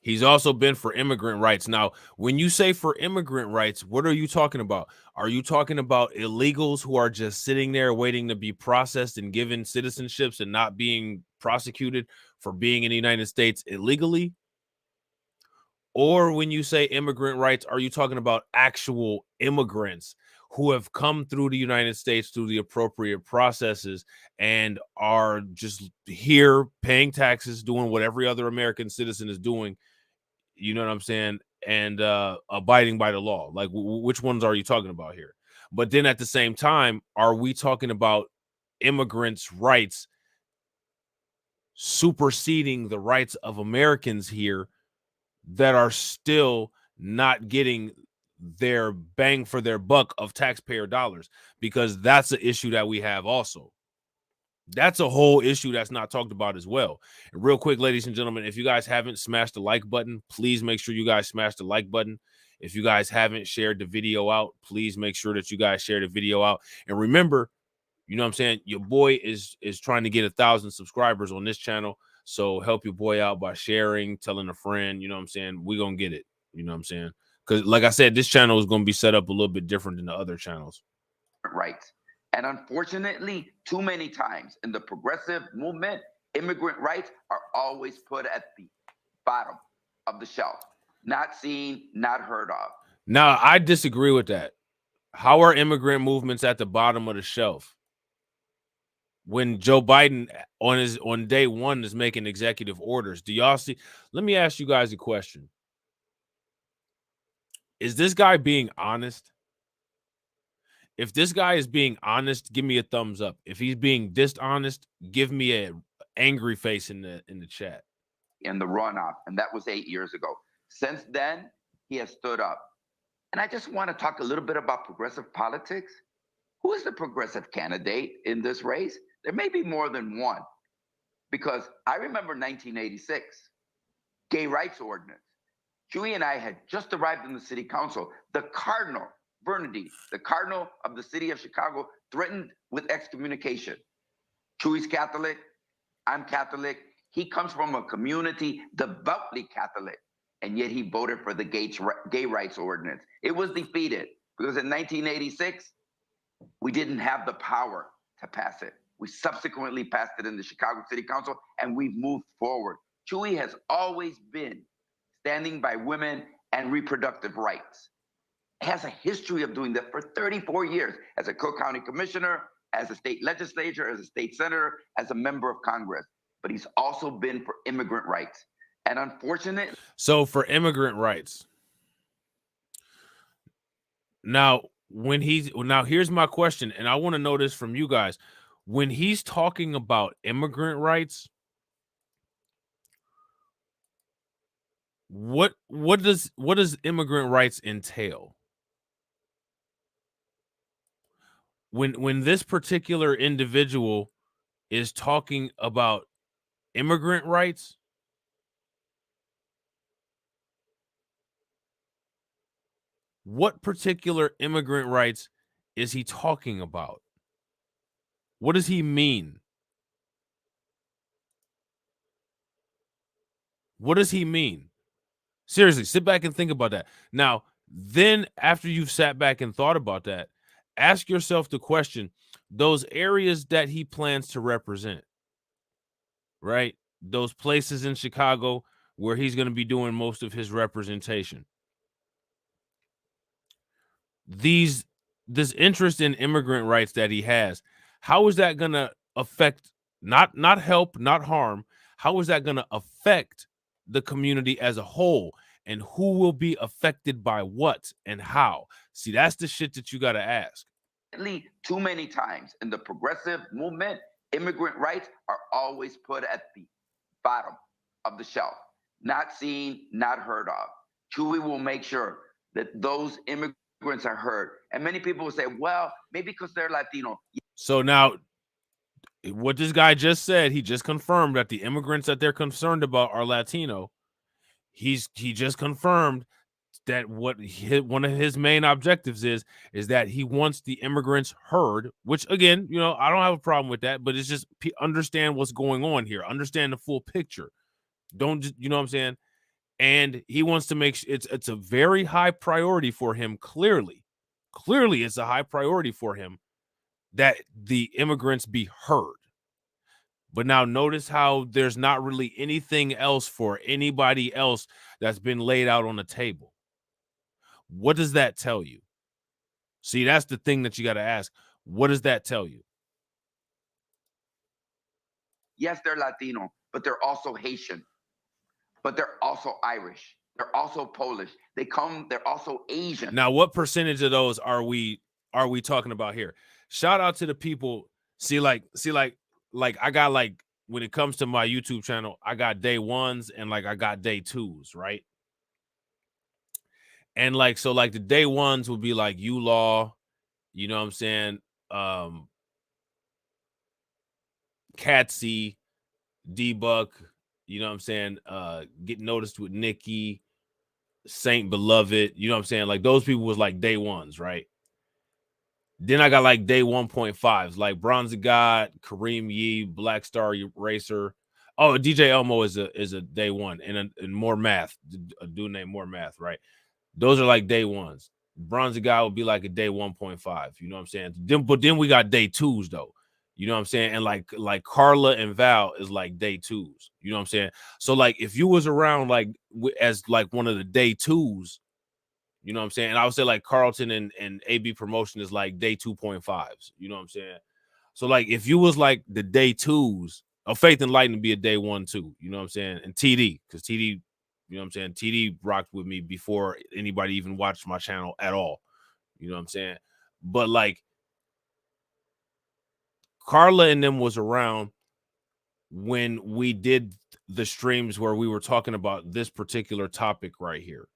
He's also been for immigrant rights. Now, when you say for immigrant rights, what are you talking about? Are you talking about illegals who are just sitting there waiting to be processed and given citizenships and not being prosecuted for being in the United States illegally? Or when you say immigrant rights, are you talking about actual immigrants who have come through the United States through the appropriate processes and are just here paying taxes, doing what every other American citizen is doing? You know what I'm saying? And abiding by the law. Like, which ones are you talking about here? But then at the same time, are we talking about immigrants' rights superseding the rights of Americans here that are still not getting their bang for their buck of taxpayer dollars? Because that's an issue that we have also. That's a whole issue that's not talked about as well. And real quick, ladies and gentlemen, if you guys haven't smashed the like button, please make sure you guys smash the like button. If you guys haven't shared the video out, please make sure that you guys share the video out. And remember, you know what I'm saying, your boy is trying to get 1,000 subscribers on this channel. So help your boy out by sharing, telling a friend. You know what I'm saying? We're going to get it. You know what I'm saying? Because like I said, this channel is going to be set up a little bit different than the other channels.
Right. And unfortunately, too many times in the progressive movement, immigrant rights are always put at the bottom of the shelf, not seen, not heard of.
Now, I disagree with that. How are immigrant movements at the bottom of the shelf when Joe Biden on day one is making executive orders? Do y'all see? Let me ask you guys a question. Is this guy being honest? If this guy is being honest, give me a thumbs up. If he's being dishonest, give me a angry face in the chat.
In the runoff, and that was 8 years ago. Since then, he has stood up. And I just want to talk a little bit about progressive politics. Who is the progressive candidate in this race? There may be more than one. because I remember 1986, gay rights ordinance. Chewy and I had just arrived in the city council. The cardinal, Bernadine, the cardinal of the city of Chicago, threatened with excommunication. Chewy's Catholic, I'm Catholic. He comes from a community devoutly Catholic, and yet he voted for the gay rights ordinance. It was defeated because in 1986, we didn't have the power to pass it. We subsequently passed it in the Chicago City Council, and we've moved forward. Chewy has always been standing by women and reproductive rights. It has a history of doing that for 34 years as a Cook County Commissioner, as a state legislator, as a state senator, as a member of Congress. But he's also been for immigrant rights. And unfortunately,
So for immigrant rights. Now, here's my question, and I want to know this from you guys. When he's talking about immigrant rights, what does immigrant rights entail? When this particular individual is talking about immigrant rights, what particular immigrant rights is he talking about? What does he mean? What does he mean? Seriously, sit back and think about that. Now, then after you've sat back and thought about that, ask yourself the question, those areas that he plans to represent, right? Those places in Chicago where he's going to be doing most of his representation. This interest in immigrant rights that he has, how is that going to affect, not help, not harm, how is that going to affect the community as a whole? And who will be affected by what and how? See, that's the shit that you got to ask.
Too many times in the progressive movement, immigrant rights are always put at the bottom of the shelf, not seen, not heard of. Chewy will make sure that those immigrants are heard. And many people will say, well, maybe because they're Latino.
So now, what this guy just said, he just confirmed that the immigrants that they're concerned about are Latino. He just confirmed that one of his main objectives is that he wants the immigrants heard, which again, I don't have a problem with that, but it's just understand what's going on here, understand the full picture. Don't just, you know what I'm saying? And he wants to make it's a very high priority for him. Clearly it's a high priority for him that the immigrants be heard. But now notice how there's not really anything else for anybody else that's been laid out on the table. What does that tell you? See, that's the thing that you got to ask. What does that tell you?
Yes, they're Latino, but they're also Haitian, but they're also Irish. They're also Polish. They're also Asian.
Now, what percentage of those are we talking about here? Shout out to the people. See, I got when it comes to my YouTube channel, I got day ones and I got day twos, right? And so the day ones would be like U-Law, you know what I'm saying? Catsy, D-Buck, you know what I'm saying? Get Noticed with Nikki, Saint Beloved, you know what I'm saying? Those people was day ones, right? Then I got day 1.5s, like Bronze God, Kareem Yee, Black Star Racer. Oh, DJ Elmo is a day one, and More Math, a dude named More Math, right? Those are day ones. Bronze God would be a day 1.5. You know what I'm saying? But then we got day twos though. You know what I'm saying? And like Carla and Val is day twos. You know what I'm saying? So if you was around as one of the day twos, you know what I'm saying? And I would say Carlton and AB Promotion is day 2.5s. You know what I'm saying? So if you was the day twos, Faith and Lightning be a day 1 too. You know what I'm saying? And TD, because TD, you know what I'm saying? TD rocked with me before anybody even watched my channel at all. You know what I'm saying? But Carla and them was around when we did the streams where we were talking about this particular topic right here.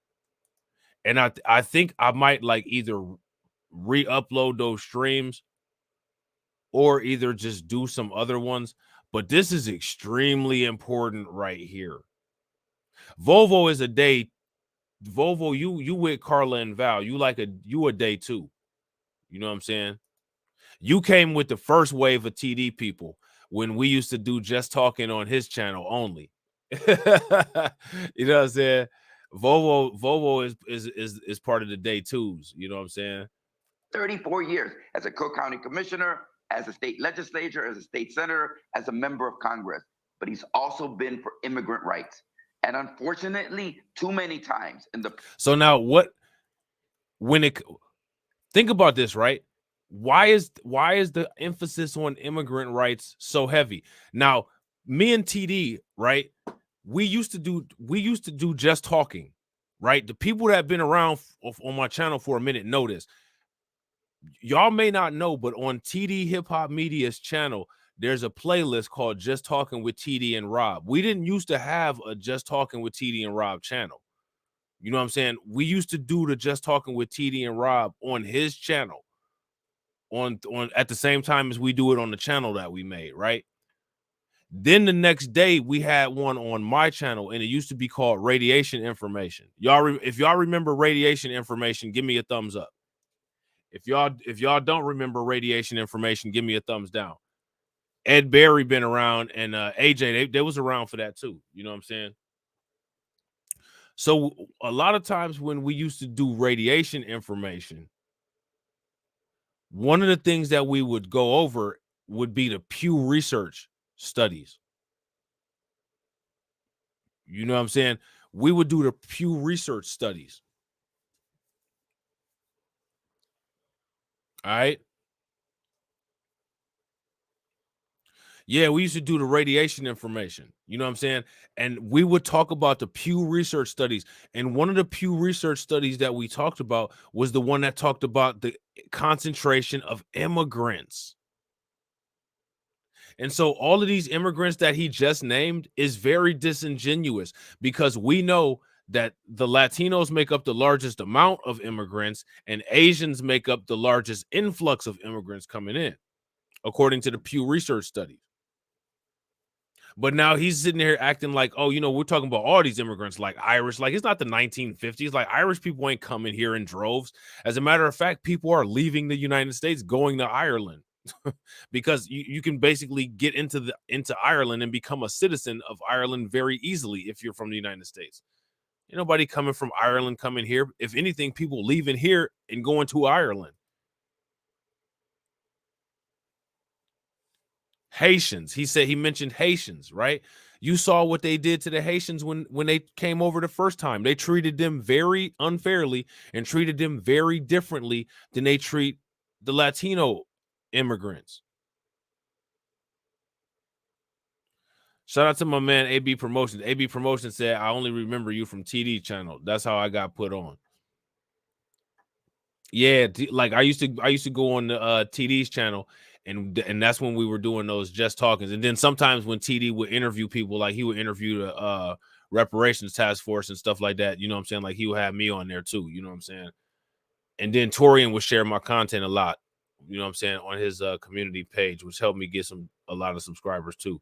And I think I might either re-upload those streams or either just do some other ones. But this is extremely important right here. Volvo is a day. Volvo, you with Carla and Val. You a day two. You know what I'm saying? You came with the first wave of TD people when we used to do Just Talking on his channel only. You know what I'm saying? Volvo is part of the day twos. You know what I'm saying?
34 years as a Cook County commissioner, as a state legislature, as a state senator, as a member of Congress. But he's also been for immigrant rights. And unfortunately, too many times in the.
So now think about this, right? Why is the emphasis on immigrant rights so heavy? Now, me and TD, right? We used to do Just Talking, right? The people that have been around on my channel for a minute know this. Y'all may not know, but on TD Hip Hop Media's channel, there's a playlist called Just Talking with TD and Rob. We didn't used to have a Just Talking with TD and Rob channel. You know what I'm saying? We used to do the Just Talking with TD and Rob on his channel on at the same time as we do it on the channel that we made, right? Then the next day we had one on my channel, and it used to be called Radiation Information. If y'all remember Radiation Information, give me a thumbs up. If y'all don't remember Radiation Information, give me a thumbs down. Ed Berry been around, and AJ, they was around for that too. You know what I'm saying? So a lot of times when we used to do Radiation Information, one of the things that we would go over would be the Pew Research studies. You know what I'm saying? We would do the Pew Research studies. All right. Yeah, we used to do the Radiation Information. You know what I'm saying? And we would talk about the Pew Research studies. And one of the Pew Research studies that we talked about was the one that talked about the concentration of immigrants. And so all of these immigrants that he just named is very disingenuous, because we know that the Latinos make up the largest amount of immigrants and Asians make up the largest influx of immigrants coming in, according to the Pew Research studies. But now he's sitting here acting like, oh, you know, we're talking about all these immigrants like Irish. Like, it's not the 1950s. Like, Irish people ain't coming here in droves. As a matter of fact, people are leaving the United States, going to Ireland. Because you can basically get into Ireland and become a citizen of Ireland very easily if you're from the United States. Ain't nobody coming from Ireland coming here. If anything, people leaving here and going to Ireland. Haitians. He mentioned Haitians, right? You saw what they did to the Haitians when they came over the first time. They treated them very unfairly and treated them very differently than they treat the Latino immigrants. Shout out to my man AB Promotions. AB Promotions said, I only remember you from TD channel. That's how I got put on. Yeah, like I used to go on the TD's channel, and that's when we were doing those Just Talkings. And then sometimes when TD would interview people, like he would interview the reparations task force and stuff like that, you know what I'm saying? Like he would have me on there too, you know what I'm saying? And then Torian would share my content a lot, you know what I'm saying, on his community page, which helped me get a lot of subscribers too,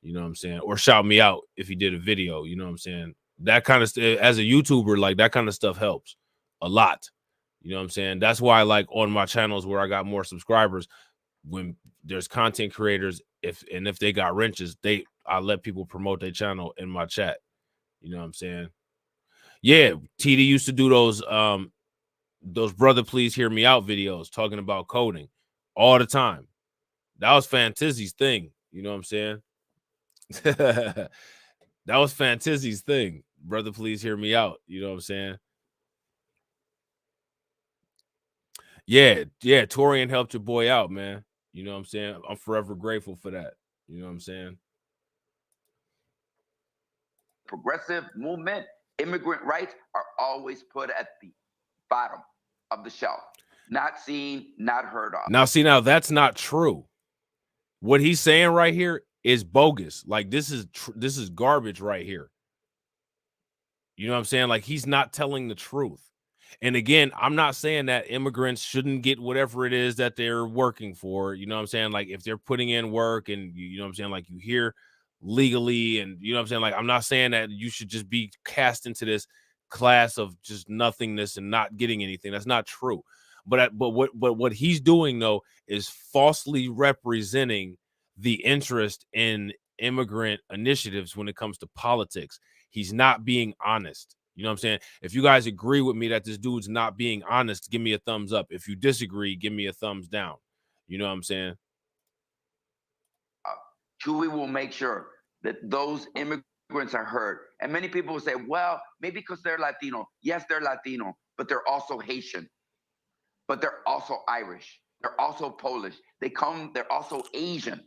you know what I'm saying? Or shout me out if he did a video, you know what I'm saying? That kind of as a YouTuber, like that kind of stuff helps a lot. You know what I'm saying? That's why, like, on my channels where I got more subscribers, when there's content creators, if they got wrenches, I let people promote their channel in my chat. You know what I'm saying? Yeah, TD used to do those Brother Please Hear Me Out videos talking about coding all the time. That was Fantizzi's thing. You know what I'm saying? That was Fantizzi's thing. Brother Please Hear Me Out. You know what I'm saying? Yeah, Torian helped your boy out, man. You know what I'm saying? I'm forever grateful for that. You know what I'm saying?
Progressive movement, immigrant rights are always put at the bottom of the shelf. Not seen, not heard of.
Now that's not true. What he's saying right here is bogus. Like this is garbage right here. You know what I'm saying? Like he's not telling the truth. And again, I'm not saying that immigrants shouldn't get whatever it is that they're working for. You know what I'm saying? Like if they're putting in work and you know what I'm saying, like you hear legally, and you know what I'm saying? Like I'm not saying that you should just be cast into this class of just nothingness and not getting anything. That's not true. But what he's doing though is falsely representing the interest in immigrant initiatives when it comes to politics. He's not being honest. You know what I'm saying? If you guys agree with me that this dude's not being honest, give me a thumbs up. If you disagree, give me a thumbs down. You know what I'm saying?
Chewy will make sure that those immigrants are heard. And many people will say, well, maybe because they're Latino. Yes, they're Latino, but they're also Haitian, but they're also Irish. They're also Polish. They're also Asian.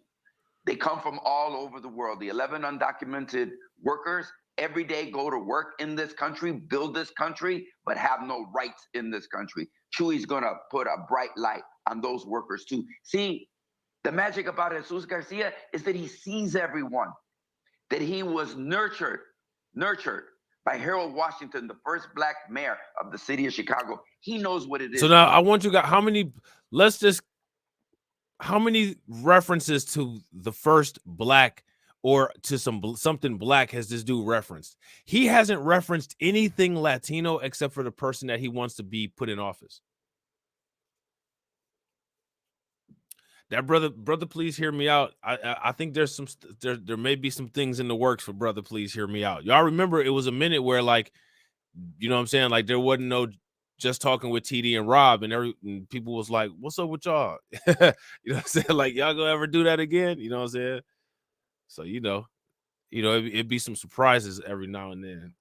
They come from all over the world. The 11 undocumented workers every day go to work in this country, build this country, but have no rights in this country. Chewy's gonna put a bright light on those workers too. See, the magic about Jesus Garcia is that he sees everyone, that he was nurtured by Harold Washington, the first Black mayor of the city of Chicago. He knows what it is.
So now I want you guys, how many references to the first Black or to something Black has this dude referenced? He hasn't referenced anything Latino except for the person that he wants to be put in office. That brother, please hear me out. I think there's there may be some things in the works for brother, please hear me out. Y'all remember it was a minute where, like, you know what I'm saying? Like there wasn't no just talking with TD and Rob, and people was like, what's up with y'all? You know what I'm saying? Like, y'all gonna ever do that again? You know what I'm saying? So, it'd be some surprises every now and then.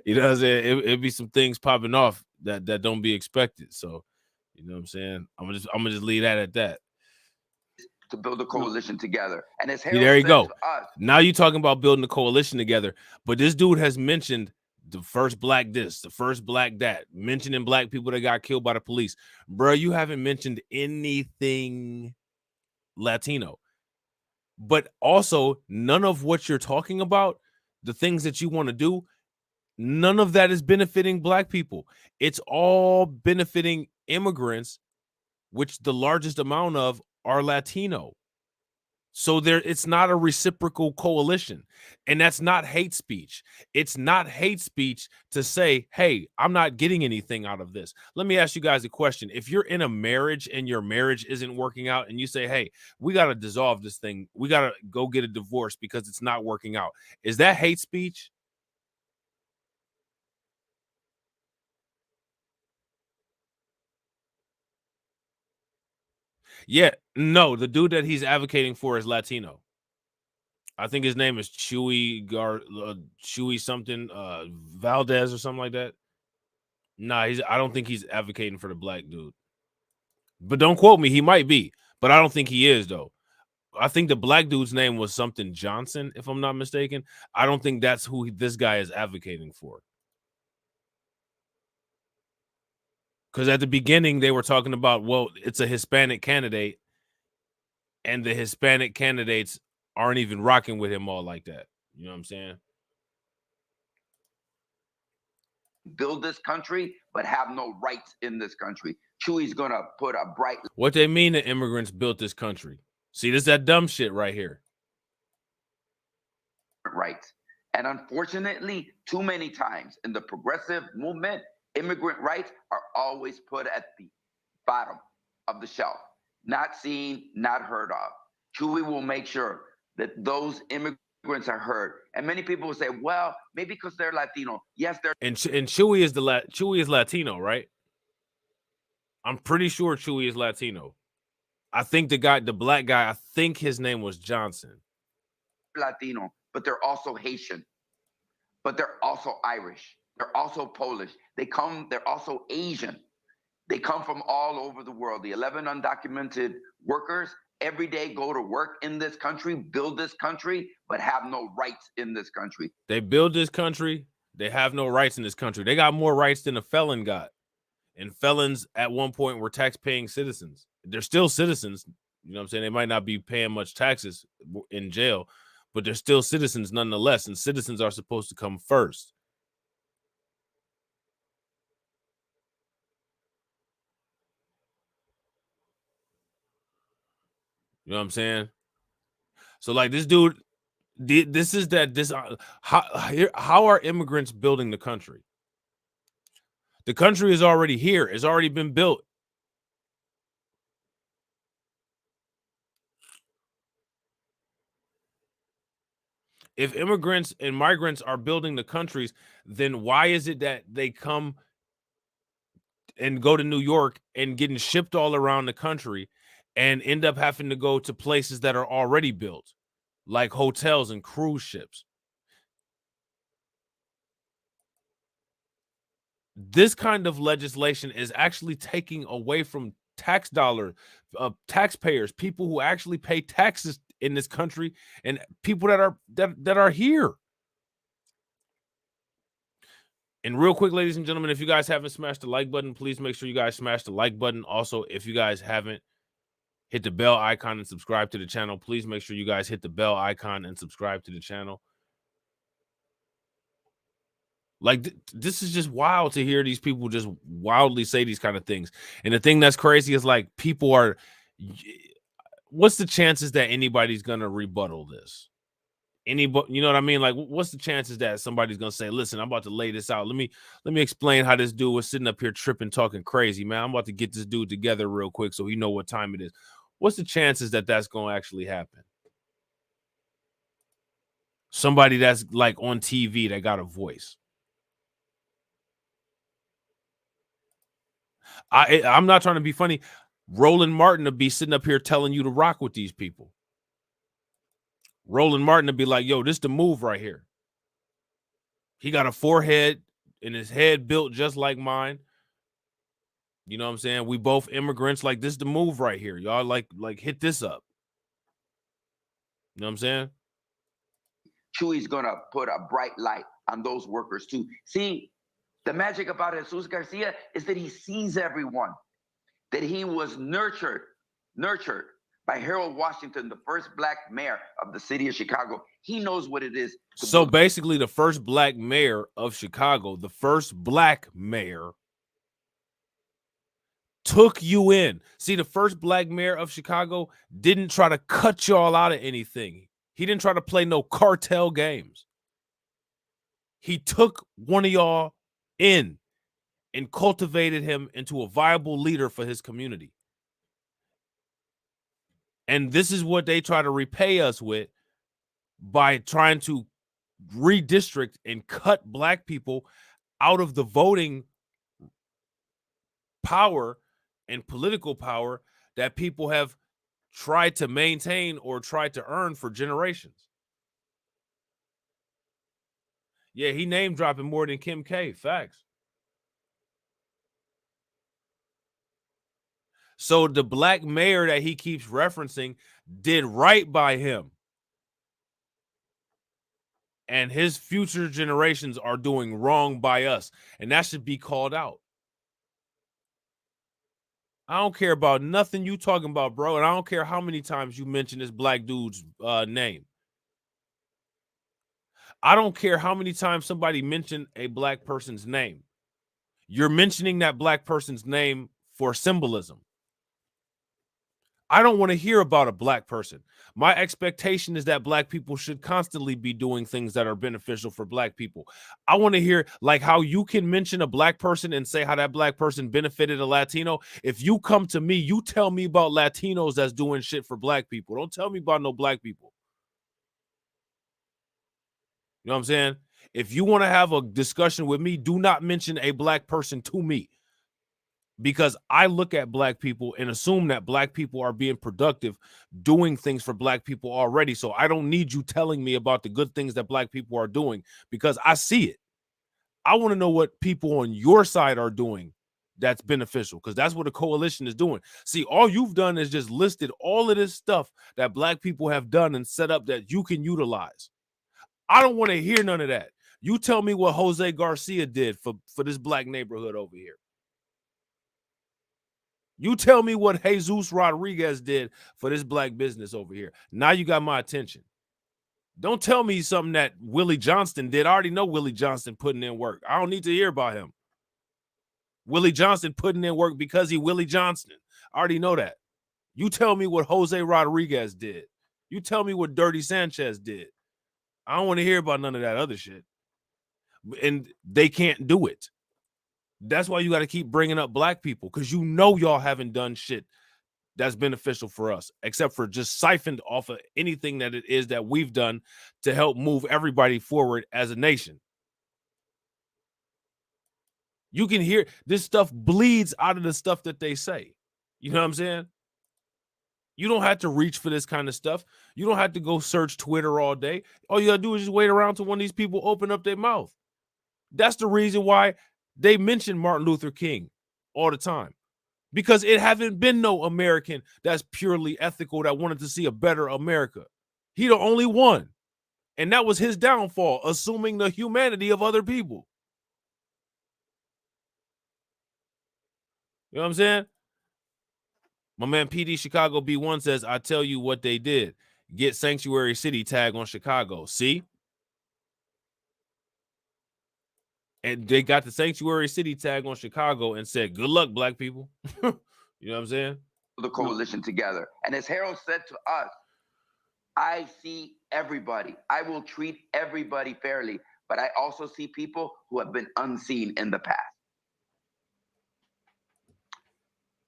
You know what I'm saying? It'd be some things popping off that don't be expected. So, you know what I'm saying? I'm gonna just leave that at that.
To build a coalition together. And as
Harold there you go.
Us,
now you're talking about building a coalition together, but this dude has mentioned the first Black this, the first Black that, mentioning Black people that got killed by the police. Bro, you haven't mentioned anything Latino. But also, none of what you're talking about, the things that you want to do, none of that is benefiting Black people. It's all benefiting immigrants, which the largest amount of are Latino. So it's not a reciprocal coalition, and that's not hate speech. It's not hate speech to say, hey, I'm not getting anything out of this. Let me ask you guys a question. If you're in a marriage and your marriage isn't working out and you say, hey, we got to dissolve this thing, we got to go get a divorce because it's not working out, is that hate speech? Yeah, no, the dude that he's advocating for is Latino. I think his name is Chewy something, Valdez or something like that. Nah, I don't think he's advocating for the Black dude. But don't quote me, he might be, but I don't think he is though. I think the Black dude's name was something Johnson, if I'm not mistaken. I don't think that's who this guy is advocating for. Because at the beginning, they were talking about, well, it's a Hispanic candidate, and the Hispanic candidates aren't even rocking with him all like that. You know what I'm saying?
Build this country, but have no rights in this country. Chewy's gonna put a bright.
What they mean that immigrants built this country. See, this is that dumb shit right here.
Rights. And unfortunately, too many times in the progressive movement, immigrant rights are always put at the bottom of the shelf, not seen, not heard of. Chewy will make sure that those immigrants are heard. And many people will say, well, maybe because they're Latino. Yes, they're.
And Chewy is Chewy is Latino, right? I'm pretty sure Chewy is Latino. I think the Black guy, I think his name was Johnson.
Latino, but they're also Haitian, but they're also Irish. They're also Polish. They're also Asian. They come from all over the world. The 11 undocumented workers every day go to work in this country, build this country, but have no rights in this country.
They build this country. They have no rights in this country. They got more rights than a felon got. And felons at one point were tax-paying citizens. They're still citizens. You know what I'm saying? They might not be paying much taxes in jail, but they're still citizens nonetheless. And citizens are supposed to come first. You know what I'm saying? So like this dude, how are immigrants building the country? The country is already here. It's already been built. If immigrants and migrants are building the countries, then why is it that they come and go to New York and getting shipped all around the country and end up having to go to places that are already built, like hotels and cruise ships? This kind of legislation is actually taking away from taxpayers, people who actually pay taxes in this country, and people that are here. And real quick, ladies and gentlemen, if you guys haven't smashed the like button, please make sure you guys smash the like button. Also, if you guys haven't hit the bell icon and subscribe to the channel, please make sure you guys hit the bell icon and subscribe to the channel. Like, this is just wild to hear these people just wildly say these kind of things. And the thing that's crazy is, like, people are, what's the chances that anybody's going to rebuttal this? Anybody, you know what I mean? Like, what's the chances that somebody's going to say, listen, I'm about to lay this out. Let me explain how this dude was sitting up here tripping, talking crazy, man. I'm about to get this dude together real quick so he know what time it is. What's the chances that that's going to actually happen? Somebody that's like on TV that got a voice. I'm not trying to be funny. Roland Martin to be sitting up here telling you to rock with these people. Roland Martin to be like, yo, this the move right here. He got a forehead and his head built just like mine. You know what I'm saying? We both immigrants. Like, this the move right here. Y'all like hit this up. You know what I'm saying?
Chewy's gonna put a bright light on those workers too. See, the magic about Jesus Garcia is that he sees everyone, that he was nurtured by Harold Washington, the first black mayor of the city of Chicago. He knows what it is.
So basically, the first black mayor of Chicago, the first black mayor, took you in. See, the first black mayor of Chicago didn't try to cut y'all out of anything. He didn't try to play no cartel games. He took one of y'all in and cultivated him into a viable leader for his community. And this is what they try to repay us with by trying to redistrict and cut black people out of the voting power and political power that people have tried to maintain or tried to earn for generations. Yeah, he name dropping more than Kim K. Facts. So the black mayor that he keeps referencing did right by him. And his future generations are doing wrong by us. And that should be called out. I don't care about nothing you talking about, bro. And I don't care how many times you mention this black dude's name. I don't care how many times somebody mentioned a black person's name. You're mentioning that black person's name for symbolism. I don't want to hear about a black person. My expectation is that black people should constantly be doing things that are beneficial for black people. I want to hear like how you can mention a black person and say how that black person benefited a Latino. If you come to me, you tell me about Latinos that's doing shit for black people. Don't tell me about no black people. You know what I'm saying? If you want to have a discussion with me, do not mention a black person to me. Because I look at black people and assume that black people are being productive, doing things for black people already. So I don't need you telling me about the good things that black people are doing because I see it. I want to know what people on your side are doing that's beneficial because that's what a coalition is doing. See, all you've done is just listed all of this stuff that black people have done and set up that you can utilize. I don't want to hear none of that. You tell me what Jose Garcia did for this black neighborhood over here. You tell me what Jesus Rodriguez did for this black business over here. Now you got my attention. Don't tell me something that Willie Johnston did. I already know Willie Johnston putting in work. I don't need to hear about him. Willie Johnston putting in work because he Willie Johnston. I already know that. You tell me what Jose Rodriguez did. You tell me what Dirty Sanchez did. I don't want to hear about none of that other shit. And they can't do it. That's why you got to keep bringing up black people, because you know y'all haven't done shit that's beneficial for us, except for just siphoned off of anything that it is that we've done to help move everybody forward as a nation. You can hear this stuff bleeds out of the stuff that they say. You know what I'm saying? You don't have to reach for this kind of stuff. You don't have to go search Twitter all day. All you gotta do is just wait around till one of these people open up their mouth. That's the reason why they mention Martin Luther King all the time, because it haven't been no American that's purely ethical that wanted to see a better America. He the only one. And that was his downfall, assuming the humanity of other people. You know what I'm saying? My man PD Chicago B1 says, I tell you what they did. Get Sanctuary City tag on Chicago. See? And they got the Sanctuary City tag on Chicago and said, good luck, black people. You know what I'm saying?
The coalition together. And as Harold said to us, I see everybody. I will treat everybody fairly, but I also see people who have been unseen in the past.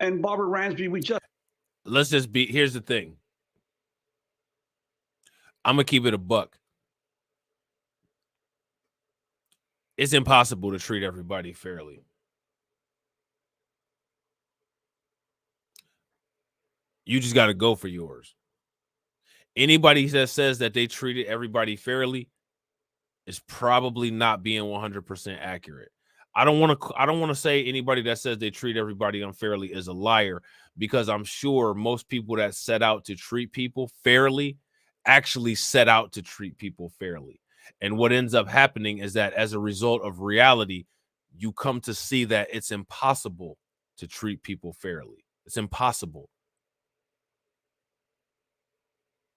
And Barbara Ransby,
Here's the thing. I'm going to keep it a buck. It's impossible to treat everybody fairly. You just got to go for yours. Anybody that says that they treated everybody fairly is probably not being 100% accurate. I don't want to say anybody that says they treat everybody unfairly is a liar, because I'm sure most people that set out to treat people fairly actually set out to treat people fairly. And what ends up happening is that as a result of reality, you come to see that it's impossible to treat people fairly. It's impossible.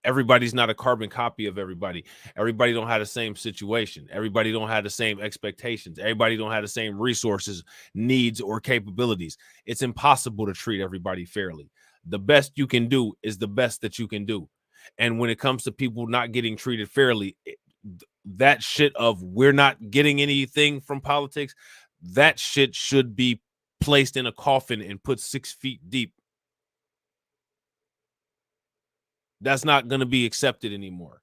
Everybody's not a carbon copy of everybody. Everybody don't have the same situation. Everybody don't have the same expectations. Everybody don't have the same resources, needs, or capabilities. It's impossible to treat everybody fairly. The best you can do is the best that you can do. And when it comes to people not getting treated fairly, that shit of we're not getting anything from politics, that shit should be placed in a coffin and put 6 feet deep. That's not going to be accepted anymore.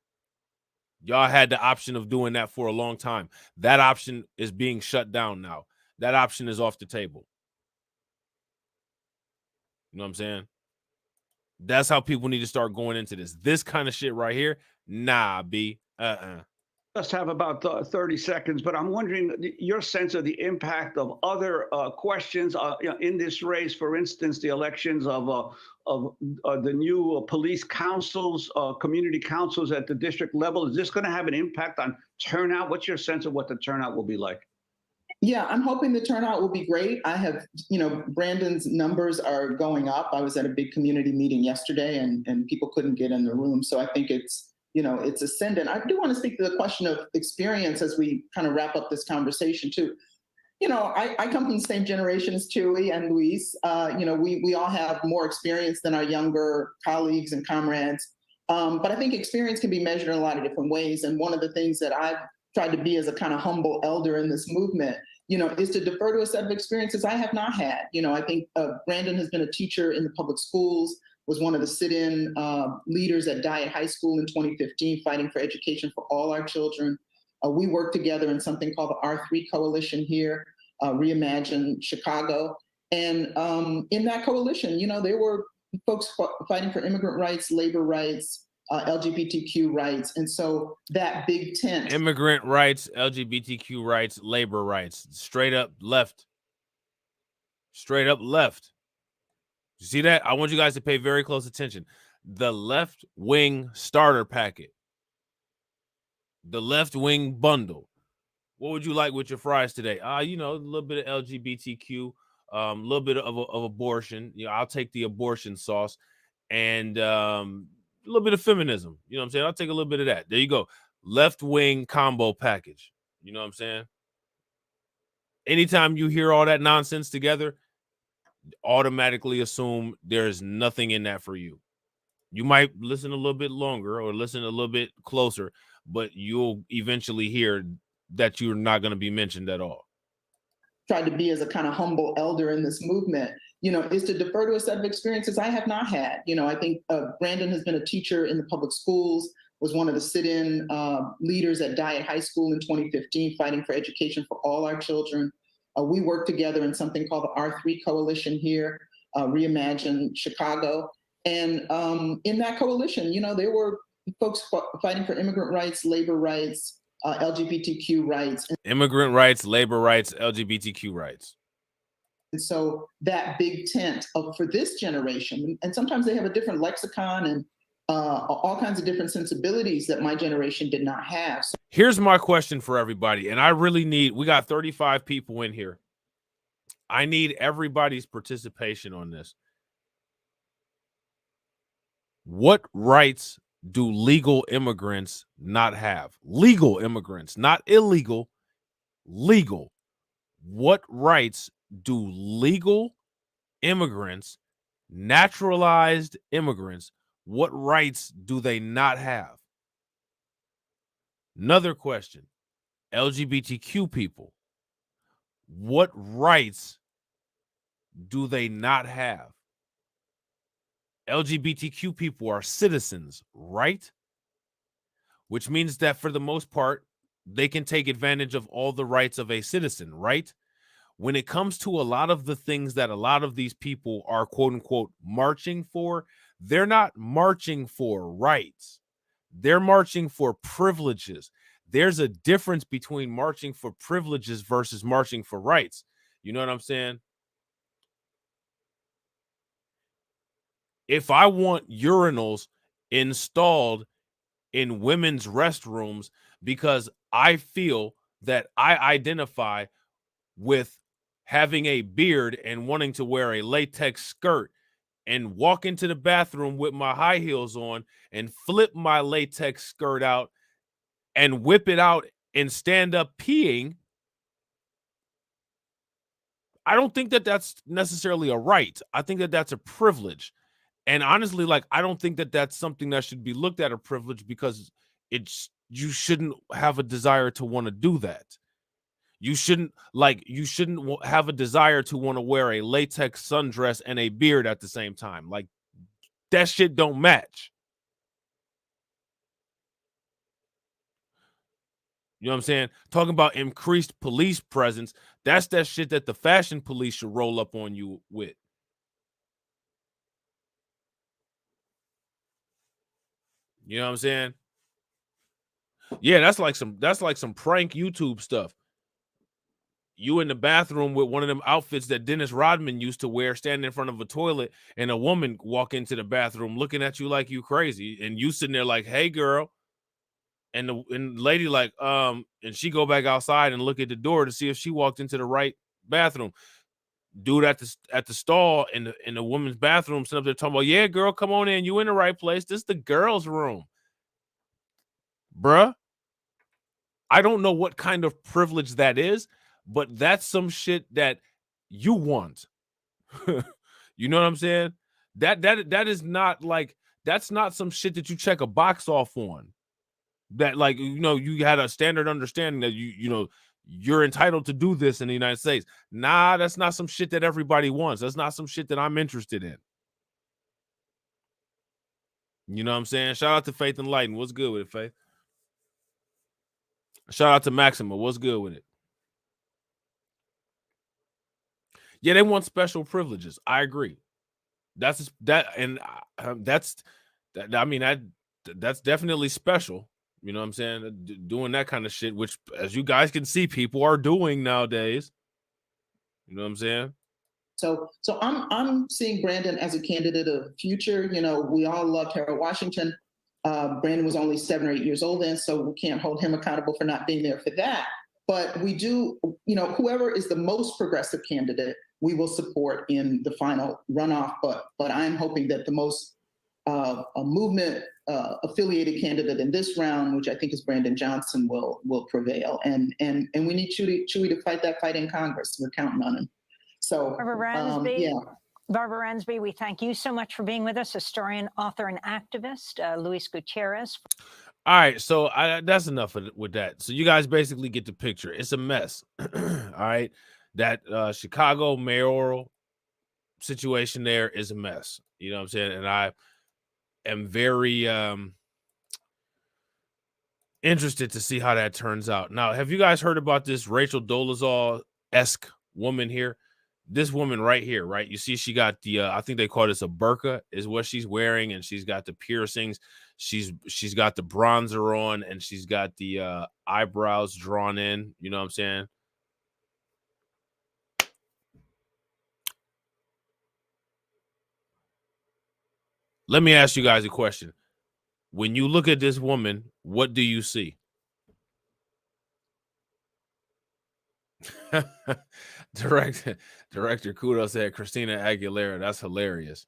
Y'all had the option of doing that for a long time. That option is being shut down now. That option is off the table. You know what I'm saying? That's how people need to start going into this. This kind of shit right here, nah, B.
Just have about 30 seconds, but I'm wondering your sense of the impact of other questions in this race. For instance, the elections of the new police councils, community councils at the district level. Is this going to have an impact on turnout? What's your sense of what the turnout will be like?
Yeah, I'm hoping the turnout will be great. I have, Brandon's numbers are going up. I was at a big community meeting yesterday and people couldn't get in the room. So I think it's ascendant. I do want to speak to the question of experience as we kind of wrap up this conversation too. I come from the same generation as Chewy and Luis. We all have more experience than our younger colleagues and comrades. But I think experience can be measured in a lot of different ways. And one of the things that I've tried to be as a kind of humble elder in this movement, is to defer to a set of experiences I have not had. I think Brandon has been a teacher in the public schools, was one of the sit-in leaders at Diet High School in 2015, fighting for education for all our children. We worked together in something called the R3 Coalition here, Reimagine Chicago. And in that coalition, there were folks fighting for immigrant rights, labor rights, LGBTQ rights. And so that big tent.
Immigrant rights, LGBTQ rights, labor rights, straight up left. Straight up left. You see that? I want you guys to pay very close attention. The left-wing starter packet. The left-wing bundle. What would you like with your fries today? A little bit of LGBTQ, a little bit of abortion. I'll take the abortion sauce, and a little bit of feminism. You know what I'm saying? I'll take a little bit of that. There you go. Left-wing combo package. You know what I'm saying? Anytime you hear all that nonsense together, automatically assume there's nothing in that for you. You might listen a little bit longer or listen a little bit closer, but you'll eventually hear that you're not going to be mentioned at all.
Tried to be as a kind of humble elder in this movement, is to defer to a set of experiences I have not had. I think Brandon has been a teacher in the public schools, was one of the sit-in leaders at Diet High School in 2015, fighting for education for all our children. We worked together in something called the R3 Coalition here, Reimagine Chicago. And in that coalition, there were folks fighting for immigrant rights, labor rights, LGBTQ rights.
Immigrant rights, labor rights, LGBTQ rights.
And so that big tent for this generation, and sometimes they have a different lexicon and all kinds of different sensibilities that my generation did not have. So
here's my question for everybody, and I really need, we got 35 people in here. I need everybody's participation on this. What rights do legal immigrants not have? Legal immigrants, not illegal, legal. What rights do legal immigrants, naturalized immigrants, what rights do they not have? Another question, LGBTQ people, what rights do they not have? LGBTQ people are citizens, right? Which means that for the most part, they can take advantage of all the rights of a citizen, right? When it comes to a lot of the things that a lot of these people are quote unquote marching for, they're not marching for rights. They're marching for privileges. There's a difference between marching for privileges versus marching for rights. You know what I'm saying? If I want urinals installed in women's restrooms because I feel that I identify with having a beard and wanting to wear a latex skirt and walk into the bathroom with my high heels on and flip my latex skirt out and whip it out and stand up peeing, I don't think that that's necessarily a right. I think that that's a privilege. And honestly, like, I don't think that that's something that should be looked at a privilege because you shouldn't have a desire to want to do that. You shouldn't have a desire to want to wear a latex sundress and a beard at the same time. Like, that shit don't match. You know what I'm saying? Talking about increased police presence, that's that shit that the fashion police should roll up on you with. You know what I'm saying? Yeah, that's like some prank YouTube stuff. You in the bathroom with one of them outfits that Dennis Rodman used to wear, standing in front of a toilet, and a woman walk into the bathroom looking at you like you crazy, and you sitting there like, "Hey, girl," and the lady like, and she go back outside and look at the door to see if she walked into the right bathroom. Dude at the stall in the woman's bathroom sitting up there talking about, "Yeah, girl, come on in. You in the right place. This is the girls' room, bruh." I don't know what kind of privilege that is, but that's some shit that you want. You know what I'm saying? That is not like, that's not some shit that you check a box off on. That, like, you had a standard understanding that you're entitled to do this in the United States. Nah, that's not some shit that everybody wants. That's not some shit that I'm interested in. You know what I'm saying? Shout out to Faith and Lighten. What's good with it, Faith? Shout out to Maxima. What's good with it? Yeah, they want special privileges. I agree. That's definitely special. You know what I'm saying? Doing that kind of shit, which, as you guys can see, people are doing nowadays. You know what I'm saying?
So I'm seeing Brandon as a candidate of future. We all loved Harold Washington. Brandon was only 7 or 8 years old then, so we can't hold him accountable for not being there for that. But we do, whoever is the most progressive candidate, we will support in the final runoff. But I'm hoping that the most a movement affiliated candidate in this round, which I think is Brandon Johnson, will prevail. And we need Chewy to fight that fight in Congress. We're counting on him. So, yeah.
Barbara Ransby, we thank you so much for being with us, historian, author, and activist, Luis Gutierrez.
All right, so that's enough with that. So you guys basically get the picture. It's a mess. All right, that Chicago mayoral situation there is a mess. You know what I'm saying? And I am very interested to see how that turns out. Now, have you guys heard about this Rachel Dolezal-esque woman here? This woman right here, right? You see, she got the I think they call this a burqa, is what she's wearing, and she's got the piercings. She's got the bronzer on, and she's got the eyebrows drawn in. You know what I'm saying? Let me ask you guys a question. When you look at this woman, what do you see? Director Kudo said Christina Aguilera. That's hilarious.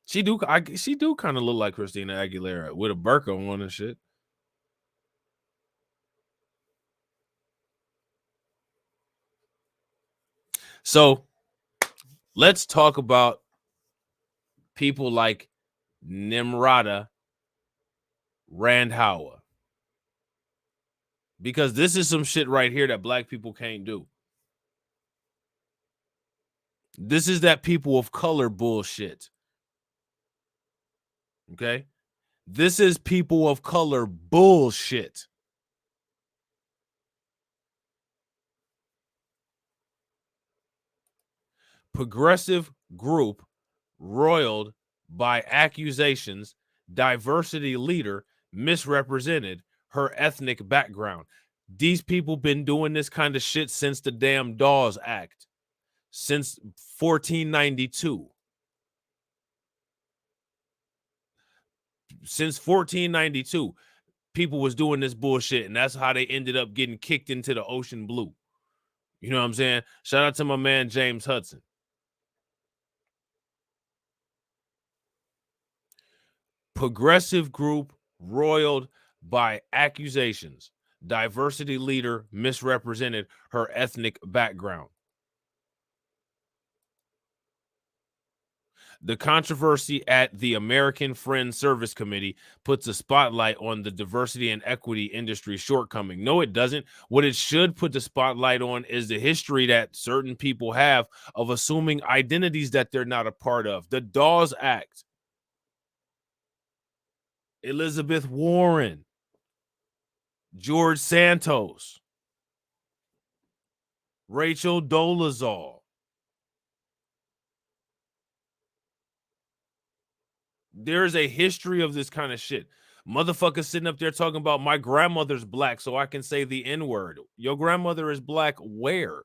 She do kind of look like Christina Aguilera with a burqa on and shit. So let's talk about people like Nimrata Randhawa, because this is some shit right here that black people can't do. This is that people of color bullshit. Okay? This is people of color bullshit. Progressive group roiled by accusations, diversity leader misrepresented her ethnic background. These people been doing this kind of shit since the damn Dawes Act, since 1492. Since 1492, people was doing this bullshit, and that's how they ended up getting kicked into the ocean blue. You know what I'm saying? Shout out to my man James Hudson. Progressive group roiled by accusations. Diversity leader misrepresented her ethnic background. The controversy at the American Friends Service Committee puts a spotlight on the diversity and equity industry shortcoming. No, it doesn't. What it should put the spotlight on is the history that certain people have of assuming identities that they're not a part of. The Dawes Act. Elizabeth Warren. George Santos. Rachel Dolezal. There's a history of this kind of shit. Motherfuckers sitting up there talking about my grandmother's black, so I can say the N-word. Your grandmother is black where?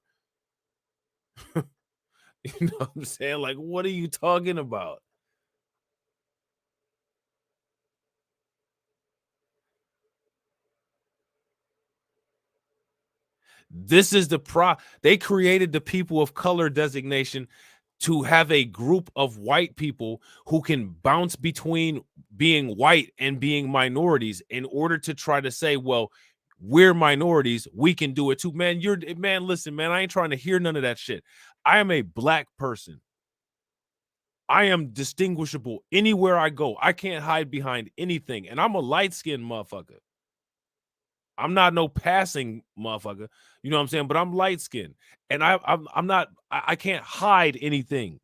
You know what I'm saying? Like, what are you talking about? This is they created the people of color designation to have a group of white people who can bounce between being white and being minorities in order to try to say, well, we're minorities, we can do it too. Man, listen, man, I ain't trying to hear none of that shit. I am a black person. I am distinguishable anywhere I go. I can't hide behind anything. And I'm a light-skinned motherfucker. I'm not no passing motherfucker. You know what I'm saying? But I'm light-skinned. And I can't hide anything.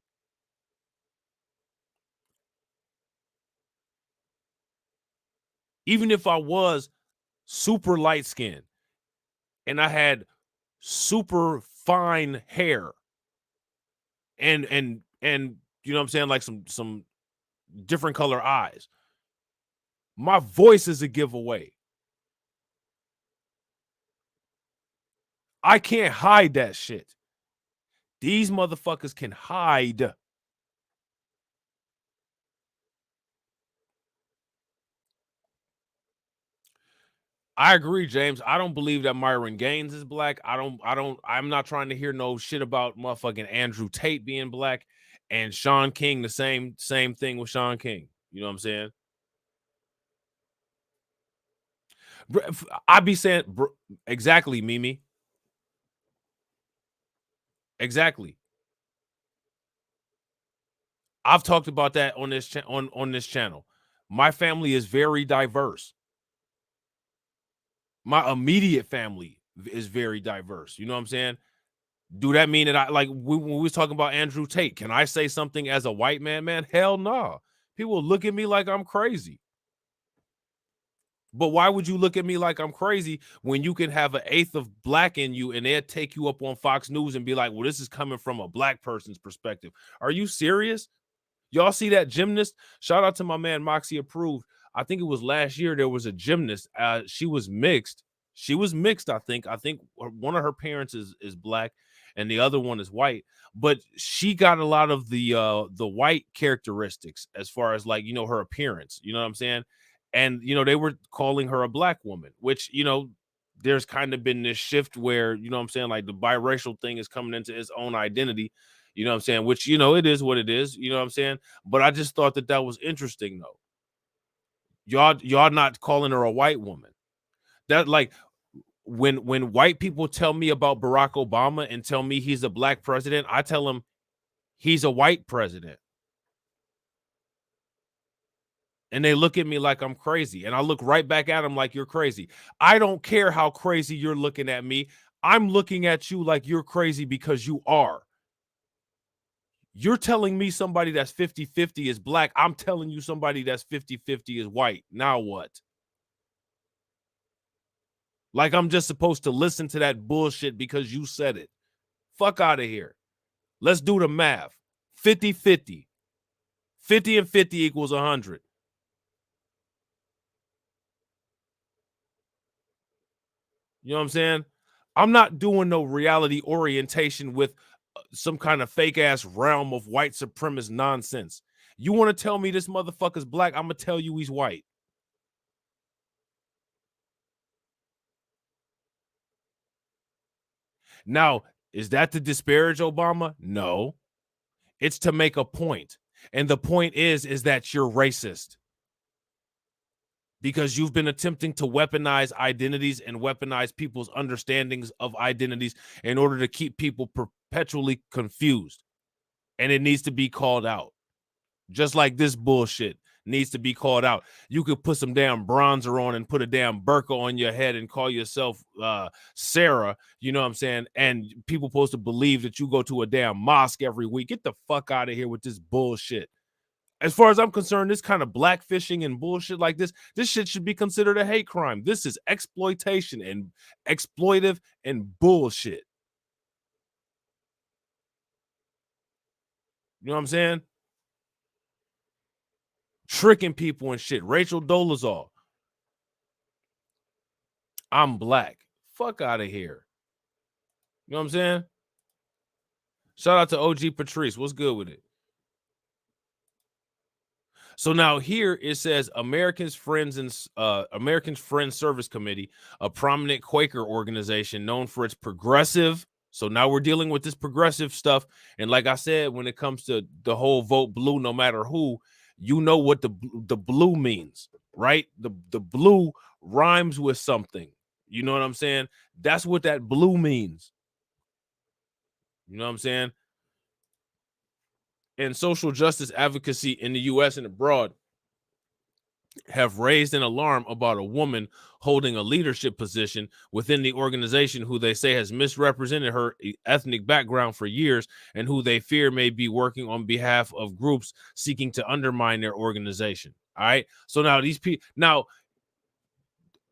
Even if I was super light-skinned and I had super fine hair and you know what I'm saying, like some different color eyes, my voice is a giveaway. I can't hide that shit. These motherfuckers can hide. I agree, James. I don't believe that Myron Gaines is black. I'm not trying to hear no shit about motherfucking Andrew Tate being black and Sean King, the same thing with Sean King. You know what I'm saying? I be saying exactly, Mimi. Exactly. I've talked about that on this on this channel. My family is very diverse. My immediate family is very diverse. You know what I'm saying? Do that mean that when we was talking about Andrew Tate, can I say something as a white man? Man, hell no. People look at me like I'm crazy. But why would you look at me like I'm crazy when you can have an eighth of black in you and they'll take you up on Fox News and be like, well, this is coming from a black person's perspective. Are you serious? Y'all see that gymnast? Shout out to my man Moxie Approved. I think it was last year there was a gymnast. She was mixed. She was mixed, I think. I think one of her parents is black and the other one is white. But she got a lot of the white characteristics as far as like, you know, her appearance. You know what I'm saying? And, you know, they were calling her a black woman, which, you know, there's kind of been this shift where, you know what I'm saying, like the biracial thing is coming into its own identity. You know what I'm saying? Which, you know, it is what it is. You know what I'm saying? But I just thought that that was interesting, though. Y'all not calling her a white woman. That like when white people tell me about Barack Obama and tell me he's a black president, I tell them he's a white president. And they look at me like I'm crazy. And I look right back at them like you're crazy. I don't care how crazy you're looking at me. I'm looking at you like you're crazy because you are. You're telling me somebody that's 50-50 is black. I'm telling you somebody that's 50-50 is white. Now what? Like I'm just supposed to listen to that bullshit because you said it. Fuck out of here. Let's do the math. 50-50. 50 and 50 equals 100. You know what I'm saying? I'm not doing no reality orientation with some kind of fake ass realm of white supremacist nonsense. You want to tell me this motherfucker's black? I'm going to tell you he's white. Now, is that to disparage Obama? No. It's to make a point. And the point is that you're racist. Because you've been attempting to weaponize identities and weaponize people's understandings of identities in order to keep people perpetually confused. And it needs to be called out. Just like this bullshit needs to be called out. You could put some damn bronzer on and put a damn burqa on your head and call yourself Sarah, you know what I'm saying? And people supposed to believe that you go to a damn mosque every week. Get the fuck out of here with this bullshit. As far as I'm concerned, this kind of blackfishing and bullshit like this shit should be considered a hate crime. This is exploitation and exploitive and bullshit. You know what I'm saying? Tricking people and shit. Rachel Dolezal. I'm black. Fuck out of here. You know what I'm saying? Shout out to OG Patrice. What's good with it? So now here it says Americans Friends Service Committee, a prominent Quaker organization known for its progressive. So now we're dealing with this progressive stuff. And like I said, when it comes to the whole vote blue, no matter who, you know what the blue means, right? The blue rhymes with something. You know what I'm saying? That's what that blue means. You know what I'm saying? And social justice advocacy in the U.S. and abroad have raised an alarm about a woman holding a leadership position within the organization who they say has misrepresented her ethnic background for years and who they fear may be working on behalf of groups seeking to undermine their organization. All right. So now these people, now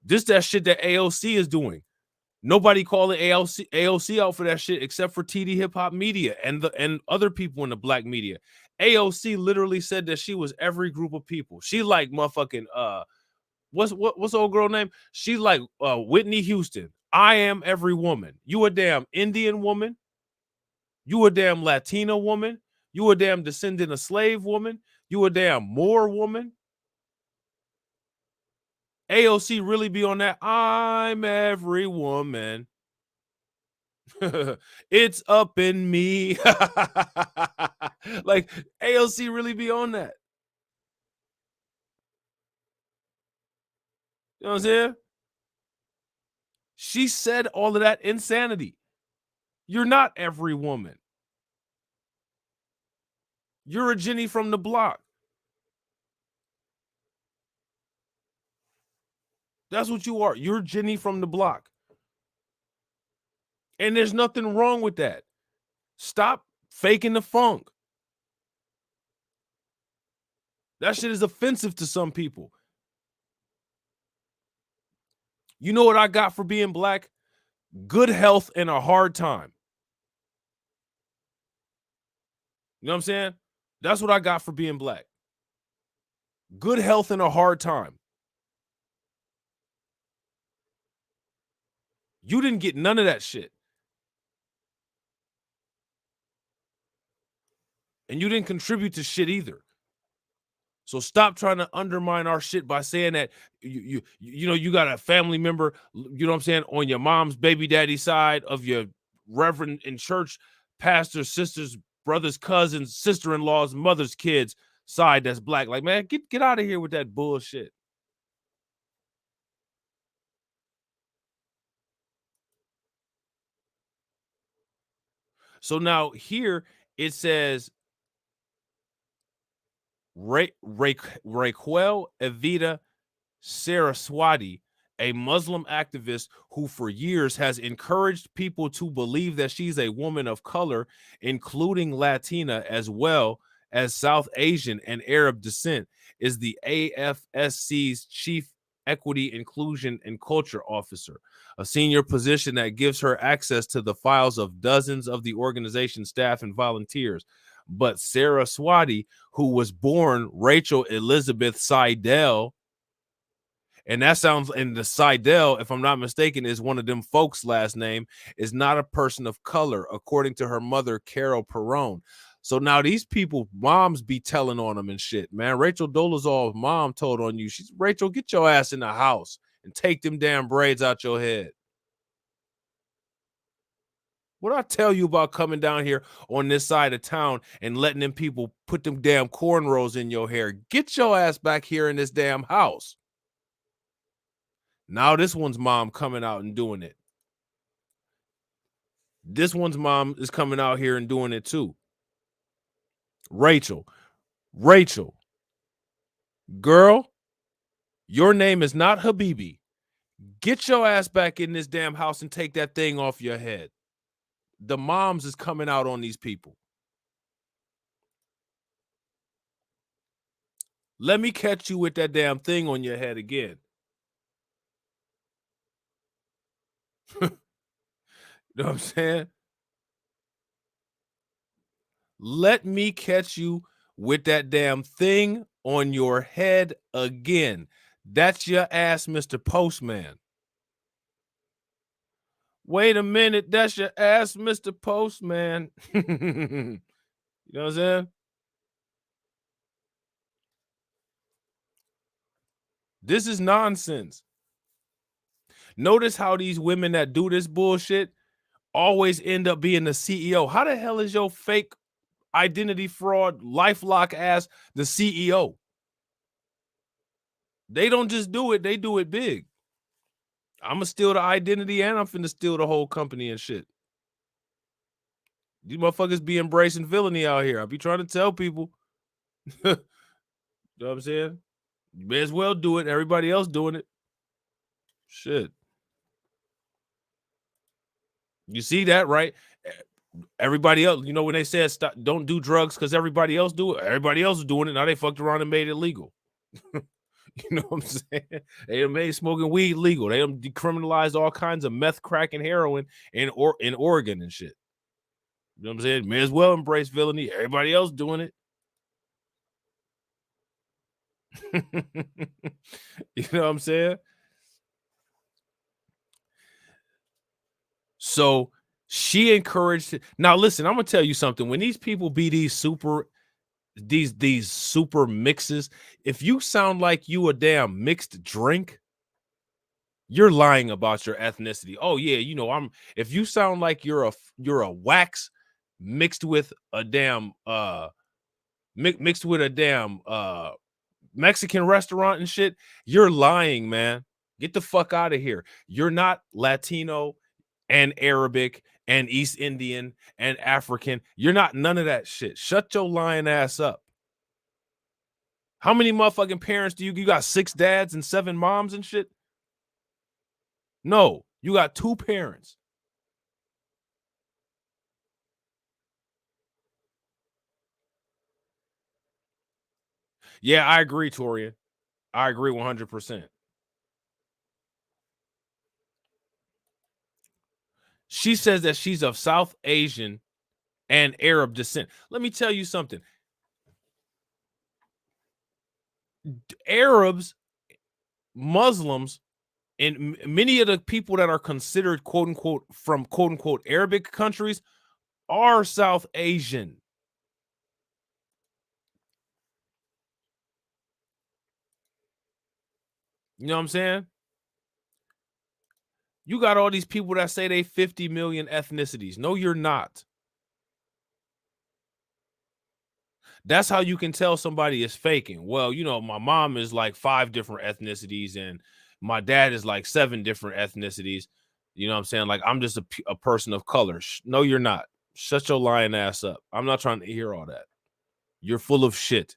this that shit that AOC is doing. Nobody calling AOC out for that shit except for TD Hip Hop Media and other people in the black media. AOC literally said that she was every group of people. She like motherfucking what's the old girl name? She's like Whitney Houston. I am every woman. You a damn Indian woman. You a damn Latina woman. You a damn descendant of slave woman. You a damn Moor woman. AOC really be on that. I'm every woman. It's up in me. Like AOC really be on that. You know what I'm saying? She said all of that insanity. You're not every woman. You're a Jenny from the block. That's what you are. You're Jenny from the block. And there's nothing wrong with that. Stop faking the funk. That shit is offensive to some people. You know what I got for being black? Good health and a hard time. You know what I'm saying? That's what I got for being black. Good health and a hard time. You didn't get none of that shit. And you didn't contribute to shit either. So stop trying to undermine our shit by saying that you got a family member, you know what I'm saying, on your mom's baby daddy side of your reverend in church, pastor, sisters, brothers, cousins, sister-in-laws, mother's kids side that's black. Like, man, get out of here with that bullshit. So now here it says Raquel Evita Saraswati, a Muslim activist who for years has encouraged people to believe that she's a woman of color, including Latina as well as South Asian and Arab descent, is the AFSC's chief equity, inclusion, and culture officer, a senior position that gives her access to the files of dozens of the organization's staff and volunteers. But Saraswati, who was born Rachel Elizabeth Seidel, and that sounds, and the Seidel, if I'm not mistaken, is one of them folks' last name, is not a person of color, according to her mother, Carol Perrone. So now these people, moms be telling on them and shit, man. Rachel Dolezal's mom told on you. She's, Rachel, get your ass in the house and take them damn braids out your head. What I tell you about coming down here on this side of town and letting them people put them damn cornrows in your hair? Get your ass back here in this damn house. Now this one's mom coming out and doing it. This one's mom is coming out here and doing it too. Rachel, girl, your name is not Habibi. Get your ass back in this damn house and take that thing off your head. The moms is coming out on these people. Let me catch you with that damn thing on your head again. You know what I'm saying? Let me catch you with that damn thing on your head again. That's your ass, Mr. Postman. Wait a minute, that's your ass, Mr. Postman. You know what I'm saying? This is nonsense. Notice how these women that do this bullshit always end up being the CEO. How the hell is your fake identity fraud, LifeLock ass the CEO? They don't just do it, they do it big. I'm gonna steal the identity and I'm finna steal the whole company and shit. These motherfuckers be embracing villainy out here. I be trying to tell people. You know what I'm saying? You may as well do it. Everybody else doing it. Shit. You see that, right? Everybody else, you know, when they said stop, don't do drugs because everybody else do it. Everybody else is doing it. Now they fucked around and made it legal. You know what I'm saying? They made smoking weed legal. They decriminalized all kinds of meth, crack, and heroin in Oregon and shit. You know what I'm saying? May as well embrace villainy. Everybody else doing it. You know what I'm saying? So she encouraged it. Now listen, I'm gonna tell you something. When these people be these super mixes, if you sound like you a damn mixed drink, you're lying about your ethnicity. Oh yeah, you know, if you sound like you're a wax mixed with a damn mixed with a damn Mexican restaurant and shit, you're lying, man. Get the fuck out of here. You're not Latino. and Arabic and East Indian and African. You're not none of that shit. Shut your lying ass up. How many motherfucking parents do you got? 6 dads and 7 moms and shit? No, you got 2 parents. Yeah, I agree, Torian. I agree 100%. She says that she's of South Asian and Arab descent. Let me tell you something. Arabs, Muslims, and many of the people that are considered quote unquote from quote unquote Arabic countries are South Asian. You know what I'm saying? You got all these people that say they 50 million ethnicities. No, you're not. That's how you can tell somebody is faking. Well, you know, my mom is like 5 different ethnicities and my dad is like 7 different ethnicities. You know what I'm saying? Like, I'm just a person of color. No, you're not. Shut your lying ass up. I'm not trying to hear all that. You're full of shit.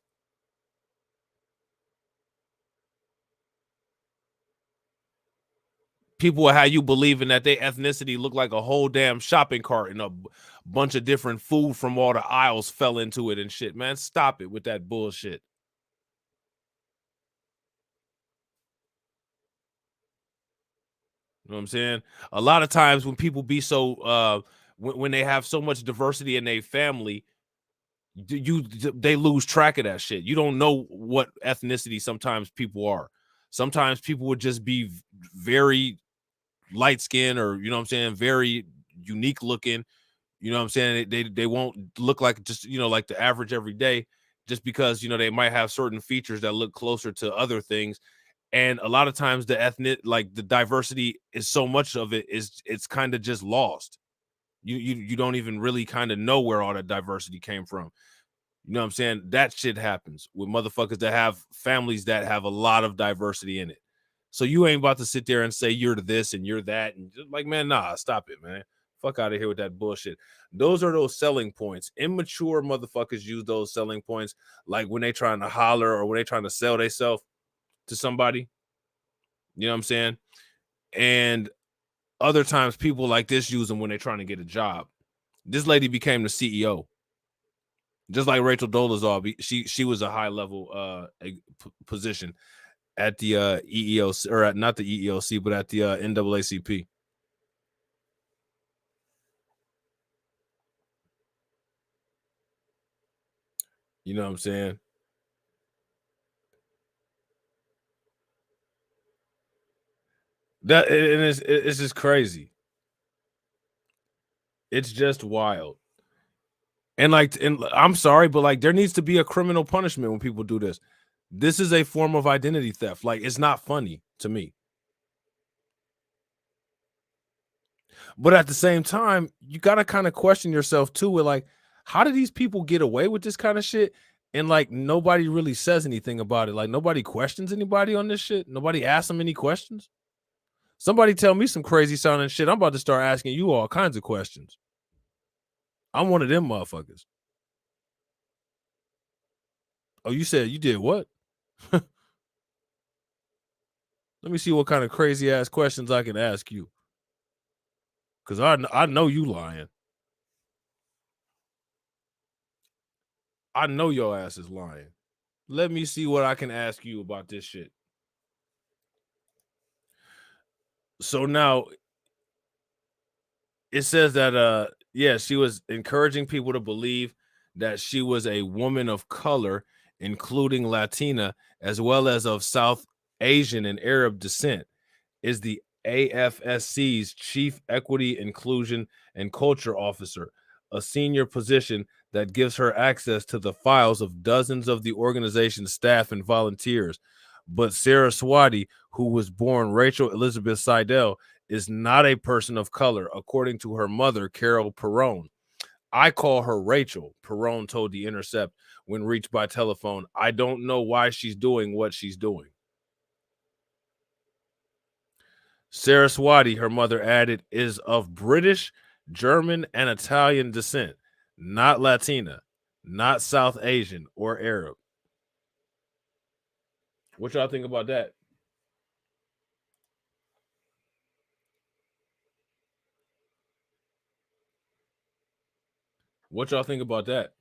People will have you believing that their ethnicity look like a whole damn shopping cart and a bunch of different food from all the aisles fell into it and shit. Man, stop it with that bullshit. You know what I'm saying? A lot of times when people be so when they have so much diversity in their family, they lose track of that shit. You don't know what ethnicity sometimes people are. Sometimes people would just be very light skinned or, you know what I'm saying, very unique looking. You know what I'm saying? They won't look like just, you know, like the average every day just because, you know, they might have certain features that look closer to other things. And a lot of times the ethnic, like the diversity is so much of it is it's kind of just lost. You don't even really kind of know where all that diversity came from. You know what I'm saying? That shit happens with motherfuckers that have families that have a lot of diversity in it. So you ain't about to sit there and say you're this and you're that. And just like, man, nah, stop it, man. Fuck out of here with that bullshit. Those are those selling points. Immature motherfuckers use those selling points like when they trying to holler or when they trying to sell themselves to somebody. You know what I'm saying? And other times people like this use them when they're trying to get a job. This lady became the CEO. Just like Rachel Dolezal, she was a high level position at the EEOC, or at, not the EEOC, but at the NAACP. You know what I'm saying? That and it's just crazy. It's just wild. And like, and I'm sorry, but like, there needs to be a criminal punishment when people do this. This is a form of identity theft. Like, it's not funny to me. But at the same time, you got to kind of question yourself too with like, how do these people get away with this kind of shit? And like, nobody really says anything about it. Like, nobody questions anybody on this shit. Nobody asks them any questions. Somebody tell me some crazy sounding shit. I'm about to start asking you all kinds of questions. I'm one of them motherfuckers. Oh, you said you did what? Let me see what kind of crazy ass questions I can ask you. Because I know you lying. I know your ass is lying. Let me see what I can ask you about this shit. So now it says that yeah, she was encouraging people to believe that she was a woman of color, including Latina, as well as of South Asian and Arab descent, is the AFSC's Chief Equity, Inclusion, and Culture Officer, a senior position that gives her access to the files of dozens of the organization's staff and volunteers. But Saraswati, who was born Rachel Elizabeth Seidel, is not a person of color, according to her mother, Carol Perrone. I call her Rachel, Perrone told The Intercept when reached by telephone. I don't know why she's doing what she's doing. Saraswati, her mother added, is of British, German, and Italian descent, not Latina, not South Asian or Arab. What y'all think about that? What y'all think about that?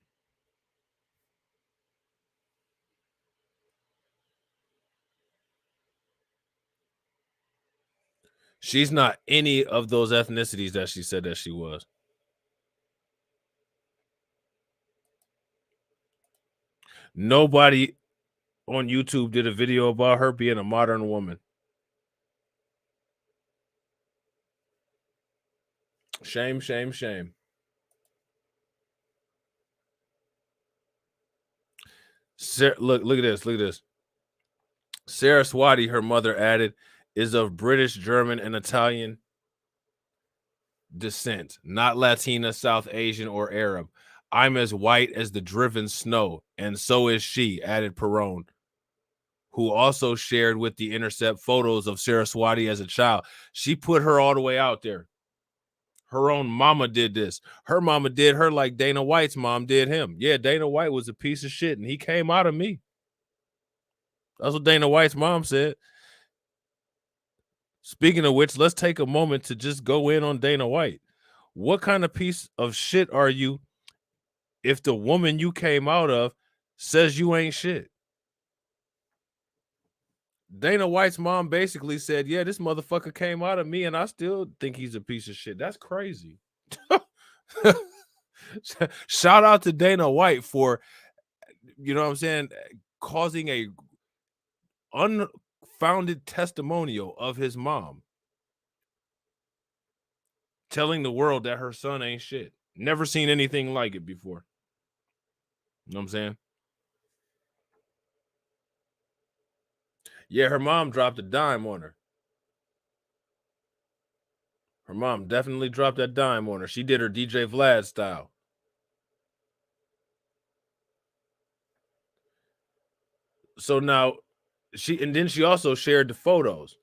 She's not any of those ethnicities that she said that she was. Nobody on YouTube did a video about her being a modern woman. Shame, shame, shame. Look at this. Look at this. Saraswati, her mother added, is of British, German, and Italian descent, not Latina, South Asian, or Arab. I'm as white as the driven snow, and so is she, added Perone, who also shared with The Intercept photos of Saraswati as a child. She put her all the way out there. Her own mama did this. Her mama did her like Dana White's mom did him. Yeah, Dana White was a piece of shit, and he came out of me. That's what Dana White's mom said. Speaking of which, let's take a moment to just go in on Dana White. What kind of piece of shit are you if the woman you came out of says you ain't shit? Dana White's mom basically said, yeah, this motherfucker came out of me and I still think he's a piece of shit. That's crazy. Shout out to Dana White for, you know what I'm saying, causing a unfounded testimonial of his mom, telling the world that her son ain't shit. Never seen anything like it before. You know what I'm saying? Yeah, her mom dropped a dime on her. Her mom definitely dropped that dime on her. She did her DJ Vlad style. So now she also shared the photos.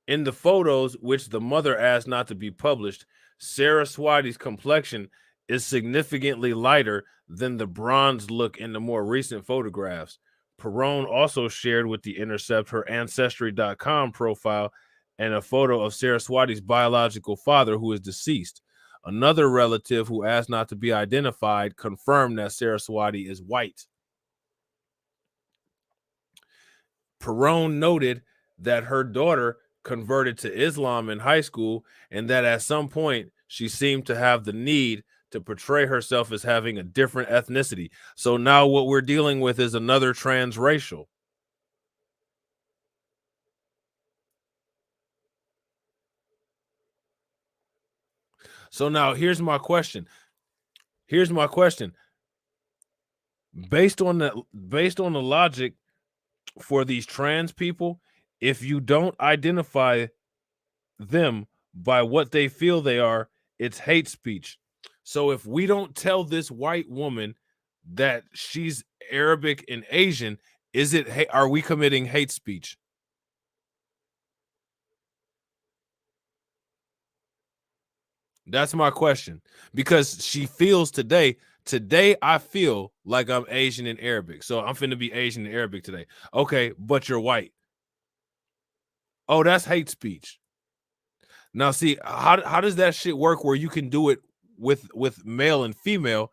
In the photos, which the mother asked not to be published, Saraswati's complexion is significantly lighter than the bronze look in the more recent photographs. Perone also shared with The Intercept her Ancestry.com profile and a photo of Saraswati's biological father, who is deceased. Another relative who asked not to be identified confirmed that Saraswati is white. Perone noted that her daughter converted to Islam in high school and that at some point she seemed to have the need to portray herself as having a different ethnicity. So now what we're dealing with is another transracial. So now here's my question. Based on the logic for these trans people, if you don't identify them by what they feel they are, it's hate speech. So if we don't tell this white woman that she's Arabic and Asian, are we committing hate speech? That's my question. Because she feels today I feel like I'm Asian and Arabic. So I'm finna be Asian and Arabic today. Okay, but you're white. Oh, that's hate speech. Now, see, how does that shit work where you can do it with male and female,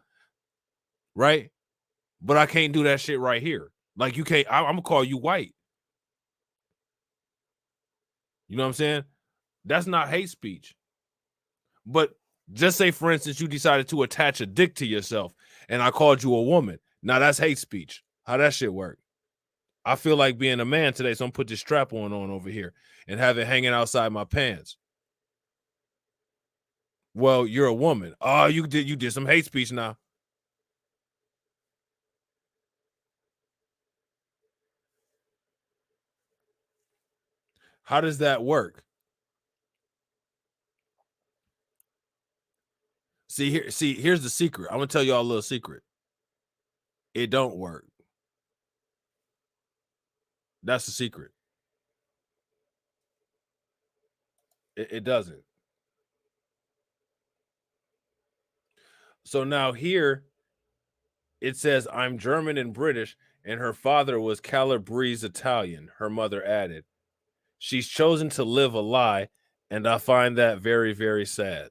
right? But I can't do that shit right here. Like you can't, I'm gonna call you white. You know what I'm saying? That's not hate speech. But just say, for instance, you decided to attach a dick to yourself and I called you a woman. Now that's hate speech. How that shit work? I feel like being a man today, so I'm put this strap on over here and have it hanging outside my pants. Well, you're a woman. Oh, you did some hate speech now. How does that work? Here's the secret. I'm gonna tell y'all a little secret. It don't work. That's the secret. It doesn't. So now here it says, I'm German and British, and her father was Calabrese Italian, her mother added. She's chosen to live a lie, and I find that very, very sad.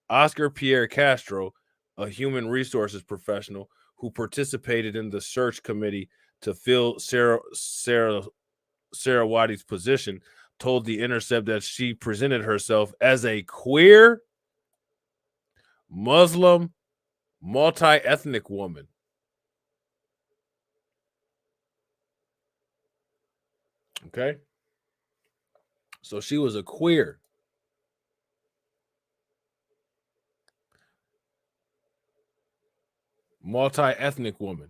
Oscar Pierre Castro, a human resources professional who participated in the search committee to fill Sarah Wadi's position, told The Intercept that she presented herself as a queer, Muslim, multi-ethnic woman. Okay? So she was a queer. Multi-ethnic woman.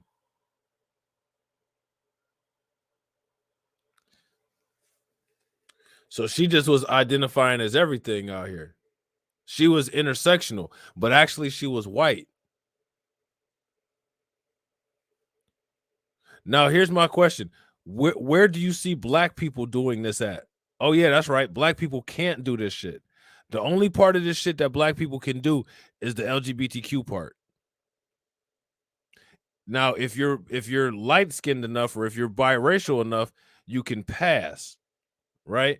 So she just was identifying as everything out here. She was intersectional, but actually she was white. Now, here's my question. Where do you see black people doing this at? Oh, yeah, that's right. Black people can't do this shit. The only part of this shit that black people can do is the LGBTQ part. Now, if you're light-skinned enough or if you're biracial enough, you can pass, right?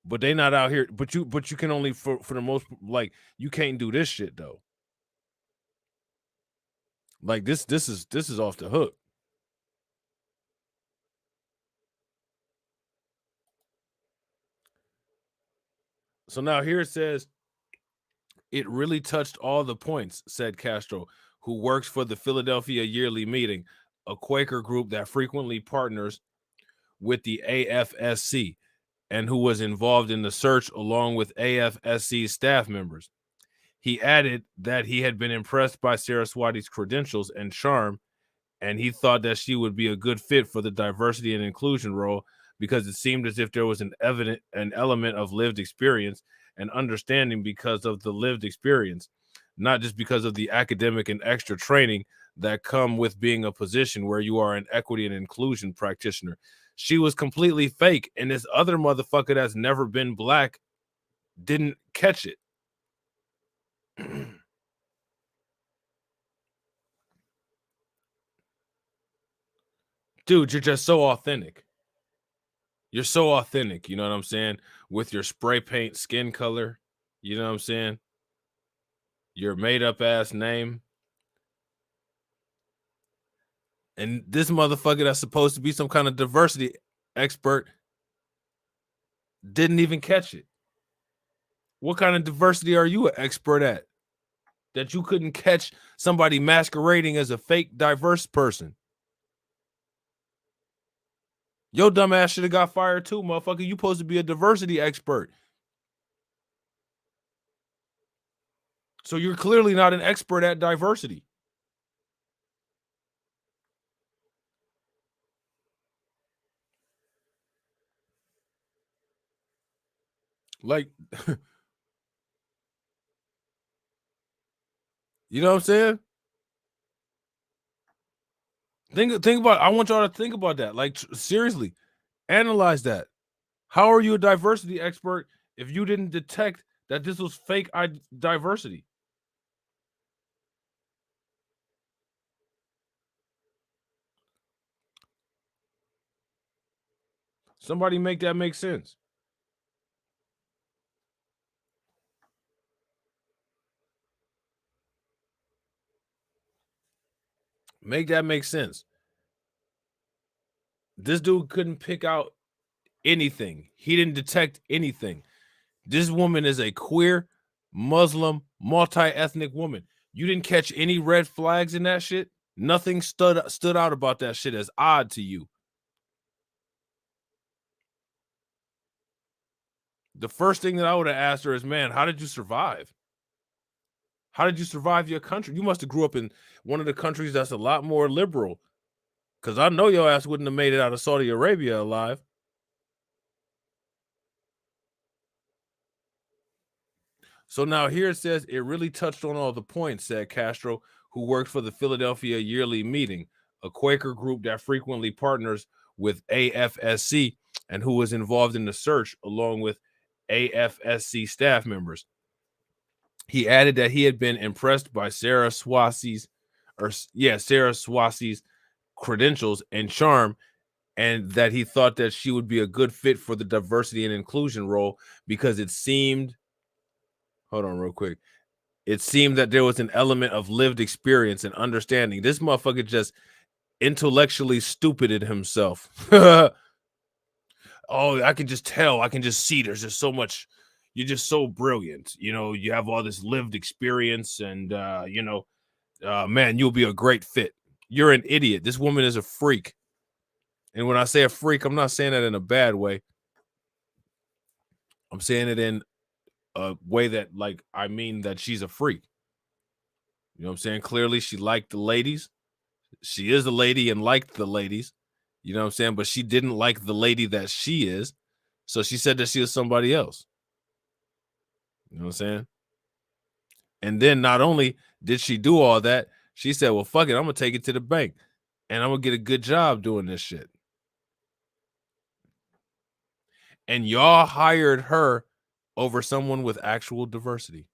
But they not out here. But you can only for the most, like, you can't do this shit though. Like this is off the hook. So now here it says, it really touched all the points, said Castro, who works for the Philadelphia Yearly Meeting, a Quaker group that frequently partners with the AFSC, and who was involved in the search along with AFSC staff members. He added that he had been impressed by Saraswati's credentials and charm, and he thought that she would be a good fit for the diversity and inclusion role because it seemed as if there was an element of lived experience and understanding because of the lived experience, not just because of the academic and extra training that come with being a position where you are an equity and inclusion practitioner. She was completely fake, and this other motherfucker that's never been black didn't catch it. Dude, you're just so authentic. You're so authentic, you know what I'm saying? With your spray paint skin color, you know what I'm saying? Your made up ass name. And this motherfucker that's supposed to be some kind of diversity expert didn't even catch it. What kind of diversity are you an expert at? That you couldn't catch somebody masquerading as a fake diverse person? Your dumb ass should have got fired too, motherfucker. You supposed to be a diversity expert. So you're clearly not an expert at diversity. Like, you know what I'm saying? Think about, I want y'all to think about that. Like, seriously, analyze that. How are you a diversity expert if you didn't detect that this was fake diversity? Somebody make that make sense. Make that make sense. This dude couldn't pick out anything. He didn't detect anything. This woman is a queer, Muslim, multi-ethnic woman. You didn't catch any red flags in that shit? Nothing stood out about that shit as odd to you. The first thing that I would have asked her is, man, how did you survive? How did you survive your country? You must have grew up in one of the countries that's a lot more liberal, because I know your ass wouldn't have made it out of Saudi Arabia alive. So now here it says, it really touched on all the points, said Castro, who worked for the Philadelphia Yearly Meeting, a Quaker group that frequently partners with AFSC, and who was involved in the search along with AFSC staff members. He added that he had been impressed by Sarah Swassey's credentials and charm, and that he thought that she would be a good fit for the diversity and inclusion role because it seemed, hold on real quick, it seemed that there was an element of lived experience and understanding. This motherfucker just intellectually stupided himself. Oh, I can just tell. I can just see. There's just so much. You're just so brilliant. You know, you have all this lived experience, and man, you'll be a great fit. You're an idiot. This woman is a freak. And when I say a freak, I'm not saying that in a bad way. I'm saying it in a way that, like, I mean that she's a freak. You know what I'm saying? Clearly, she liked the ladies. She is a lady and liked the ladies. You know what I'm saying? But she didn't like the lady that she is. So she said that she was somebody else. You know what I'm saying? And then not only did she do all that, she said, well, fuck it. I'm going to take it to the bank. And I'm going to get a good job doing this shit. And y'all hired her over someone with actual diversity.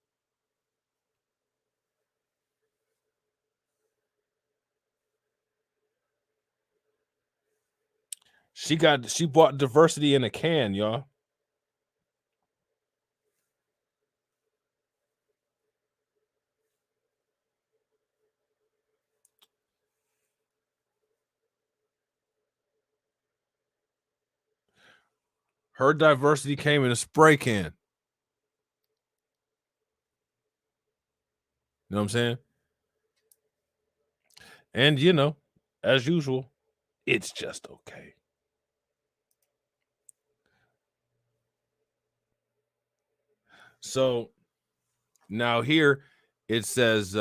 She bought diversity in a can, y'all. Her diversity came in a spray can. You know what I'm saying? And, you know, as usual, it's just okay. So now here it says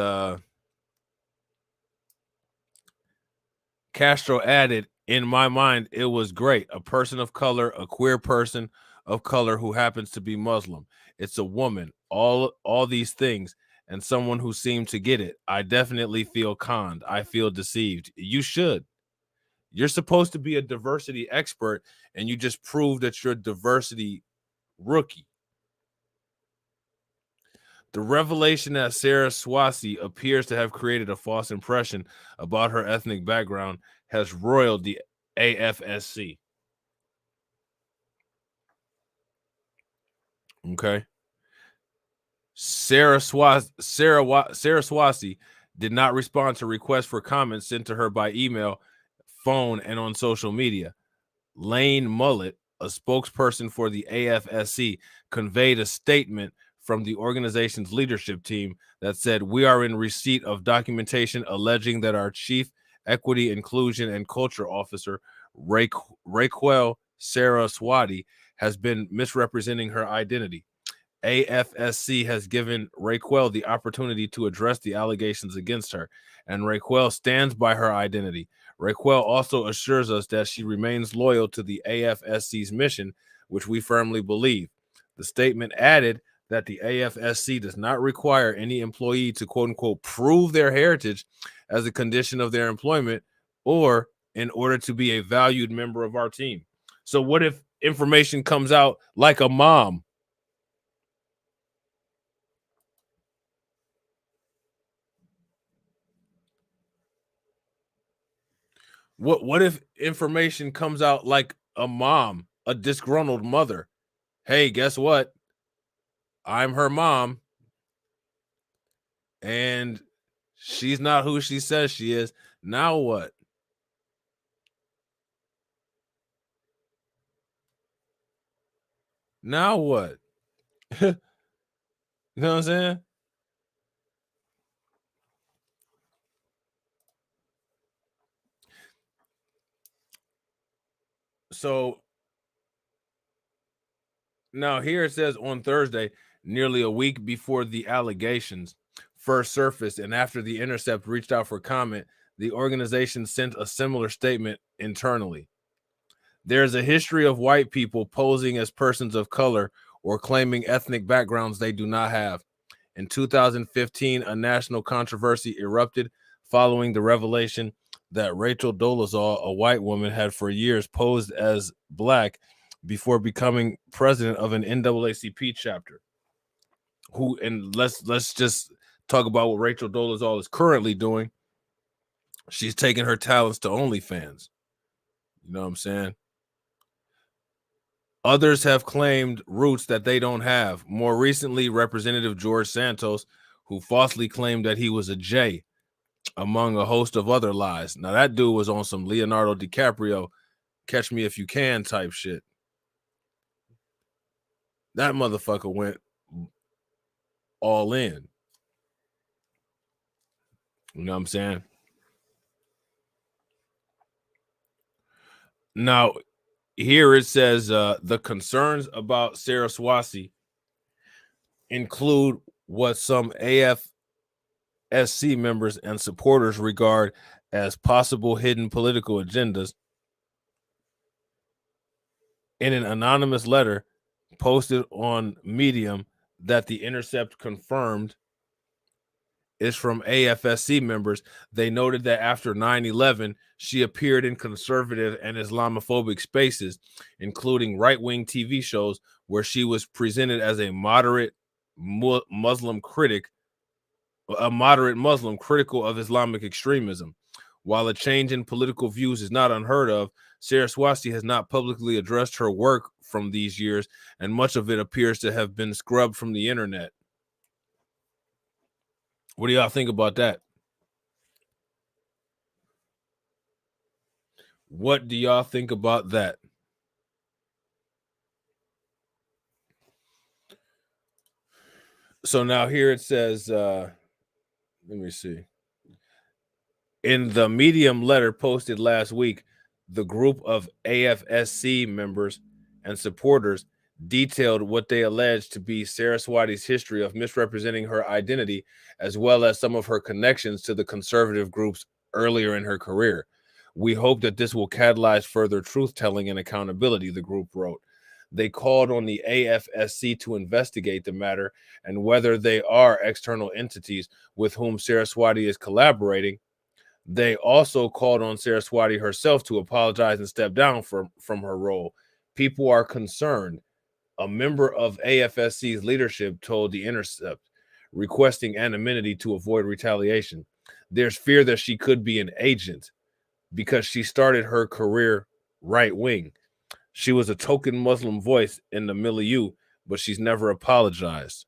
Castro added, in my mind, it was great. A person of color, a queer person of color who happens to be Muslim. It's a woman, all these things, and someone who seemed to get it. I definitely feel conned. I feel deceived. You should. You're supposed to be a diversity expert, and you just proved that you're a diversity rookie. The revelation that Sarah Swassey appears to have created a false impression about her ethnic background has roiled the AFSC. Okay. Sarah Swassey did not respond to requests for comments sent to her by email, phone, and on social media. Lane Mullet, a spokesperson for the AFSC, conveyed a statement from the organization's leadership team that said, we are in receipt of documentation alleging that our chief equity, inclusion, and culture officer, Raquel Saraswati, has been misrepresenting her identity. AFSC has given Raquel the opportunity to address the allegations against her, and Raquel stands by her identity. Raquel also assures us that she remains loyal to the AFSC's mission, which we firmly believe. The statement added that the AFSC does not require any employee to, quote unquote, prove their heritage as a condition of their employment or in order to be a valued member of our team. So what if information comes out like a mom? What if information comes out like a mom, a disgruntled mother? Hey, guess what? I'm her mom, and she's not who she says she is. Now what? Now what? You know what I'm saying? So now here it says on Thursday, nearly a week before the allegations first surfaced and after The Intercept reached out for comment, the organization sent a similar statement internally. There's a history of white people posing as persons of color or claiming ethnic backgrounds they do not have. In 2015, a national controversy erupted following the revelation that Rachel Dolezal, a white woman, had for years posed as black before becoming president of an NAACP chapter. And let's just talk about what Rachel Dolezal is currently doing. She's taking her talents to OnlyFans. You know what I'm saying? Others have claimed roots that they don't have. More recently, Representative George Santos, who falsely claimed that he was a J, among a host of other lies. Now, that dude was on some Leonardo DiCaprio, Catch Me If You Can type shit. That motherfucker went all in. You know what I'm saying? Now, here it says the concerns about Saraswati include what some AFSC members and supporters regard as possible hidden political agendas. In an anonymous letter posted on Medium that The Intercept confirmed is from AFSC members, they noted that after 9/11, she appeared in conservative and Islamophobic spaces, including right-wing TV shows where she was presented as a moderate Muslim critic, a moderate Muslim critical of Islamic extremism. While a change in political views is not unheard of, Saraswati has not publicly addressed her work from these years, and much of it appears to have been scrubbed from the internet. What do y'all think about that? What do y'all think about that? So now here it says, let me see. In the Medium letter posted last week, the group of AFSC members and supporters detailed what they alleged to be Saraswati's history of misrepresenting her identity, as well as some of her connections to the conservative groups earlier in her career. We hope that this will catalyze further truth-telling and accountability, the group wrote. They called on the AFSC to investigate the matter and whether they are external entities with whom Saraswati is collaborating. They also called on Saraswati herself to apologize and step down from her role. People are concerned, a member of AFSC's leadership told The Intercept, requesting anonymity to avoid retaliation. There's fear that she could be an agent because she started her career right-wing. She was a token Muslim voice in the milieu, but she's never apologized.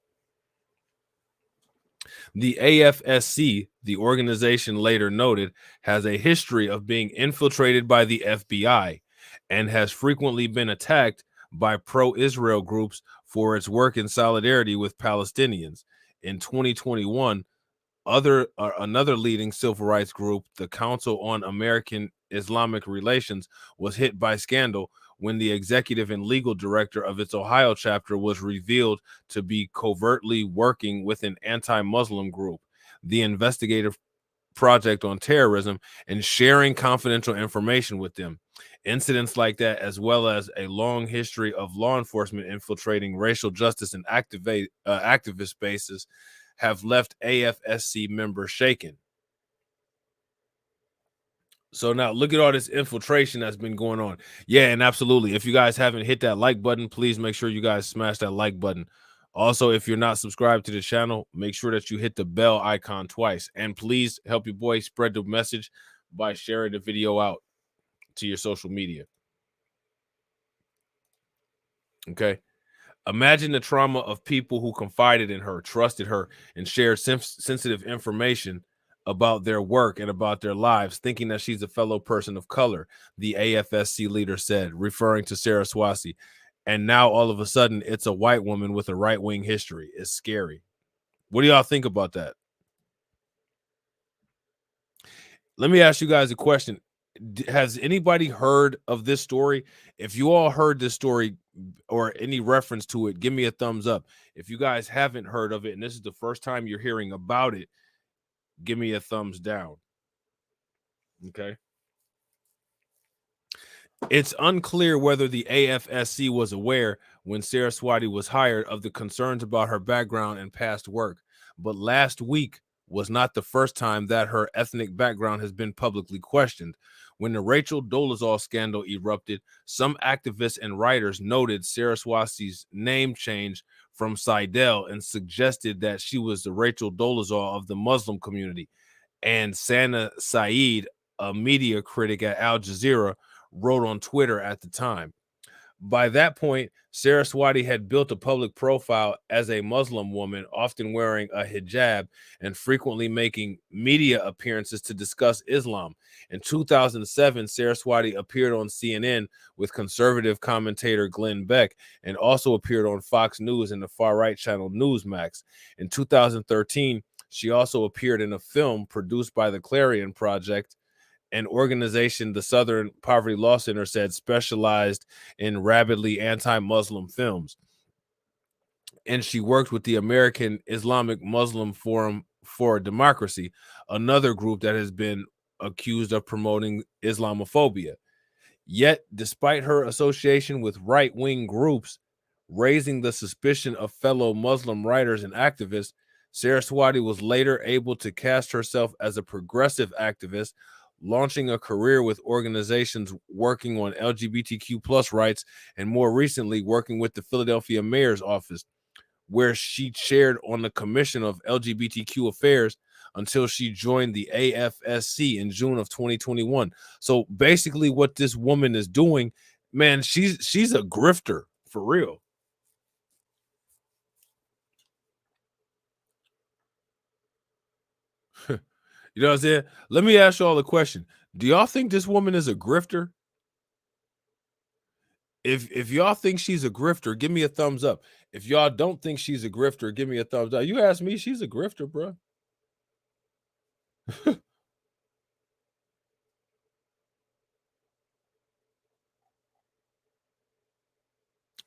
The AFSC, the organization later noted, has a history of being infiltrated by the FBI and has frequently been attacked by pro-Israel groups for its work in solidarity with Palestinians. In 2021, another leading civil rights group, the Council on American Islamic Relations, was hit by scandal when the executive and legal director of its Ohio chapter was revealed to be covertly working with an anti-Muslim group, the Investigative Project on Terrorism, and sharing confidential information with them. Incidents like that, as well as a long history of law enforcement infiltrating racial justice and activist spaces, have left AFSC members shaken. So now look at all this infiltration that's been going on. Yeah, and absolutely. If you guys haven't hit that like button, please make sure you guys smash that like button. Also, if you're not subscribed to the channel, make sure that you hit the bell icon twice. And please help your boy spread the message by sharing the video out to your social media. Okay. Imagine the trauma of people who confided in her, trusted her, and shared sensitive information about their work and about their lives, thinking that she's a fellow person of color, the AFSC leader said, referring to Saraswati. And now all of a sudden, it's a white woman with a right-wing history. It's scary. What do y'all think about that? Let me ask you guys a question. Has anybody heard of this story? If you all heard this story or any reference to it, give me a thumbs up. If you guys haven't heard of it and this is the first time you're hearing about it, give me a thumbs down. Okay. It's unclear whether the AFSC was aware when Saraswati was hired of the concerns about her background and past work, but last week was not the first time that her ethnic background has been publicly questioned. When the Rachel Dolezal scandal erupted, some activists and writers noted Saraswati's name change from Seidel and suggested that she was the Rachel Dolezal of the Muslim community. And Sana Saeed, a media critic at Al Jazeera, wrote on Twitter at the time. By that point, Saraswati had built a public profile as a Muslim woman, often wearing a hijab and frequently making media appearances to discuss Islam. In 2007, Saraswati appeared on CNN with conservative commentator Glenn Beck and also appeared on Fox News and the far-right channel Newsmax. In 2013, she also appeared in a film produced by the Clarion Project, an organization the Southern Poverty Law Center said specialized in rabidly anti-Muslim films. And she worked with the American Islamic Muslim Forum for Democracy, another group that has been accused of promoting Islamophobia. Yet, despite her association with right-wing groups, raising the suspicion of fellow Muslim writers and activists, Saraswati was later able to cast herself as a progressive activist, launching a career with organizations working on LGBTQ plus rights, and more recently working with the Philadelphia Mayor's Office, where she chaired on the Commission of LGBTQ Affairs until she joined the AFSC in June of 2021. So basically what this woman is doing, man, she's a grifter for real. You know what I'm saying? Let me ask y'all a question. Do y'all think this woman is a grifter? If y'all think she's a grifter, give me a thumbs up. If y'all don't think she's a grifter, give me a thumbs up. You ask me, she's a grifter, bro.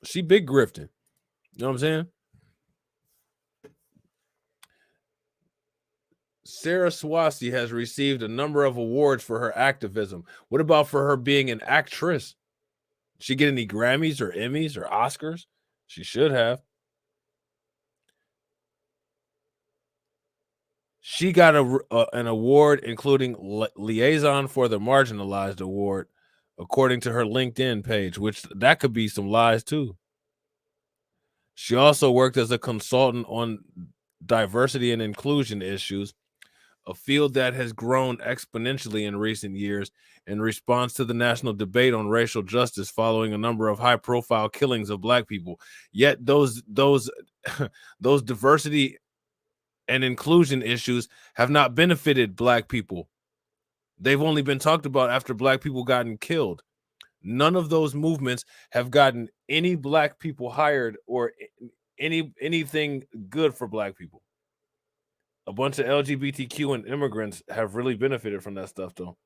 She big grifting. You know what I'm saying? Saraswati has received a number of awards for her activism. What about for her being an actress? She get any Grammys or Emmys or Oscars? She should have. She got an award, including Liaison for the Marginalized Award, according to her LinkedIn page, which that could be some lies too. She also worked as a consultant on diversity and inclusion issues, a field that has grown exponentially in recent years in response to the national debate on racial justice following a number of high-profile killings of Black people. Yet those diversity and inclusion issues have not benefited Black people. They've only been talked about after Black people gotten killed. None of those movements have gotten any Black people hired or anything good for Black people. A bunch of LGBTQ and immigrants have really benefited from that stuff, though.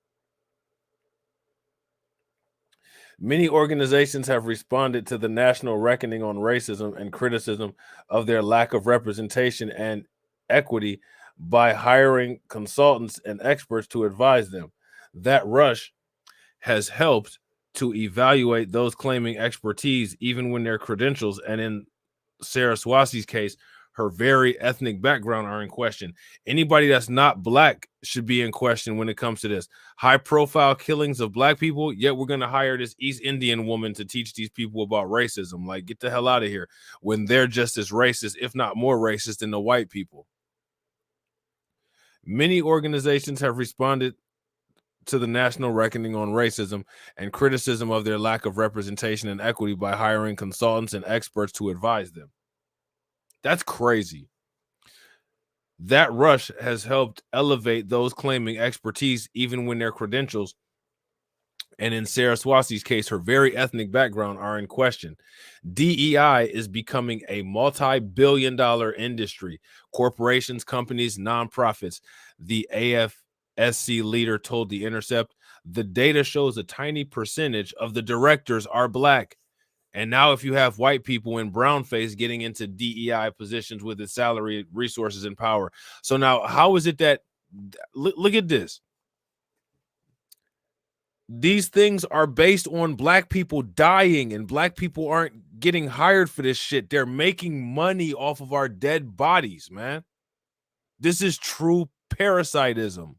Many organizations have responded to the national reckoning on racism and criticism of their lack of representation and equity by hiring consultants and experts to advise them. That rush has helped to evaluate those claiming expertise, even when their credentials, and in Saraswati's case, her very ethnic background, are in question. Anybody that's not Black should be in question when it comes to this. High-profile killings of Black people, yet we're going to hire this East Indian woman to teach these people about racism. Like, get the hell out of here, when they're just as racist, if not more racist, than the white people. Many organizations have responded to the national reckoning on racism and criticism of their lack of representation and equity by hiring consultants and experts to advise them. That's crazy. That rush has helped elevate those claiming expertise, even when their credentials, and in Saraswati's case, her very ethnic background, are in question. DEI is becoming a multi-billion-dollar industry. Corporations, companies, nonprofits. The AFSC leader told The Intercept, the data shows a tiny percentage of the directors are Black. And now if you have white people in brownface getting into DEI positions with its salary, resources, and power. So now how is it that, look at this. These things are based on Black people dying, and Black people aren't getting hired for this shit. They're making money off of our dead bodies, man. This is true parasitism.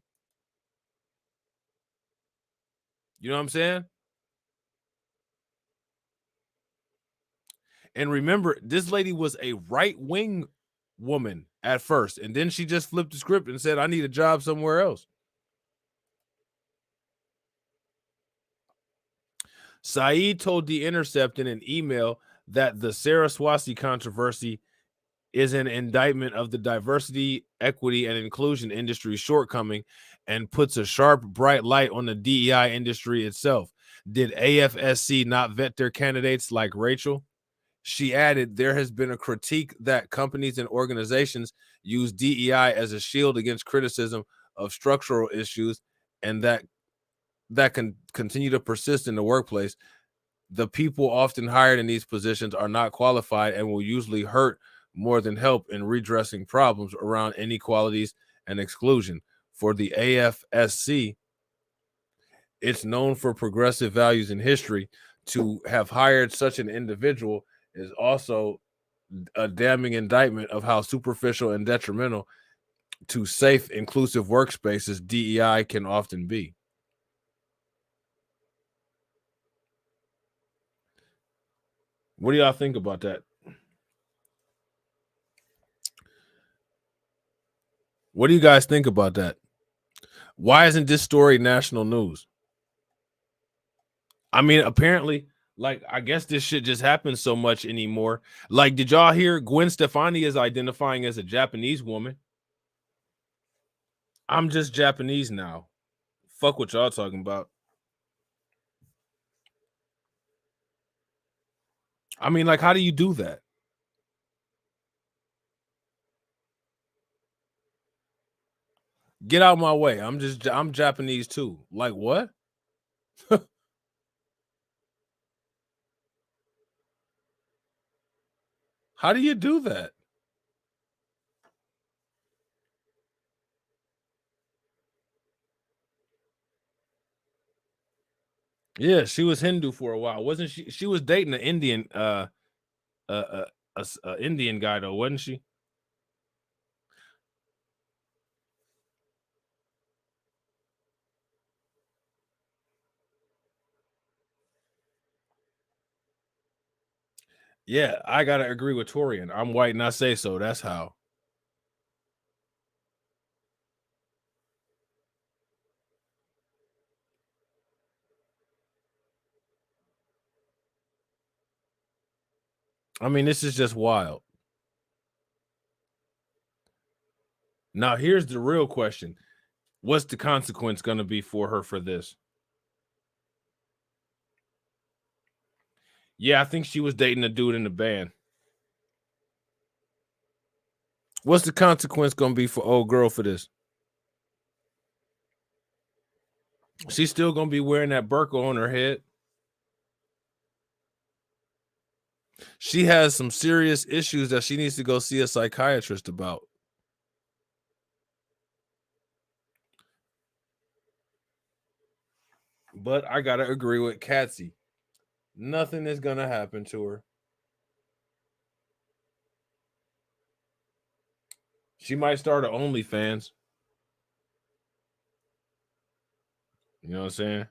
You know what I'm saying? And remember, this lady was a right-wing woman at first, and then she just flipped the script and said, I need a job somewhere else. Saeed told The Intercept in an email that the Saraswati controversy is an indictment of the diversity, equity, and inclusion industry's shortcoming and puts a sharp, bright light on the DEI industry itself. Did AFSC not vet their candidates like Rachel? She added, there has been a critique that companies and organizations use DEI as a shield against criticism of structural issues, and that can continue to persist in the workplace. The people often hired in these positions are not qualified and will usually hurt more than help in redressing problems around inequalities and exclusion. For the AFSC, it's known for progressive values in history. To have hired such an individual is also a damning indictment of how superficial and detrimental to safe, inclusive workspaces DEI can often be. What do y'all think about that? What do you guys think about that? Why isn't this story national news? I mean, apparently, like, I guess this shit just happens so much anymore. Like, did y'all hear Gwen Stefani is identifying as a Japanese woman? I'm just Japanese now. Fuck what y'all talking about. I mean, like, how do you do that? Get out of my way. I'm Japanese too. Like, what? How do you do that? Yeah, she was Hindu for a while, wasn't she? She was dating an Indian, Indian guy though, wasn't she? Yeah, I gotta agree with Torian. I'm white and I say so. That's how. I mean, this is just wild. Now, here's the real question. What's the consequence going to be for her for this? Yeah, I think she was dating a dude in the band. What's the consequence going to be for old girl for this? She's still going to be wearing that burqa on her head. She has some serious issues that she needs to go see a psychiatrist about. But I got to agree with Katsy. Nothing is going to happen to her. She might start an OnlyFans. You know what I'm saying?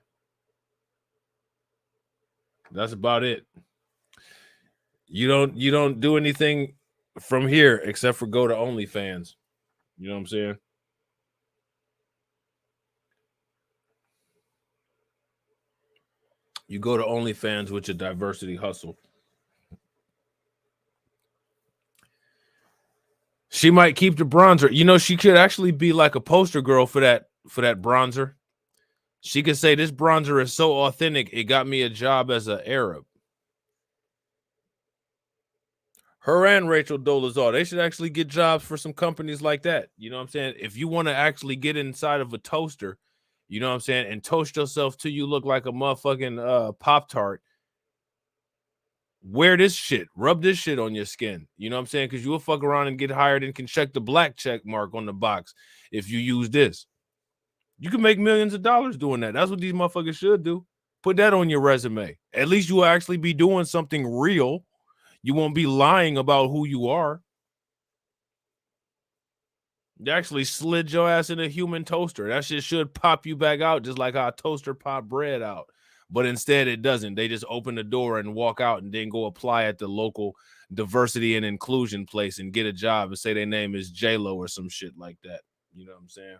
That's about it. You don't do anything from here except for go to OnlyFans. You know what I'm saying? You go to OnlyFans with your diversity hustle. She might keep the bronzer. You know, she could actually be like a poster girl for that bronzer. She could say, this bronzer is so authentic, it got me a job as an Arab. Her and Rachel Dolezal, they should actually get jobs for some companies like that. You know what I'm saying? If you want to actually get inside of a toaster, you know what I'm saying, and toast yourself till you look like a motherfucking Pop-Tart, wear this shit. Rub this shit on your skin. You know what I'm saying? Because you will fuck around and get hired and can check the black check mark on the box if you use this. You can make millions of dollars doing that. That's what these motherfuckers should do. Put that on your resume. At least you will actually be doing something real. You won't be lying about who you are. They actually slid your ass in a human toaster. That shit should pop you back out just like how a toaster pop bread out. But instead it doesn't. They just open the door and walk out and then go apply at the local diversity and inclusion place and get a job and say their name is J-Lo or some shit like that. You know what I'm saying?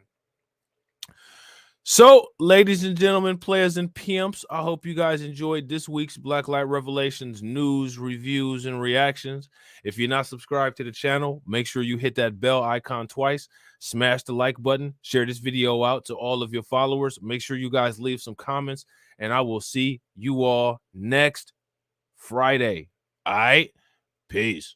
So, ladies and gentlemen, players and pimps, I hope you guys enjoyed this week's Blacklight Revelations news, reviews, and reactions. If you're not subscribed to the channel, make sure you hit that bell icon twice, smash the like button, share this video out to all of your followers. Make sure you guys leave some comments, and I will see you all next Friday. All right? Peace.